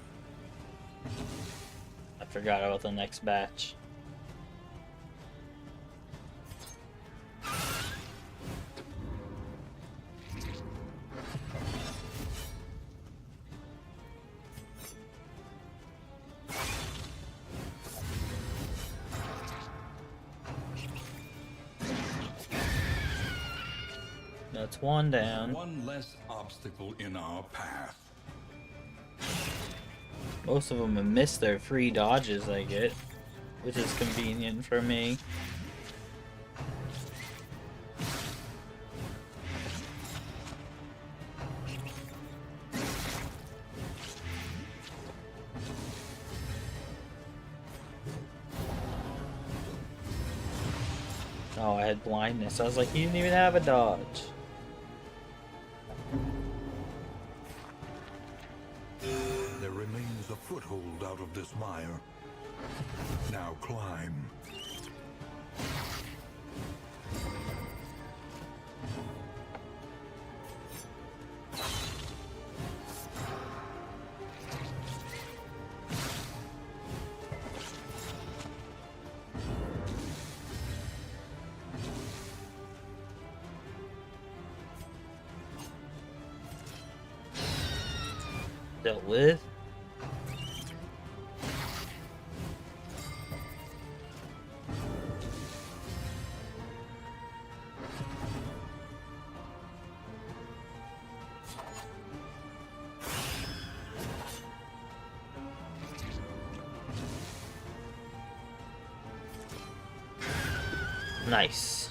I forgot about the next batch. That's one down. One less obstacle in our path. Most of them have missed their free dodges I get, which is convenient for me. Oh, I had blindness. I was like, he didn't even have a dodge. There remains a foothold out of this mire. Now climb. Dealt with. Nice.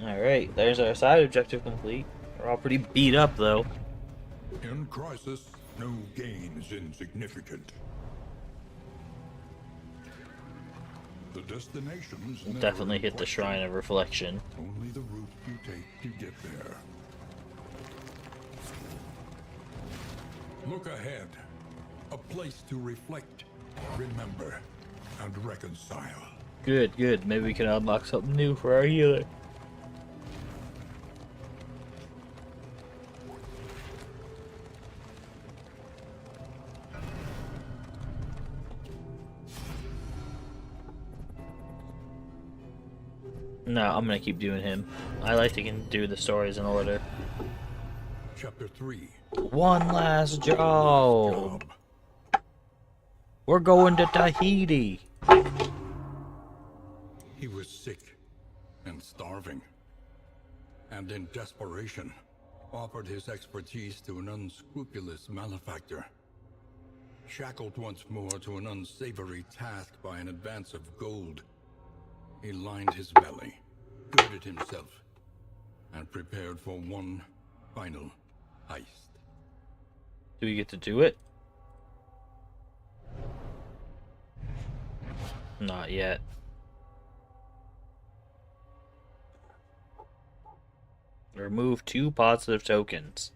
Alright, there's our side objective complete. We're all pretty beat up though. In crisis, no gain is insignificant. The destinations We'll never definitely in hit the question. Shrine of Reflection. Only the route you take to get there. Look ahead. A place to reflect, remember, and reconcile. Good, good. Maybe we can unlock something new for our healer. No, I'm gonna keep doing him. I like to do the stories in order. Chapter 3. One last job. Job. We're going to Tahiti. He was sick and starving, and in desperation, offered his expertise to an unscrupulous malefactor. Shackled once more to an unsavory task by an advance of gold, he lined his belly, girded himself, and prepared for one final heist. Do we get to do it? Not yet. Remove 2 positive tokens.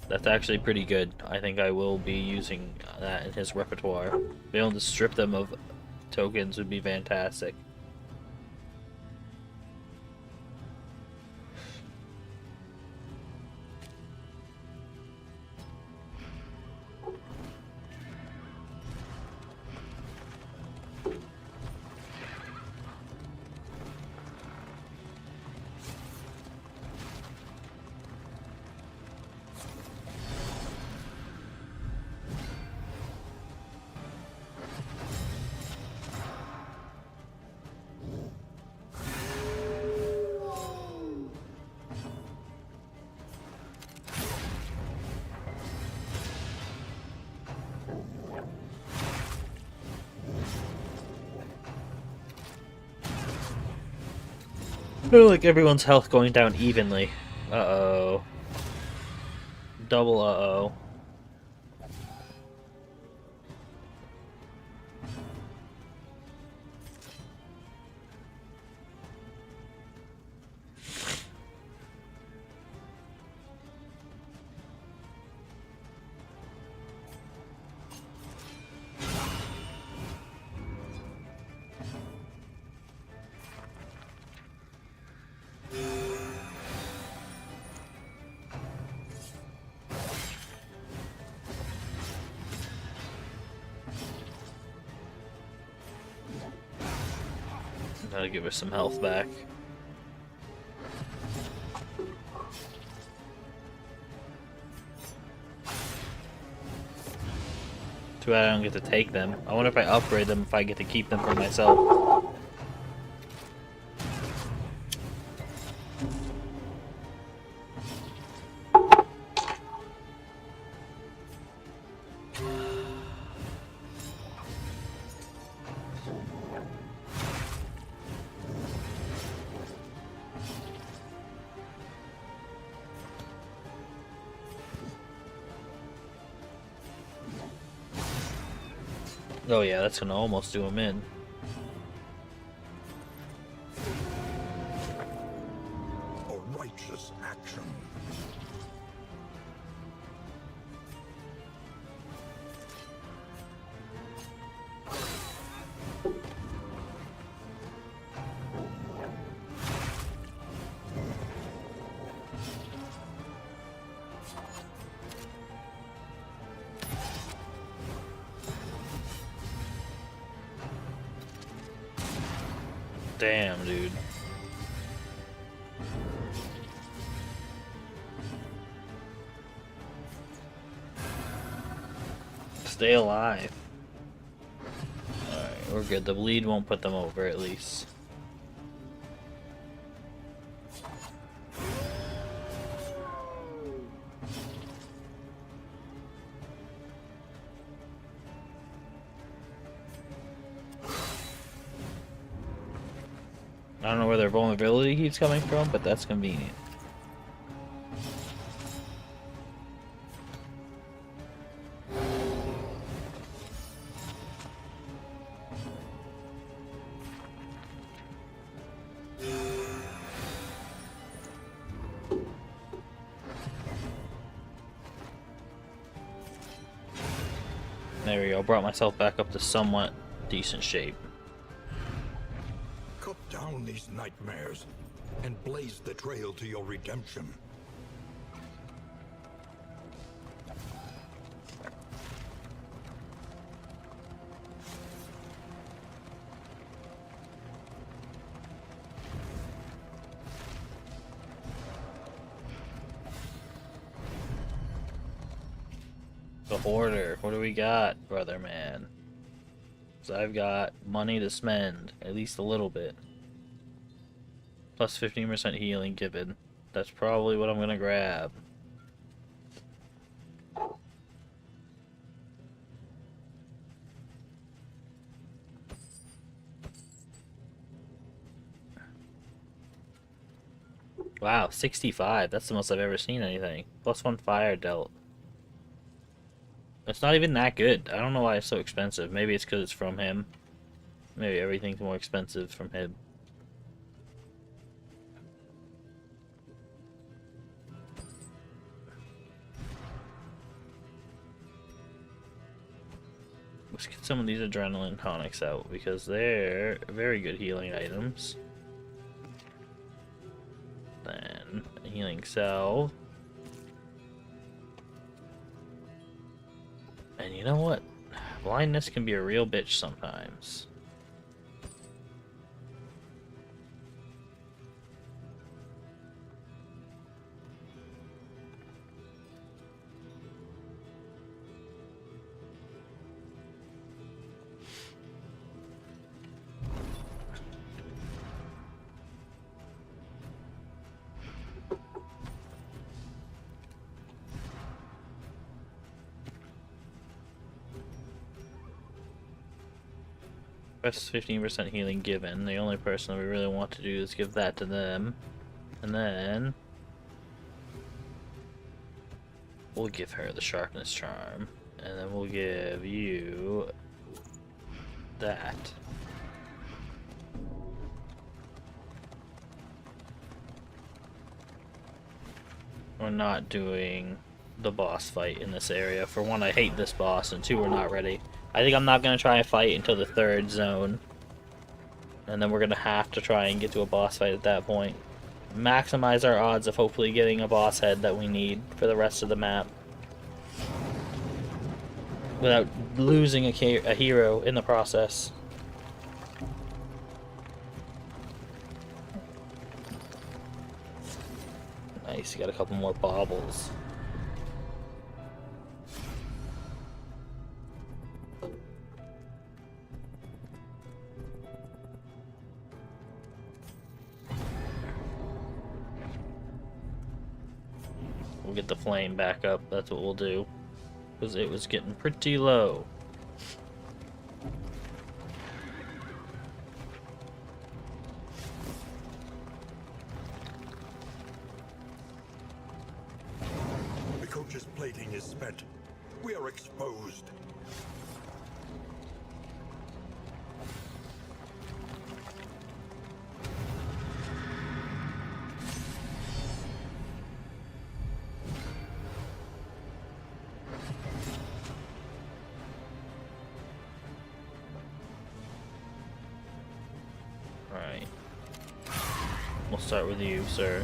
That's actually pretty good. I think I will be using that in his repertoire. Being able to strip them of tokens would be fantastic. I feel like everyone's health going down evenly. Uh-oh. Double uh-oh. That'll give us some health back. Too bad I don't get to take them. I wonder if I upgrade them if I get to keep them for myself. Oh yeah, that's gonna almost do him in. A righteous action. Damn, dude. Stay alive. Alright, we're good. The bleed won't put them over, at least. I don't know where their vulnerability keeps coming from, but that's convenient. There we go. Brought myself back up to somewhat decent shape. Cut down these nightmares and blaze the trail to your redemption. The Hoarder. What do we got, brother man? So I've got money to spend, at least a little bit. Plus 15% healing given. That's probably what I'm gonna grab. Wow, 65. That's the most I've ever seen anything. +1 fire dealt. It's not even that good. I don't know why it's so expensive. Maybe it's because it's from him. Maybe everything's more expensive from him. Let's get some of these adrenaline tonics out because they're very good healing items. Then a healing salve. And you know what? Blindness can be a real bitch sometimes. Best 15% healing given. The only person we really want to do is give that to them. And then we'll give her the sharpness charm. And then we'll give you that. We're not doing the boss fight in this area. For one, I hate this boss, and two, we're not ready. I think I'm not going to try and fight until the 3rd zone. And then we're going to have to try and get to a boss fight at that point. Maximize our odds of hopefully getting a boss head that we need for the rest of the map. Without losing a hero in the process. Nice, you got a couple more baubles. We'll get the flame back up, that's what we'll do. Because it was getting pretty low. The coach's plating is spent. We are exposed. Alright. We'll start with you, sir.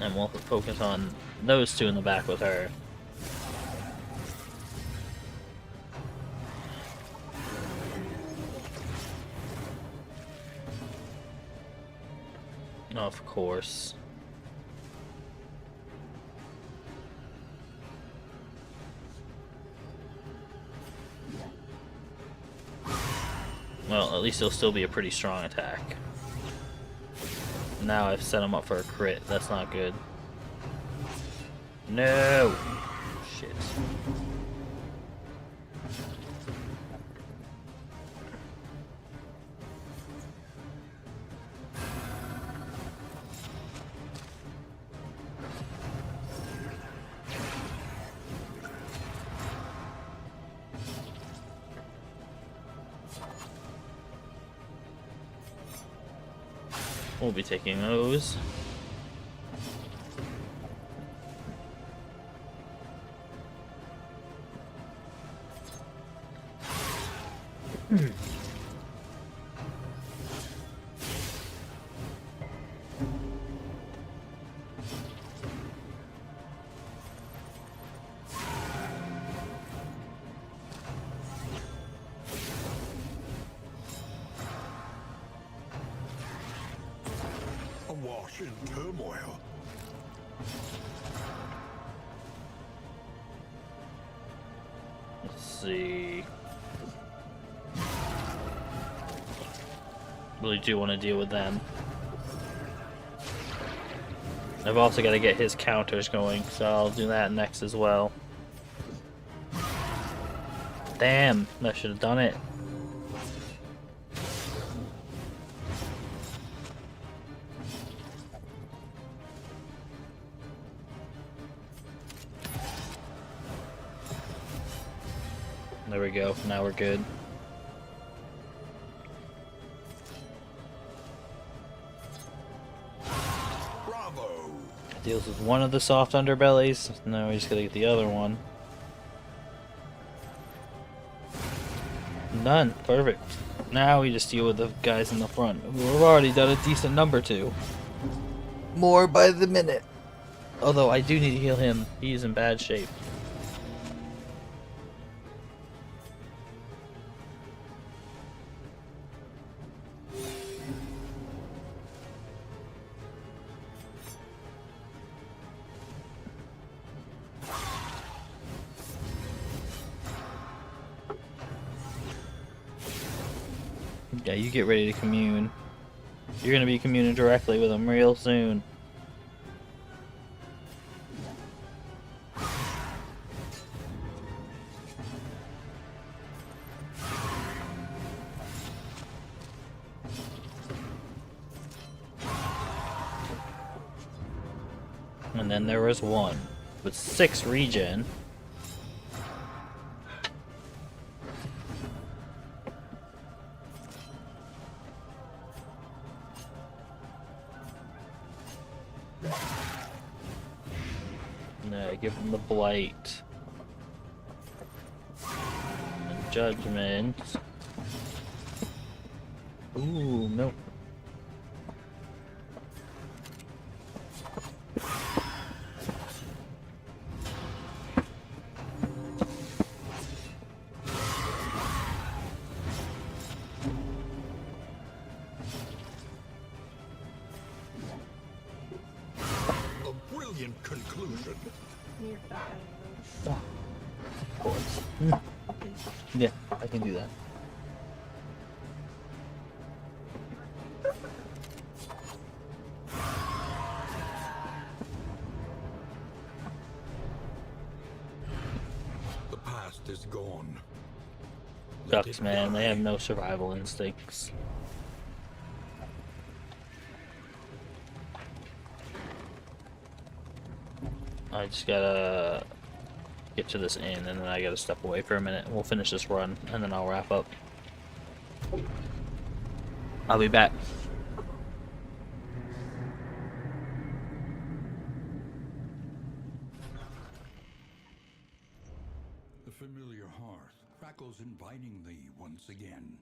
And we'll focus on those two in the back with her. Of course. Well, at least it'll still be a pretty strong attack. Now I've set him up for a crit. That's not good. No! Shit. We'll be taking those. Awash in turmoil. Let's see. Really do want to deal with them. I've also got to get his counters going, so I'll do that next as well. Damn, I should have done it. There we go. Now we're good. Bravo! Deals with one of the soft underbellies. Now we just gotta get the other one. None. Perfect. Now we just deal with the guys in the front, who we've already done a decent number to. More by the minute. Although I do need to heal him. He's in bad shape. Yeah, you get ready to commune. You're gonna be communing directly with him real soon. And then there was one with 6 regen. No, give him the blight. And judgment. Ooh, no. A brilliant conclusion. Of course. Yeah, I can do that. The past is gone. Let Ducks, it man, they die. have no survival instincts. I just gotta get to this inn, and then I gotta step away for a minute. We'll finish this run, and then I'll wrap up. I'll be back. The familiar hearth crackles invitingly once again.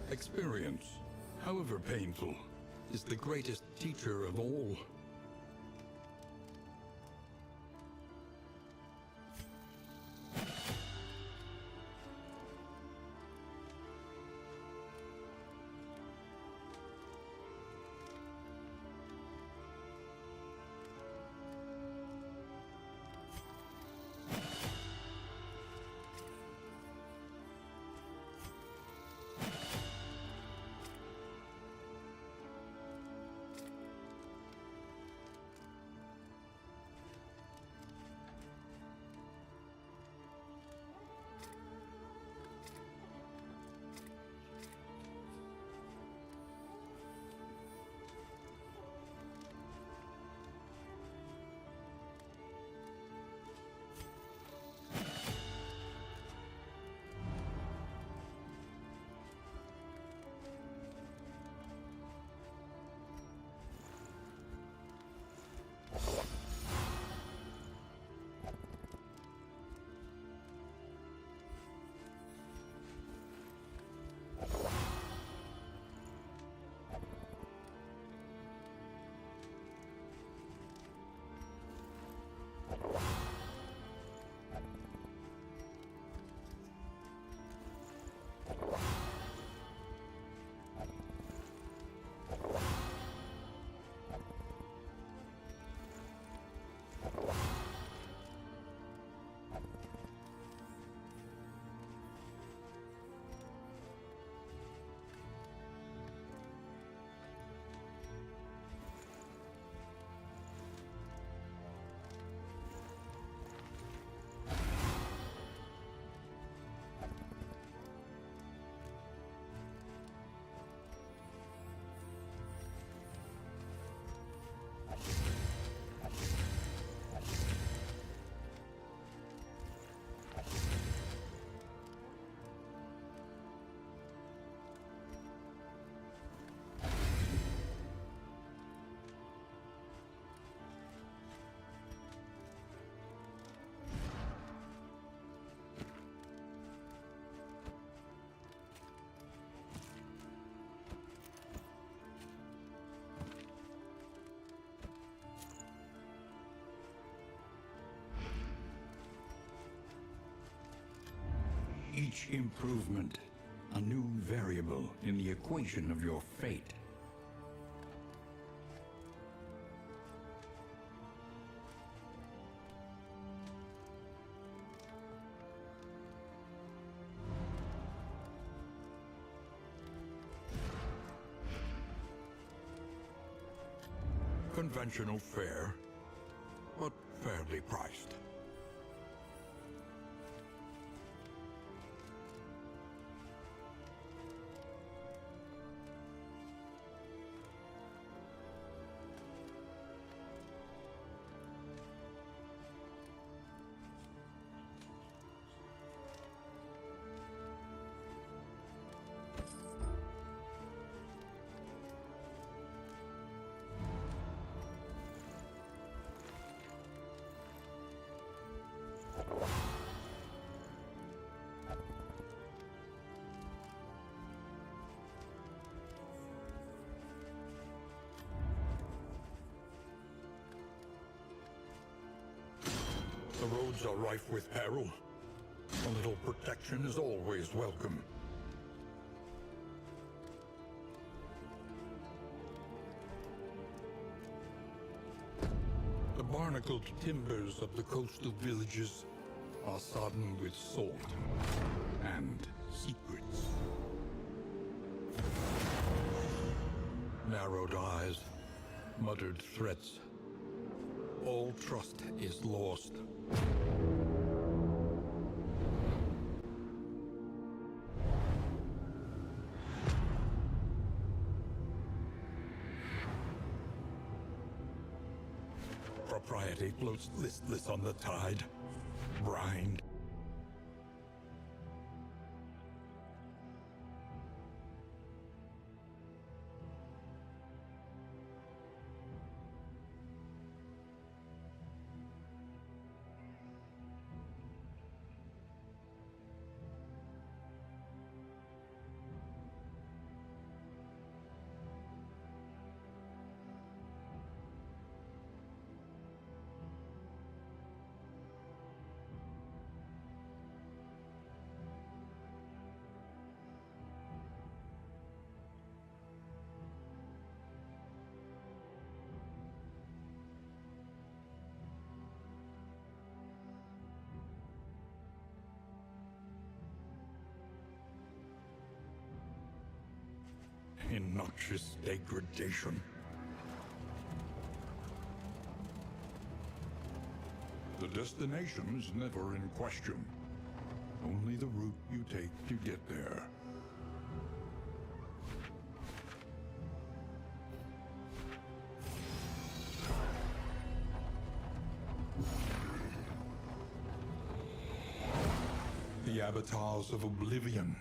Experience, however painful, is the greatest teacher of all. Each improvement, a new variable in the equation of your fate. Conventional fare, but fairly priced. The roads are rife with peril. A little protection is always welcome. The barnacled timbers of the coastal villages are sodden with salt and secrets. Narrowed eyes, muttered threats. All trust is lost. Propriety floats listless on the tide. Brined. in noxious degradation. The destination is never in question. Only the route you take to get there. The avatars of oblivion,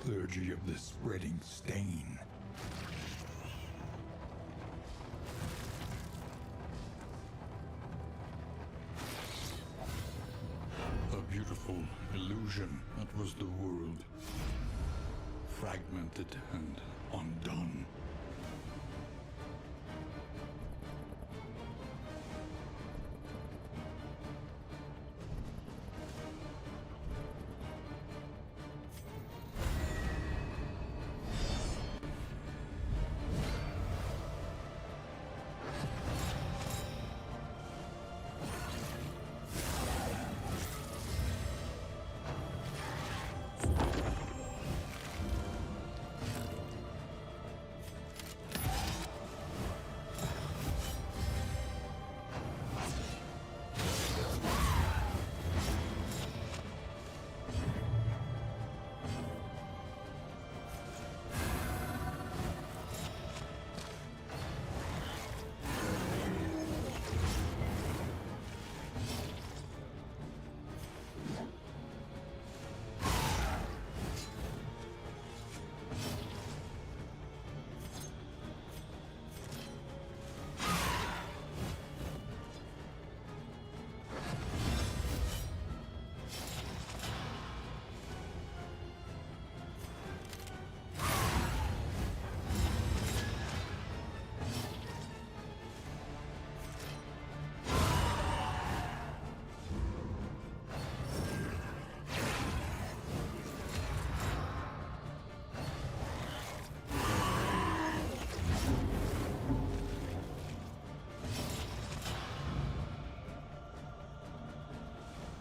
clergy of the spreading stain. A beautiful illusion that was the world. Fragmented and undone.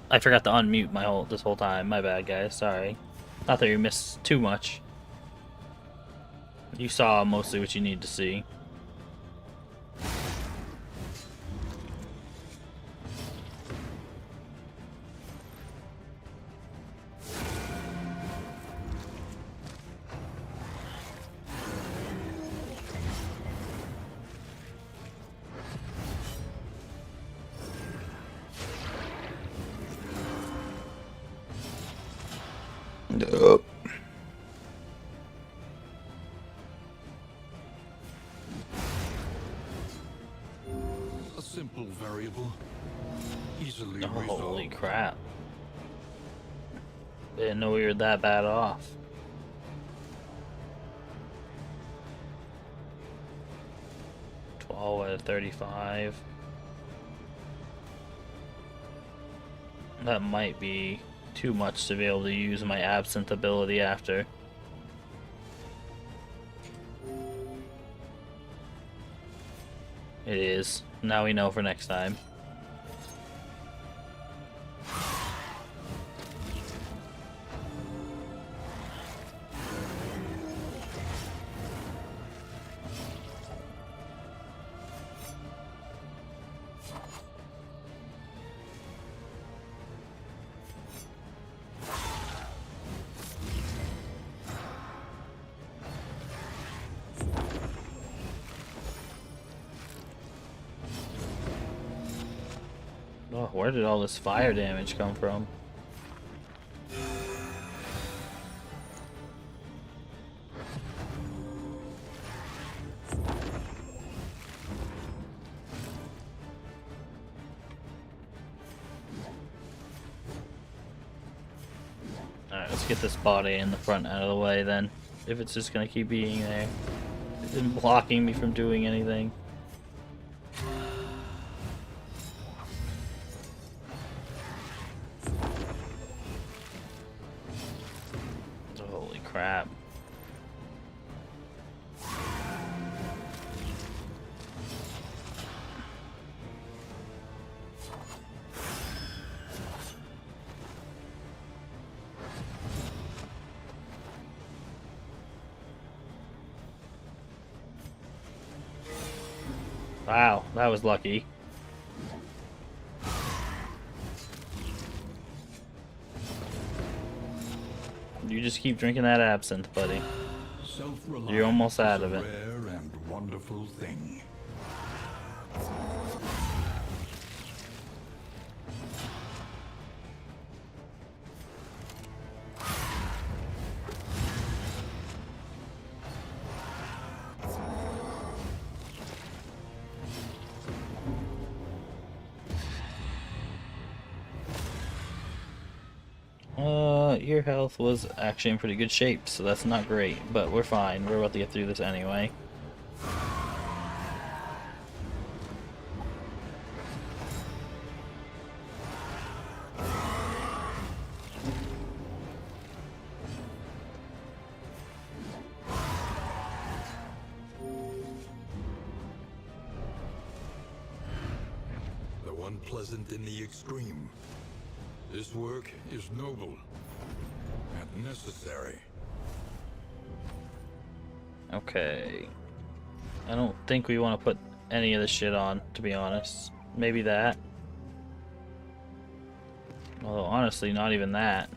I forgot to unmute this whole time. My bad, guys. Sorry. Not that you missed too much. You saw mostly what you need to see. A simple variable, easily Oh, resolved. holy crap. Didn't know we were that bad off. Out of 35. That might be too much to be able to use my absinthe ability after. It is. Now we know for next time. Oh, where did all this fire damage come from? Alright, let's get this body in the front out of the way then. If it's just gonna keep being there. It's been blocking me from doing anything. Holy crap. Wow, that was lucky. You just keep drinking that absinthe, buddy. You're almost out of it. Rare and wonderful thing. Your health was actually in pretty good shape, so that's not great, but we're fine. We're about to get through this anyway. Though unpleasant in the extreme, this work is noble and necessary. Okay. I don't think we want to put any of this shit on, to be honest. Maybe that. Although, honestly, not even that.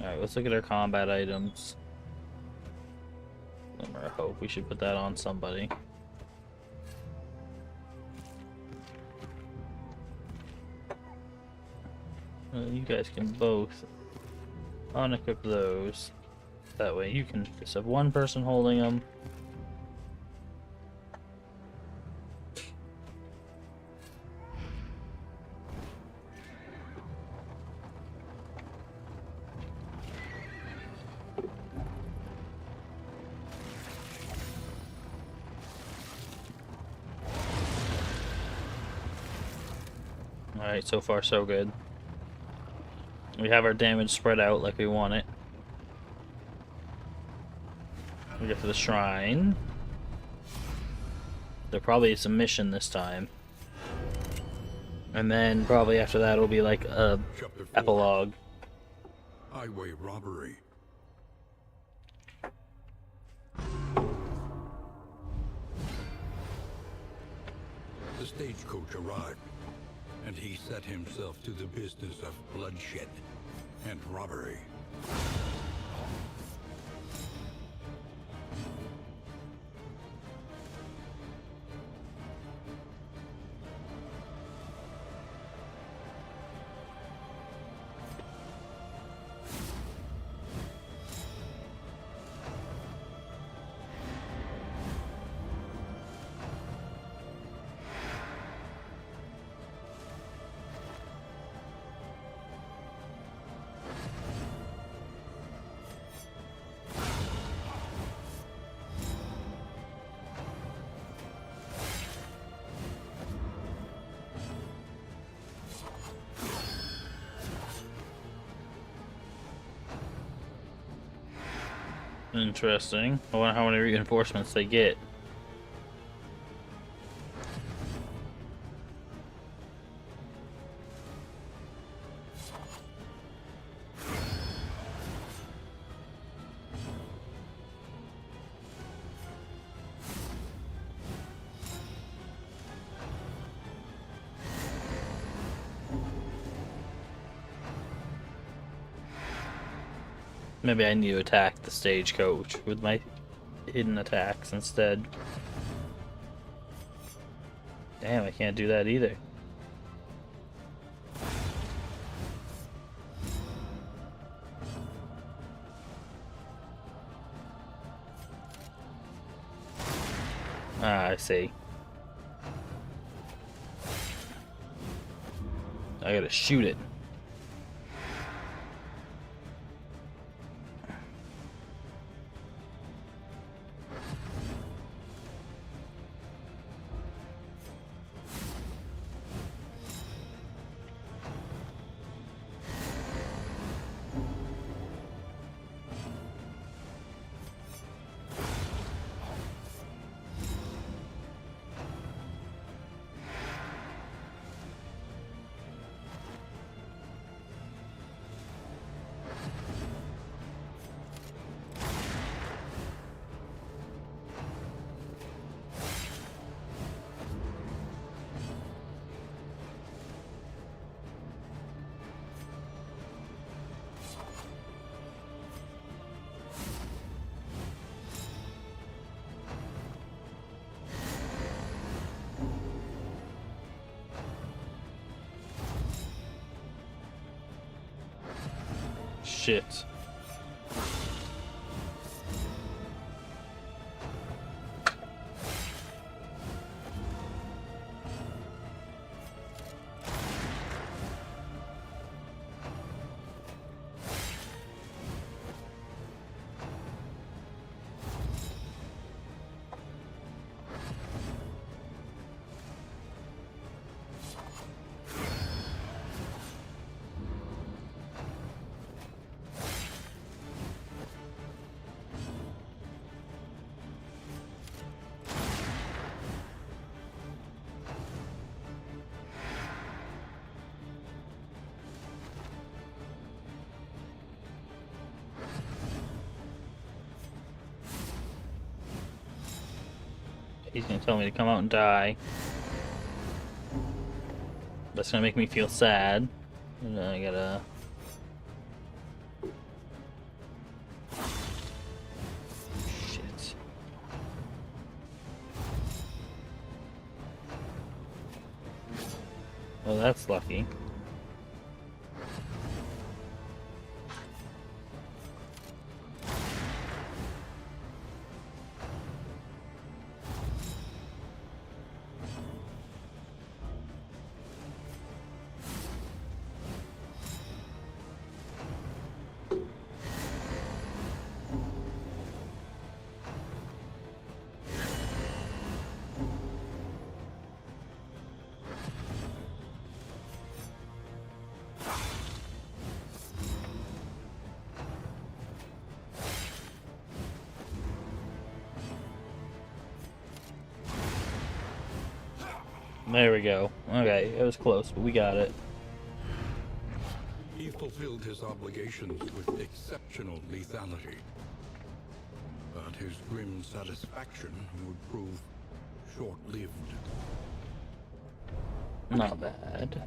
Alright, let's look at our combat items. Glimmer of Hope. We should put that on somebody. You guys can both unequip those. That way you can just have one person holding them. Alright, so far so good. We have our damage spread out like we want it. We get to the shrine. There probably is a mission this time. And then probably after that it'll be like a Chapter 4. epilogue. Highway robbery. The stagecoach arrived, and he set himself to the business of bloodshed and robbery. Interesting. I wonder how many reinforcements they get. Maybe I need to attack the stagecoach with my hidden attacks instead. Damn, I can't do that either. Ah, I see. I gotta shoot it. shit. He's gonna tell me to come out and die. That's gonna make me feel sad. And then I gotta... Shit. Well, that's lucky. There we go. Okay, it was close, but we got it. He fulfilled his obligations with exceptional lethality. But his grim satisfaction would prove short-lived. Not bad.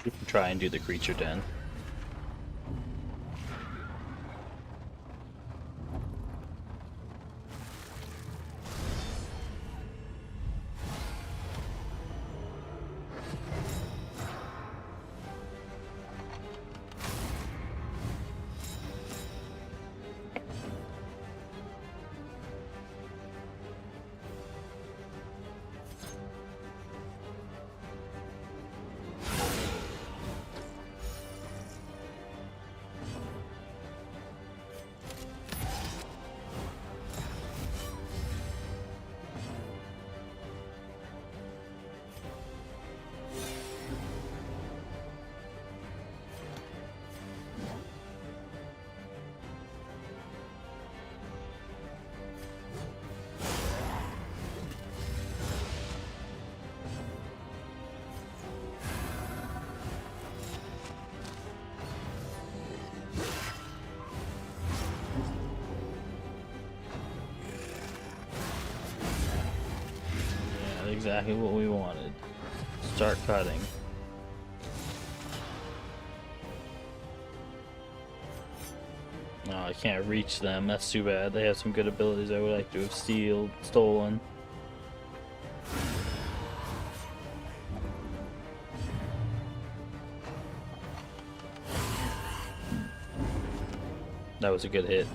We can try and do the creature den. Exactly what we wanted. Start cutting. Oh, I can't reach them. That's too bad. They have some good abilities I would like to have stolen. That was a good hit.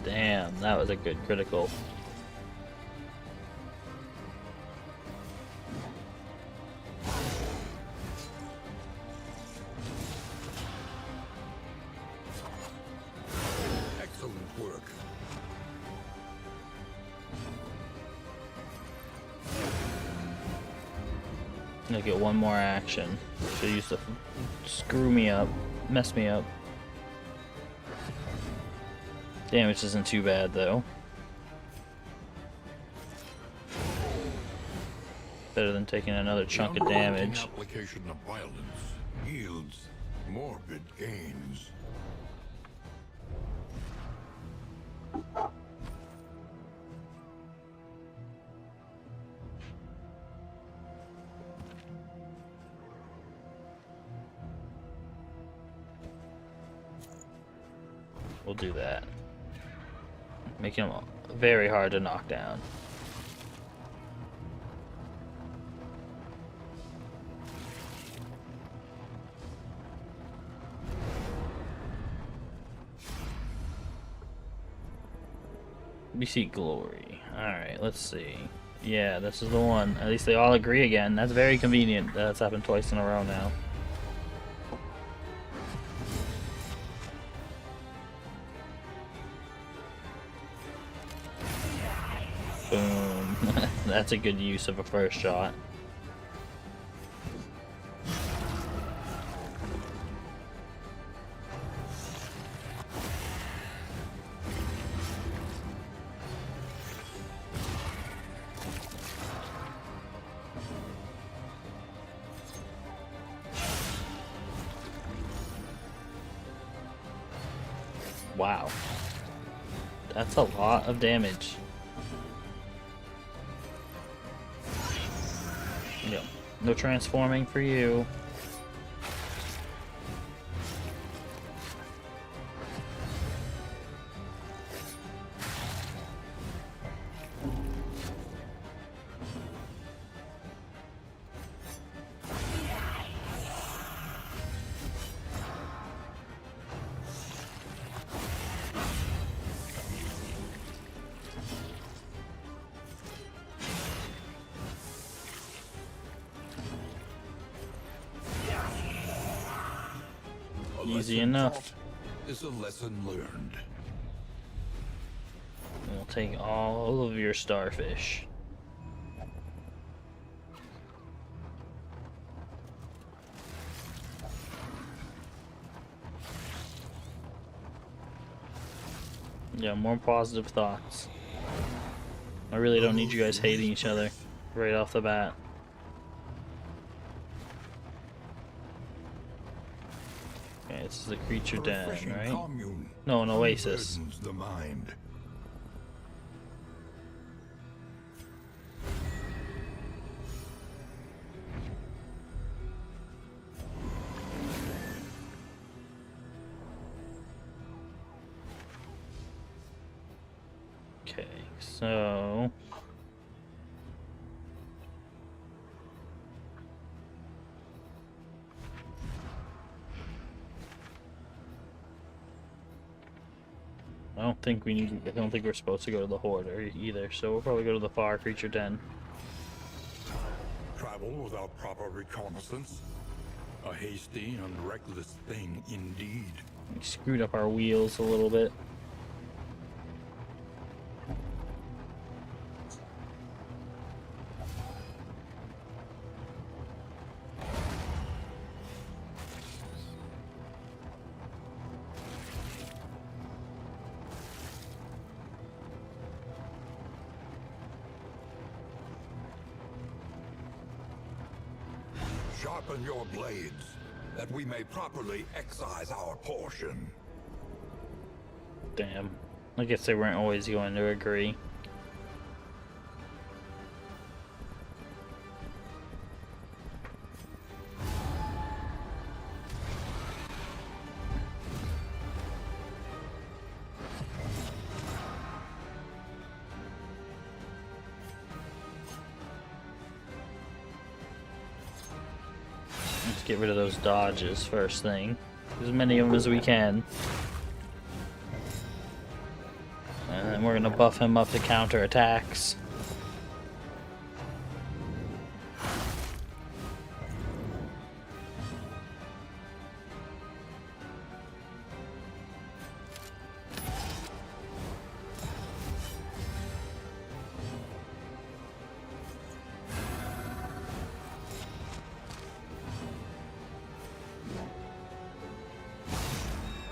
Damn, that was a good critical. Excellent work. Gonna get one more action. Should use to screw me up, mess me up. Damage isn't too bad though. Better than taking another chunk of damage. Application of violence yields morbid gains. We'll do that. Make him very hard to knock down. We see glory. Alright, let's see. Yeah, this is the one. At least they all agree again. That's very convenient. That's happened twice in a row now. Boom. That's a good use of a first shot. Wow. That's a lot of damage. Yep. No transforming for you. Easy enough. Is a lesson learned. We'll take all of your starfish. Yeah, more positive thoughts. I really don't need you guys hating each other right off the bat. Okay, this is the creature den, right? No, an oasis. The mind. Okay, so I don't think we need. I don't think we're supposed to go to the Horde either. So we'll probably go to the far creature den. Travel without proper reconnaissance. A hasty and reckless thing indeed. We screwed up our wheels a little bit. Sharpen your blades, that we may properly excise our portion. Damn. I guess they weren't always going to agree. Let's get rid of those dodges first thing. As many of them as we can. And then we're gonna buff him up to counter attacks.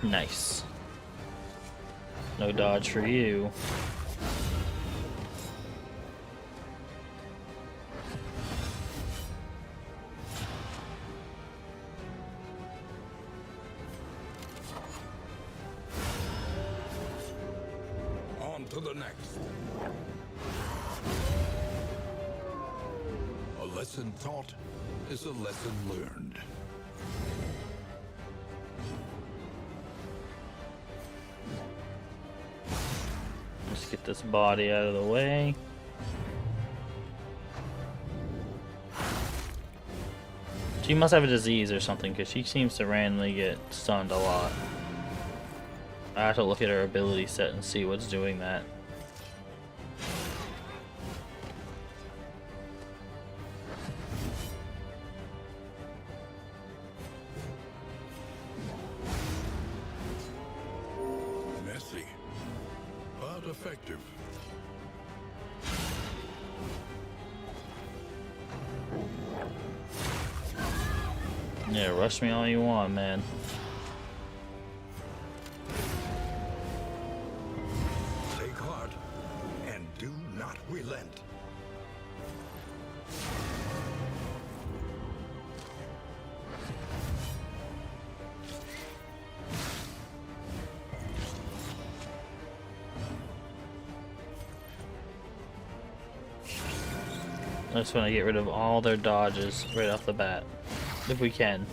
Nice. No dodge for you. On to the next. A lesson taught is a lesson learned. Let's get this body out of the way. She must have a disease or something, because she seems to randomly get stunned a lot. I have to look at her ability set and see what's doing that. Messy, but effective. Yeah, rush me all you want, man. Take heart and do not relent. I just want to get rid of all their dodges right off the bat, if we can.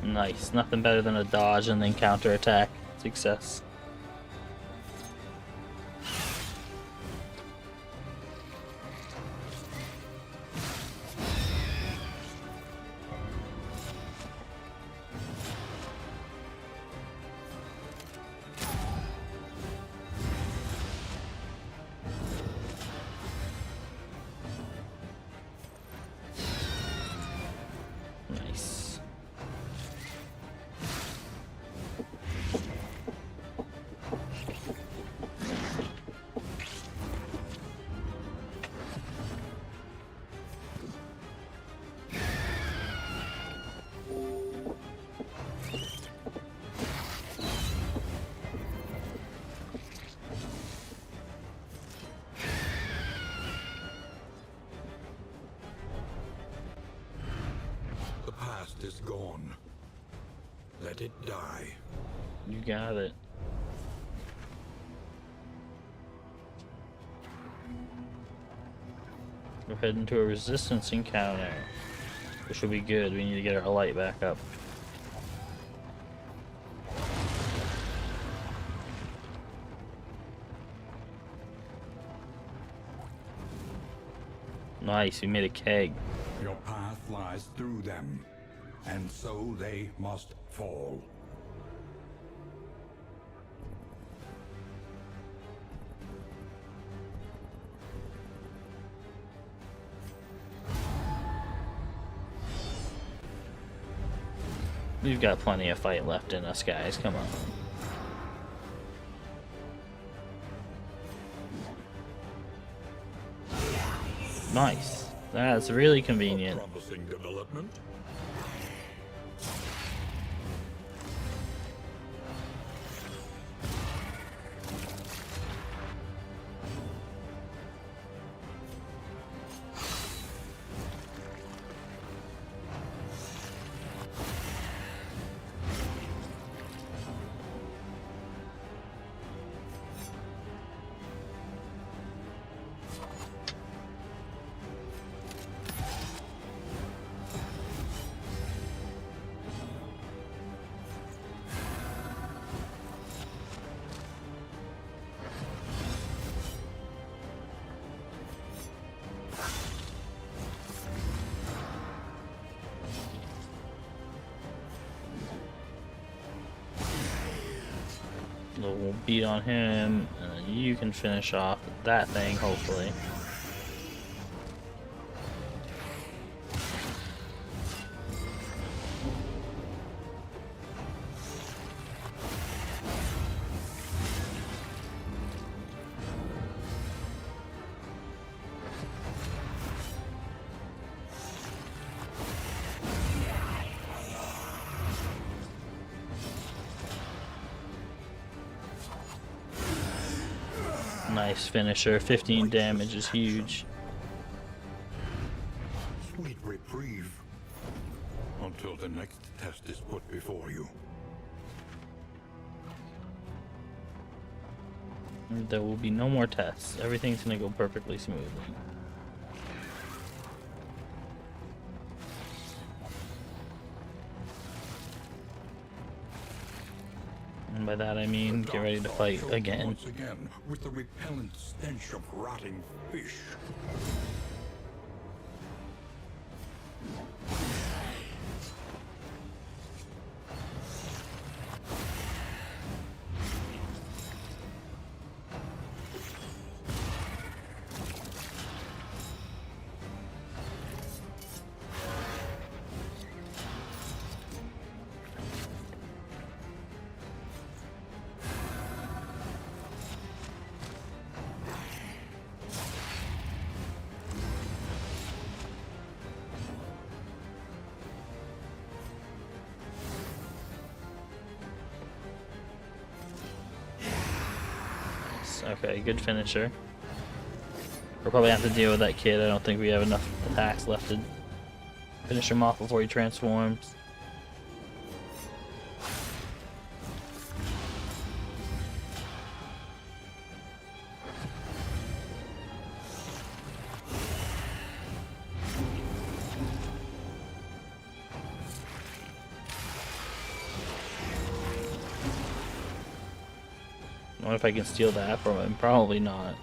Nice. Nothing better than a dodge and then counterattack. Success. Nice. The past is gone. Let it die. You got it. We're heading to a resistance encounter, which will be good. We need to get our light back up. Nice, we made a keg. Your path lies through them, and so they must fall. We've got plenty of fight left in us, guys. Come on. Nice. That's really convenient. Promising development. So we'll beat on him, and then you can finish off that thing, hopefully. Nice finisher. 15 damage is huge. Sweet reprieve. Until the next test is put before you. There will be no more tests. Everything's gonna go perfectly smoothly. And by that I mean get ready to fight again. Once again, with the repellent stench of rotting fish. Okay, good finisher. We'll probably have to deal with that kid. I don't think we have enough attacks left to finish him off before he transforms. I wonder if I can steal that from him. Probably not.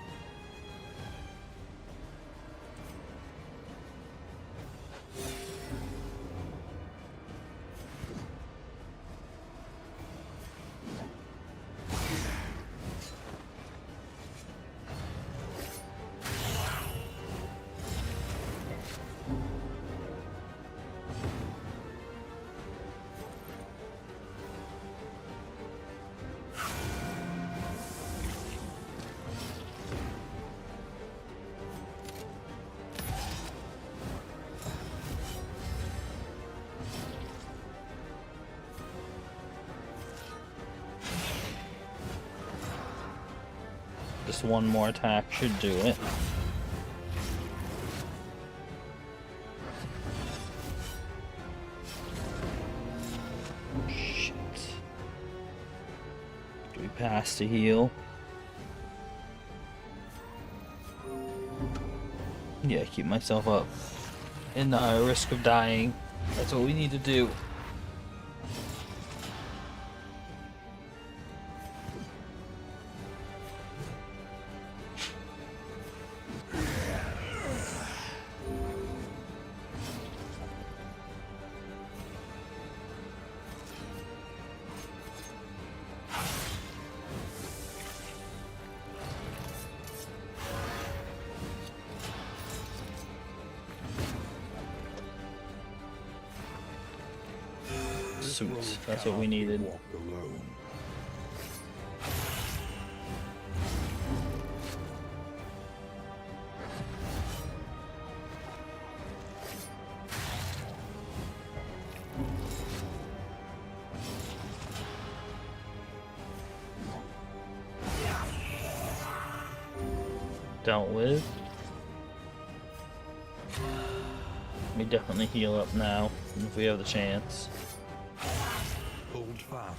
Just one more attack should do it. Shit. Do we pass to heal? Yeah, keep myself up. And risk of dying. That's what we need to do. Sweet. That's what we needed. Dealt with. We definitely heal up now if we have the chance. Hold fast,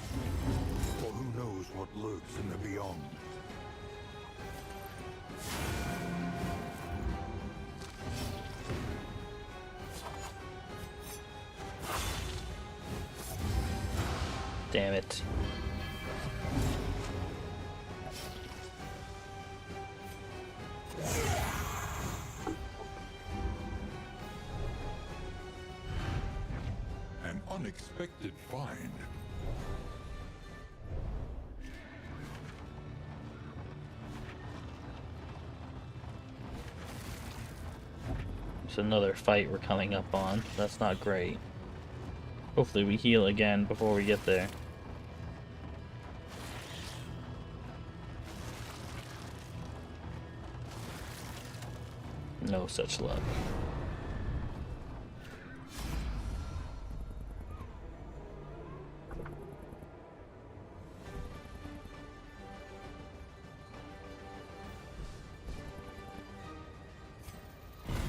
for who knows what lurks in the beyond. Damn it. An unexpected find. It's another fight we're coming up on. That's not great. Hopefully we heal again before we get there. No such luck.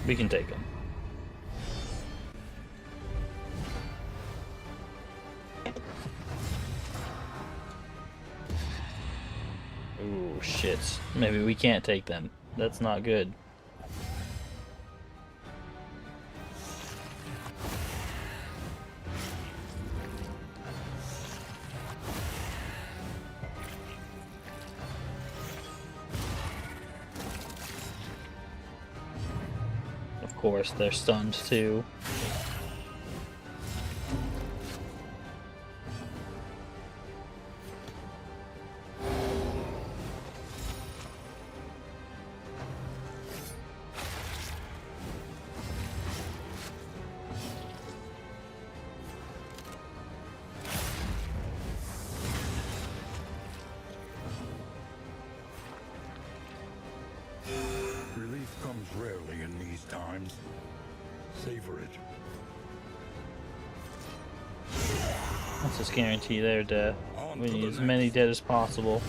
We can take him. Ooh, shit. Maybe we can't take them. That's not good. Of course, they're stunned too. Relief comes rarely in these times. Savor it. Let's just guarantee their death. We need as many dead as possible.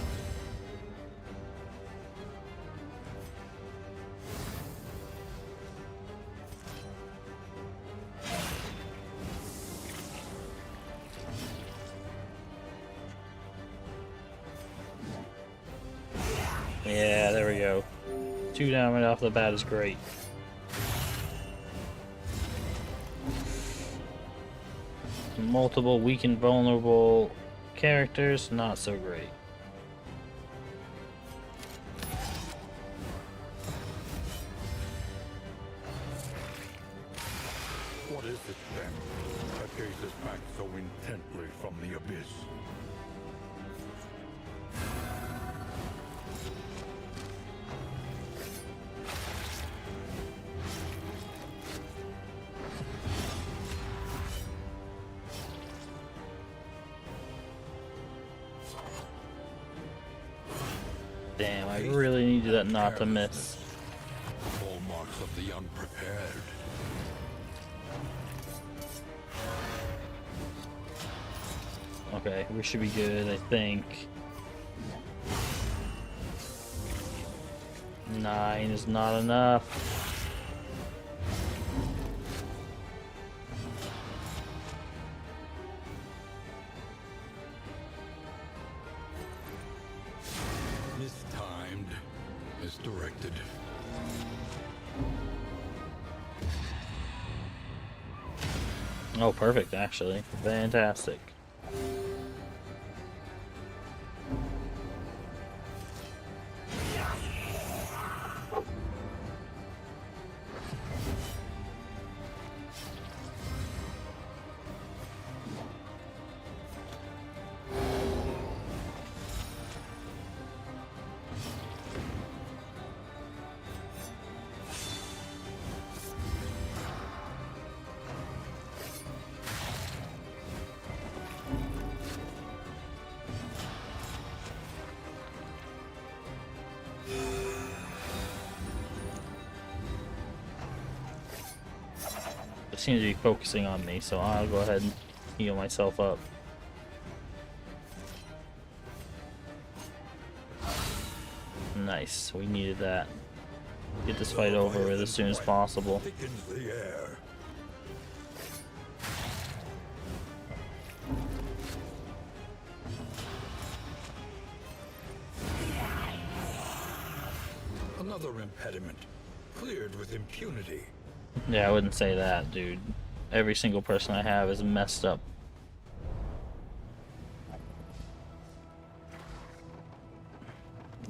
Yeah, there we go. 2 down right off the bat is great. Multiple weak and vulnerable characters, not so great. What is it then that gazes back so intently from the abyss? Damn, I really needed that not to miss. Hallmarks of the unprepared. Okay, we should be good, I think. 9 is not enough. Mistimed. Misdirected. Oh, perfect, actually. Fantastic. It seems to be focusing on me, so I'll go ahead and heal myself up. Nice, we needed that. Get this fight over with as soon as possible. Thickens the air. Another impediment, cleared with impunity. Yeah, I wouldn't say that, dude. Every single person I have is messed up.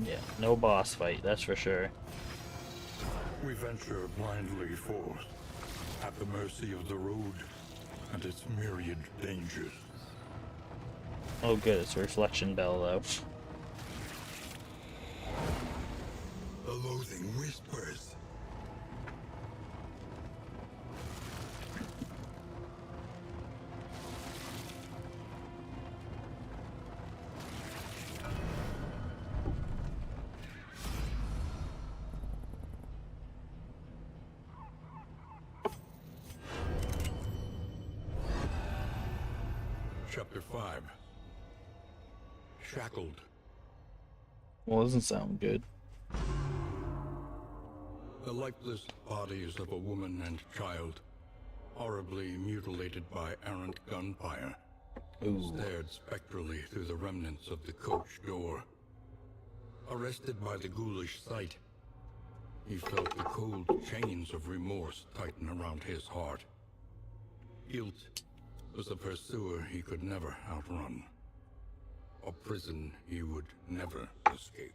Yeah, no boss fight, that's for sure. We venture blindly forth, at the mercy of the road and its myriad dangers. Oh good, it's a reflection bell though. The loathing whispers. Chapter 5. Shackled. Well, doesn't sound good. The lifeless bodies of a woman and child, horribly mutilated by errant gunfire, stared spectrally through the remnants of the coach door. Arrested by the ghoulish sight, he felt the cold chains of remorse tighten around his heart. Guilt was a pursuer he could never outrun, a prison he would never escape.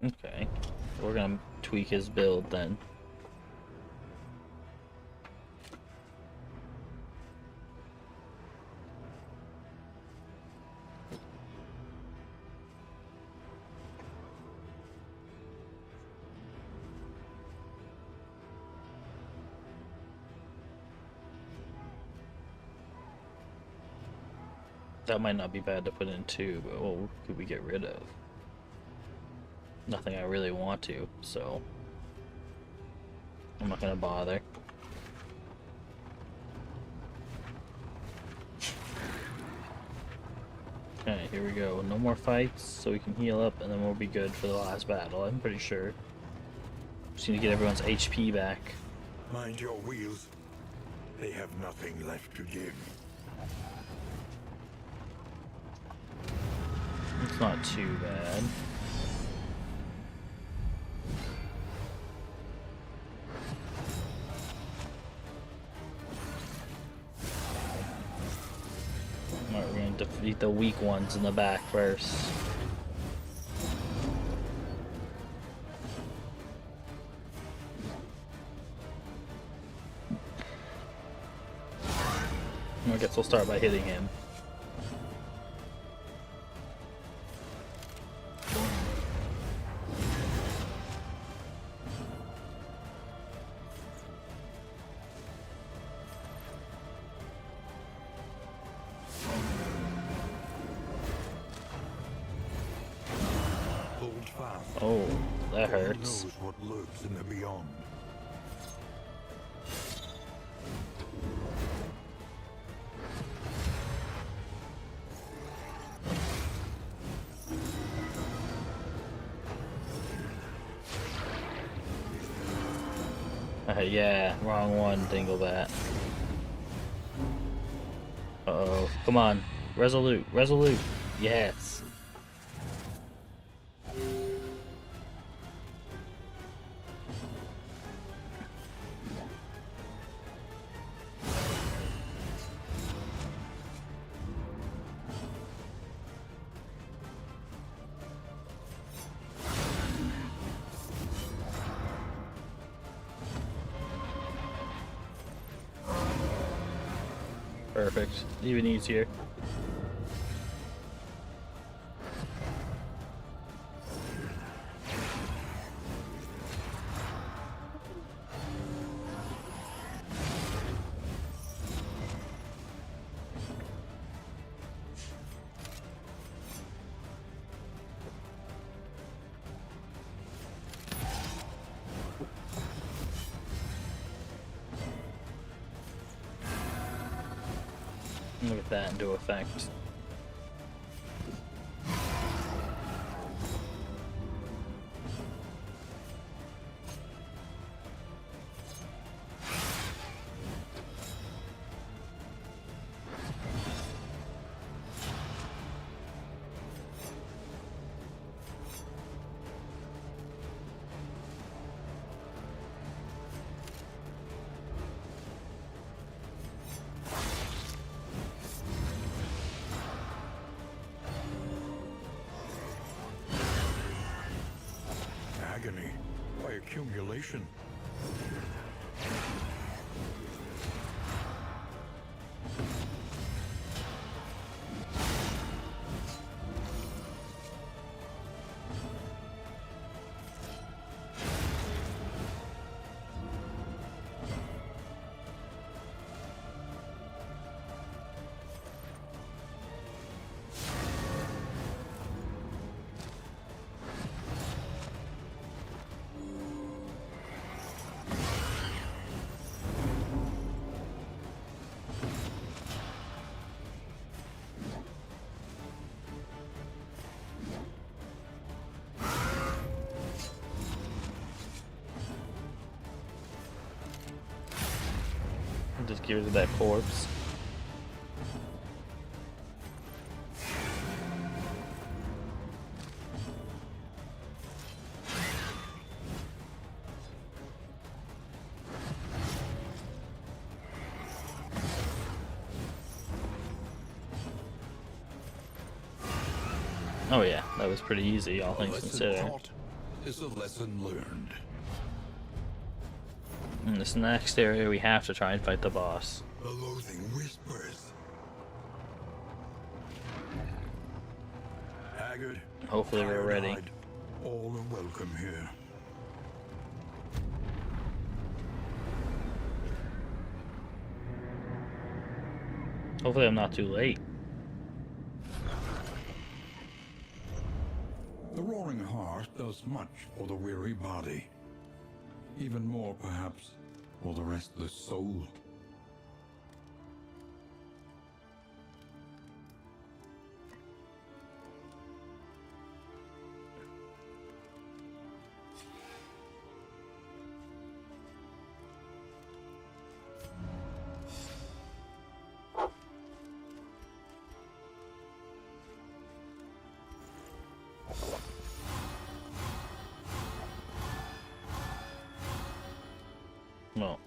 Okay, we're gonna tweak his build then. That might not be bad to put in too, but what could we get rid of? Nothing I really want to, so I'm not gonna bother. Okay, here we go. No more fights, so we can heal up, and then we'll be good for the last battle, I'm pretty sure. Just need to get everyone's HP back. Mind your wheels. They have nothing left to give. It's not too bad. Alright, we're gonna defeat the weak ones in the back first. I guess we'll start by hitting him. Hold fast. Oh, that Who hurts. knows what lurks in the beyond? Yeah, wrong one, Dinglebat. Uh-oh. Come on. Resolute. Resolute. Yes. Perfect. Even easier. Look at that into effect. Agony by accumulation. Just give it to that corpse. Oh yeah, that was pretty easy, all A things lesson considered. taught is a lesson learned. In this next area, we have to try and fight the boss. The loathing whispers. Haggard. Hopefully we're ready. tired-eyed, all are welcome here. Hopefully I'm not too late. The roaring heart does much for the weary body. Even more, perhaps, for the restless soul. Well,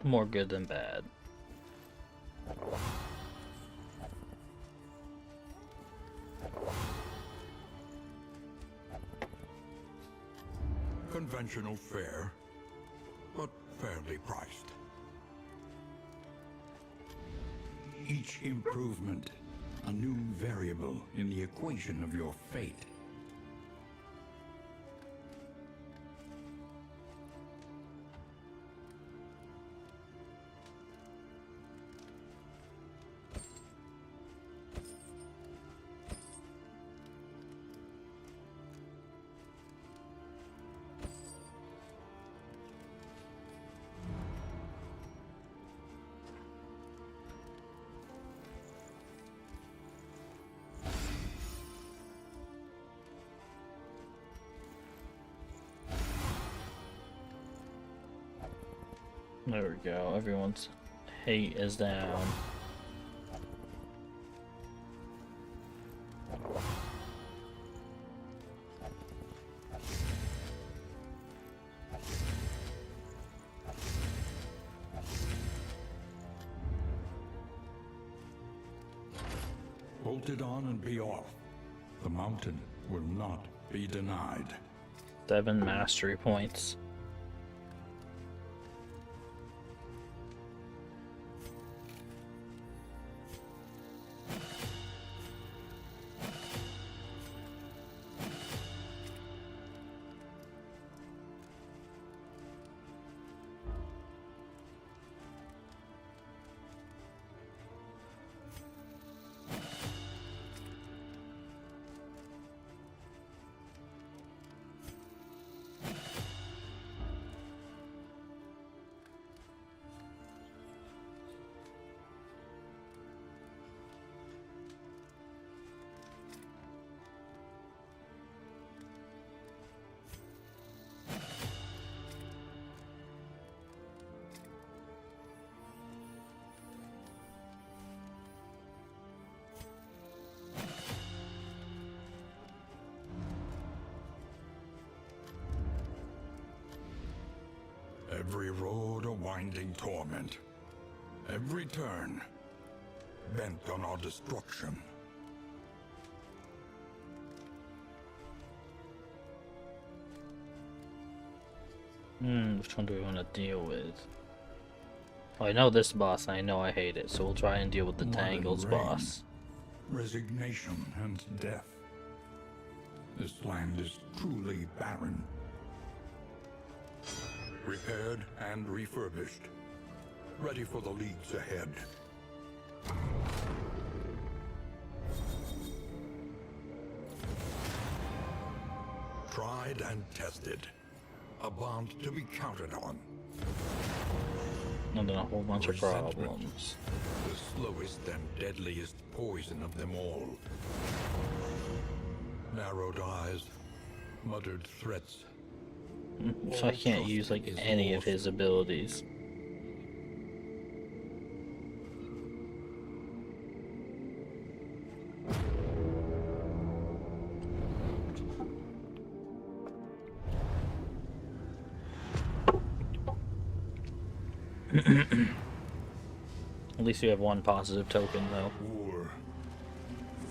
more good than bad. Conventional fare, but fairly priced. Each improvement, a new variable in the equation of your fate. There we go. Everyone's hate is down. Bolt it on and be off. The mountain will not be denied. 7 mastery points. Every road a winding torment. Every turn bent on our destruction. Which one do we want to deal with? Well, I know this boss, and I know I hate it, so we'll try and deal with the Mud and Tangles rain, boss. Resignation and death. This land is truly barren. Repaired and refurbished. Ready for the leagues ahead. Tried and tested. A bond to be counted on. And then a whole bunch of Resentment. problems. The slowest and deadliest poison of them all. Narrowed eyes, muttered threats. So I can't use like any of his abilities. At least we have one positive token, though. War.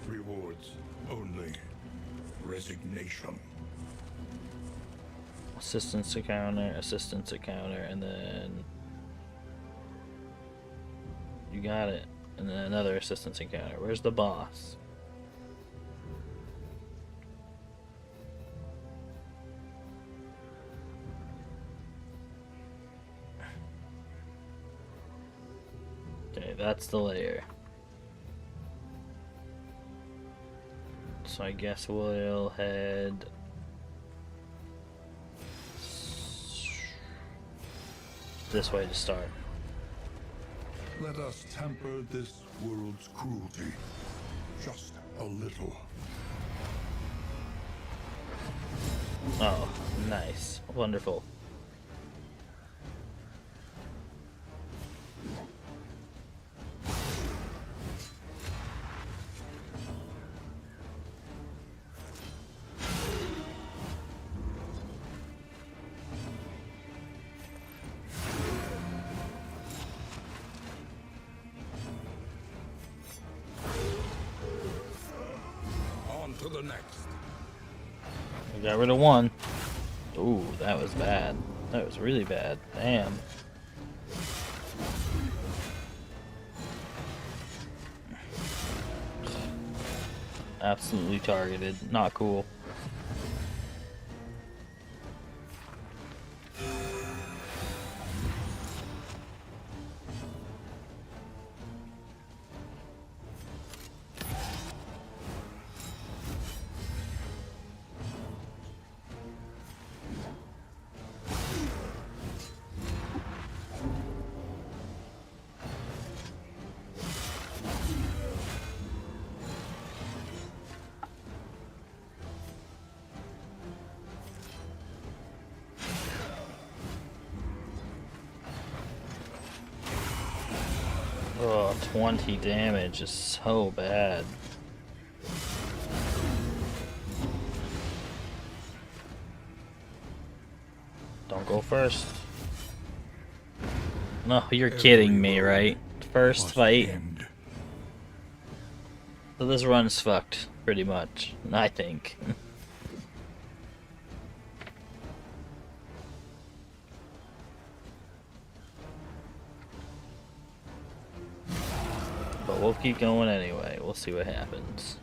Rewards only resignation. Assistance to counter, and then you got it. And then another assistance encounter. Where's the boss? Okay, that's the layer. So I guess we'll head this way to start. Let us temper this world's cruelty. Just a little. Oh, nice. Wonderful. On to the next. We got rid of one. Ooh, that was bad. That was really bad. Damn. Absolutely targeted. Not cool. Oh, 20 damage is so bad. Don't go first. No, you're kidding me, right? First fight. End. So this run's fucked, pretty much. I think. But we'll keep going anyway. We'll see what happens.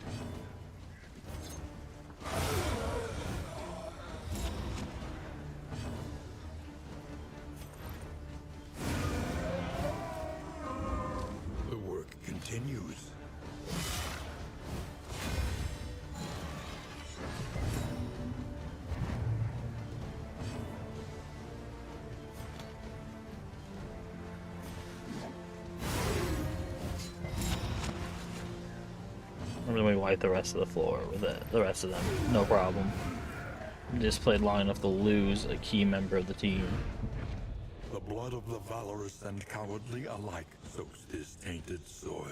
The work continues. And then we wipe the rest of the floor with it. The rest of them, no problem. Just played long enough to lose a key member of the team. The blood of the valorous and cowardly alike soaks this tainted soil.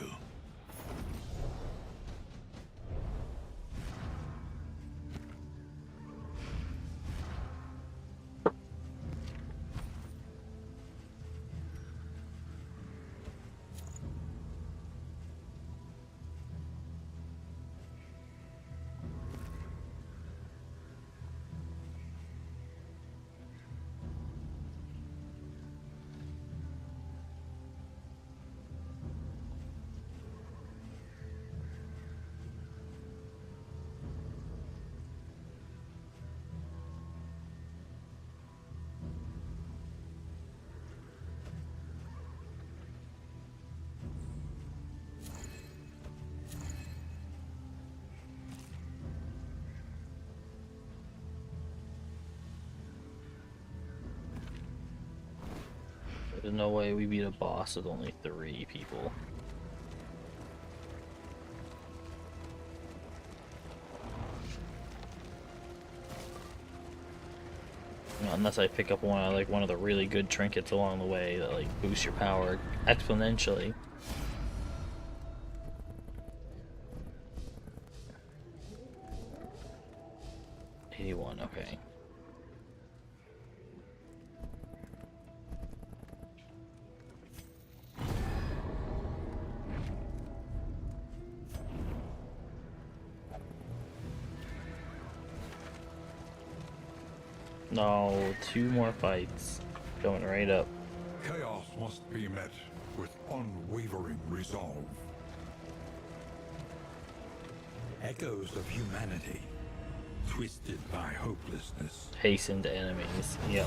There's no way we beat a boss with only 3 people. Unless I pick up one of the really good trinkets along the way that like boost your power exponentially. Okay. No, 2 more fights. Going right up. Chaos must be met with unwavering resolve. Echoes of humanity, twisted by hopelessness. Hasten to enemies. Yep.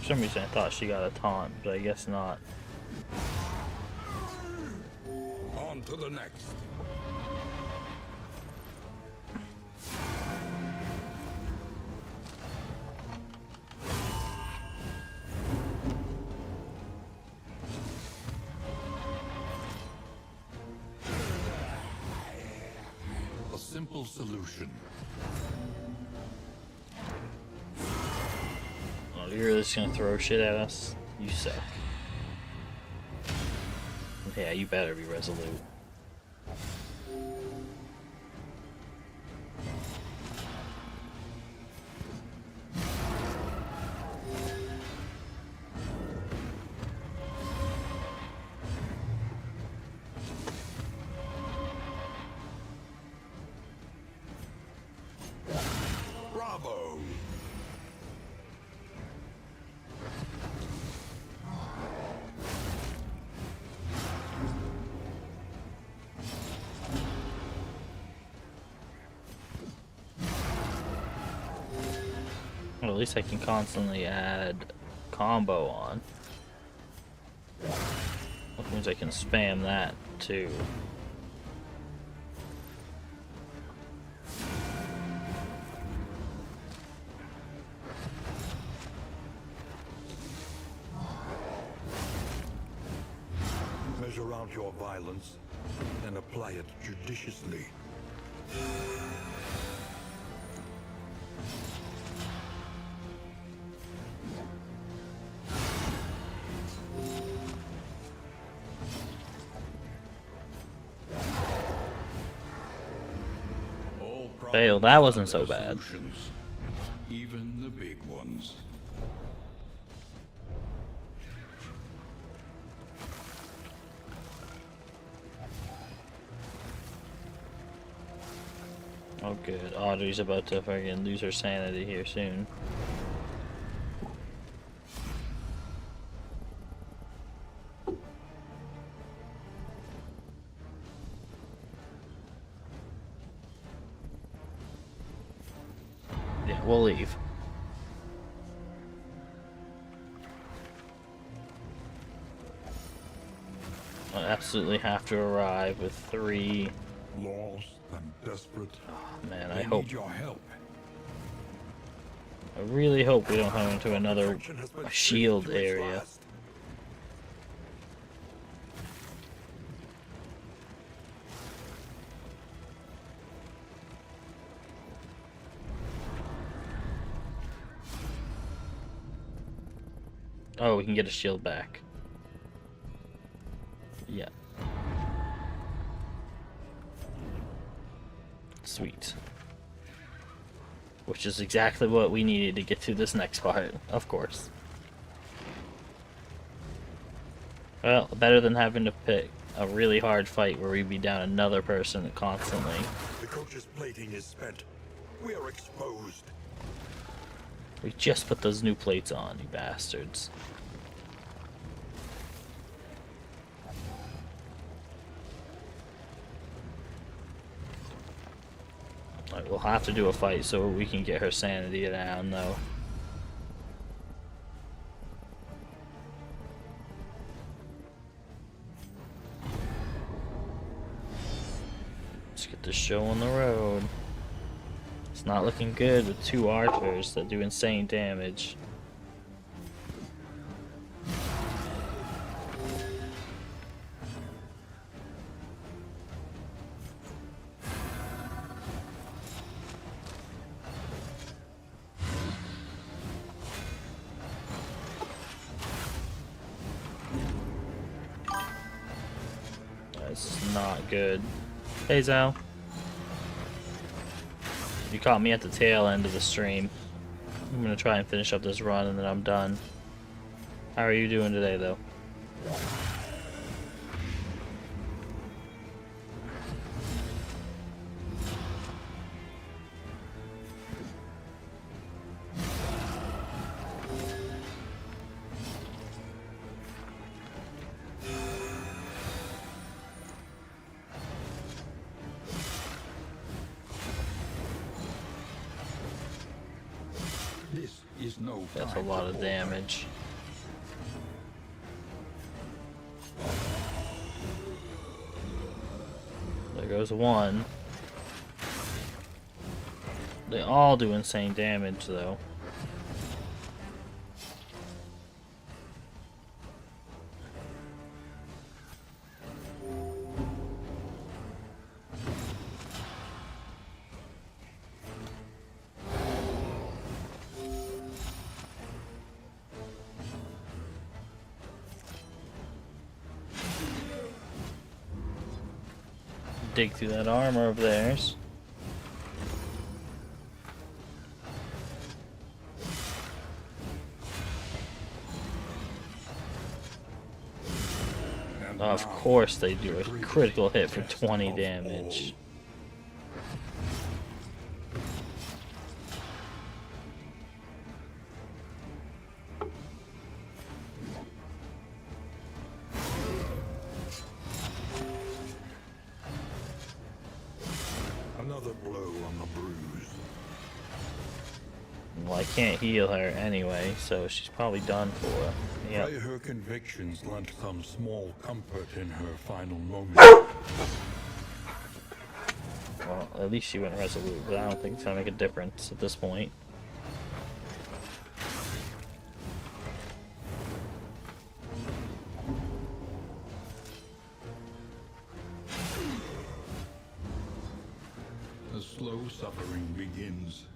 For some reason I thought she got a taunt, but I guess not. On to the next. A simple solution. Oh, you're really just gonna throw shit at us? You suck. Yeah, you better be resolute. Bravo! Well, at least I can constantly add combo on. Which means I can spam that too. Measure out your violence and apply it judiciously. All Fail, that wasn't so bad. solutions, even the big ones. Oh good, Audrey's about to fucking lose her sanity here soon. Yeah, we'll leave. I absolutely have to arrive with 3. Lost and desperate. Man, I They hope. need your help. I really hope we don't come into another Protection has been shield stripped to its area. last. Oh, we can get a shield back. Yeah. Sweet. Which is exactly what we needed to get through this next part, of course. Well, better than having to pick a really hard fight where we'd be down another person constantly. The coach's plating is spent. We are exposed. We just put those new plates on, you bastards. Alright, we'll have to do a fight so we can get her sanity down, though. Let's get this show on the road. It's not looking good with 2 archers that do insane damage. not good. Hey, Zal. You caught me at the tail end of the stream. I'm gonna try and finish up this run and then I'm done. How are you doing today, though? This is no That's a time lot to of falter. damage. There goes one. They all do insane damage, though. Dig through that armor of theirs. And Of now, course they do the a greatest critical hit for test 20 of damage. all. Another blow on the bruise. Well, I can't heal her anyway, so she's probably done for. Yep. Pray her convictions lent some small comfort in her final moments. Well, at least she went resolute, but I don't think it's gonna make a difference at this point. The slow suffering begins.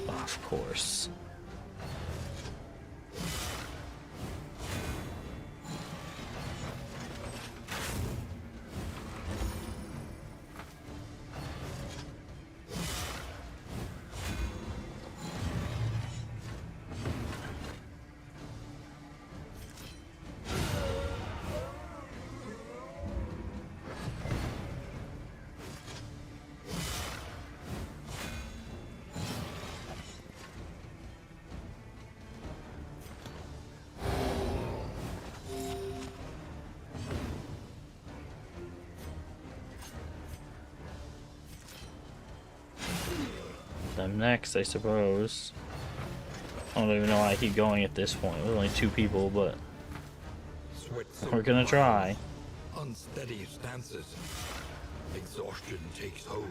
Of course. Them next, I suppose. I don't even know why I keep going at this point. There's only 2 people, but we're gonna try. Unsteady stances. Exhaustion takes hold.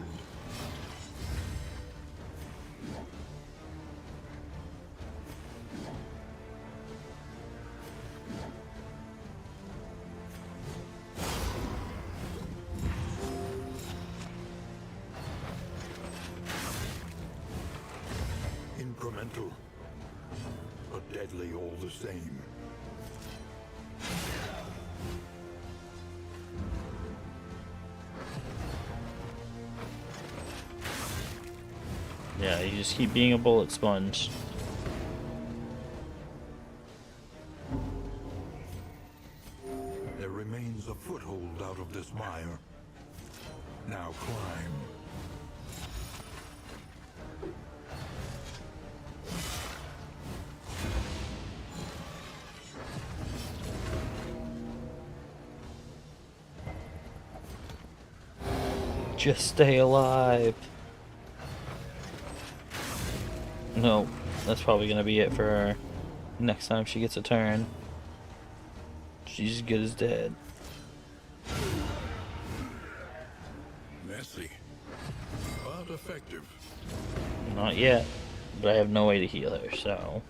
Incremental, but deadly all the same. Yeah, you just keep being a bullet sponge. There remains a foothold out of this mire. Now climb. Just stay alive. No, that's probably gonna be it for her. Next time she gets a turn, she's as good as dead. Messy, but effective. Not yet, but I have no way to heal her, so.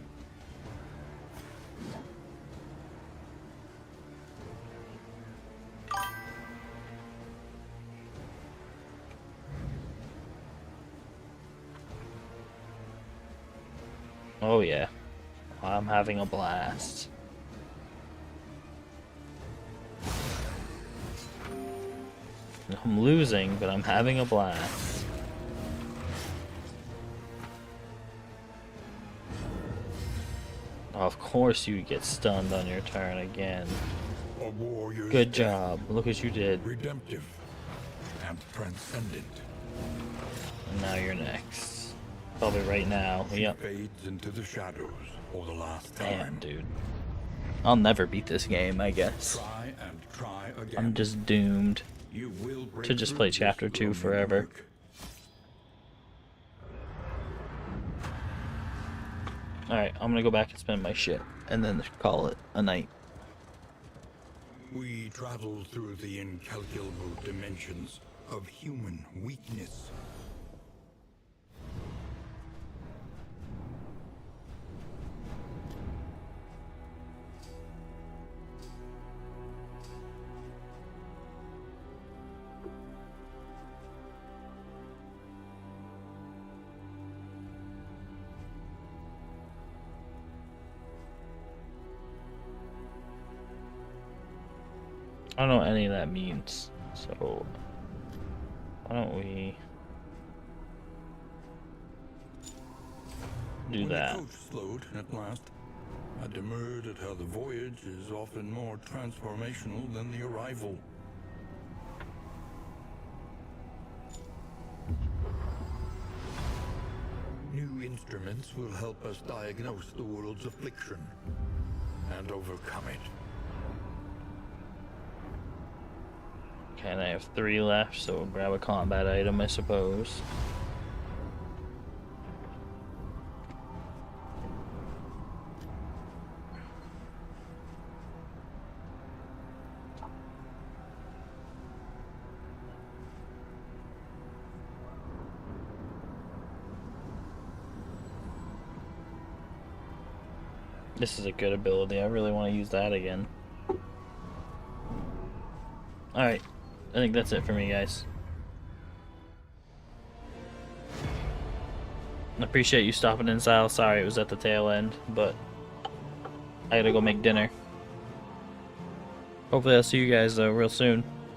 Oh yeah, I'm having a blast. I'm losing, but I'm having a blast. Of course you get stunned on your turn again. A warrior's Good death, job. Look what you did. redemptive and transcendent. And now you're next. Probably right now. She Yep. fades into the shadows for the last Damn, time. dude. I'll never beat this game, I guess. Try and try again. I'm just doomed You will break to just through play this Chapter 2 lonely forever. murk. Alright, I'm gonna go back and spend my shit, and then call it a night. We travel through the incalculable dimensions of human weakness. I don't know what any of that means, so why don't we do When that? the coach slowed at last, I demurred at how the voyage is often more transformational than the arrival. New instruments will help us diagnose the world's affliction and overcome it. Okay, and I have 3 left, so we'll grab a combat item, I suppose. This is a good ability. I really want to use that again. Alright. I think that's it for me, guys. I appreciate you stopping in, Sal. Sorry it was at the tail end, but I gotta go make dinner. Hopefully I'll see you guys real soon.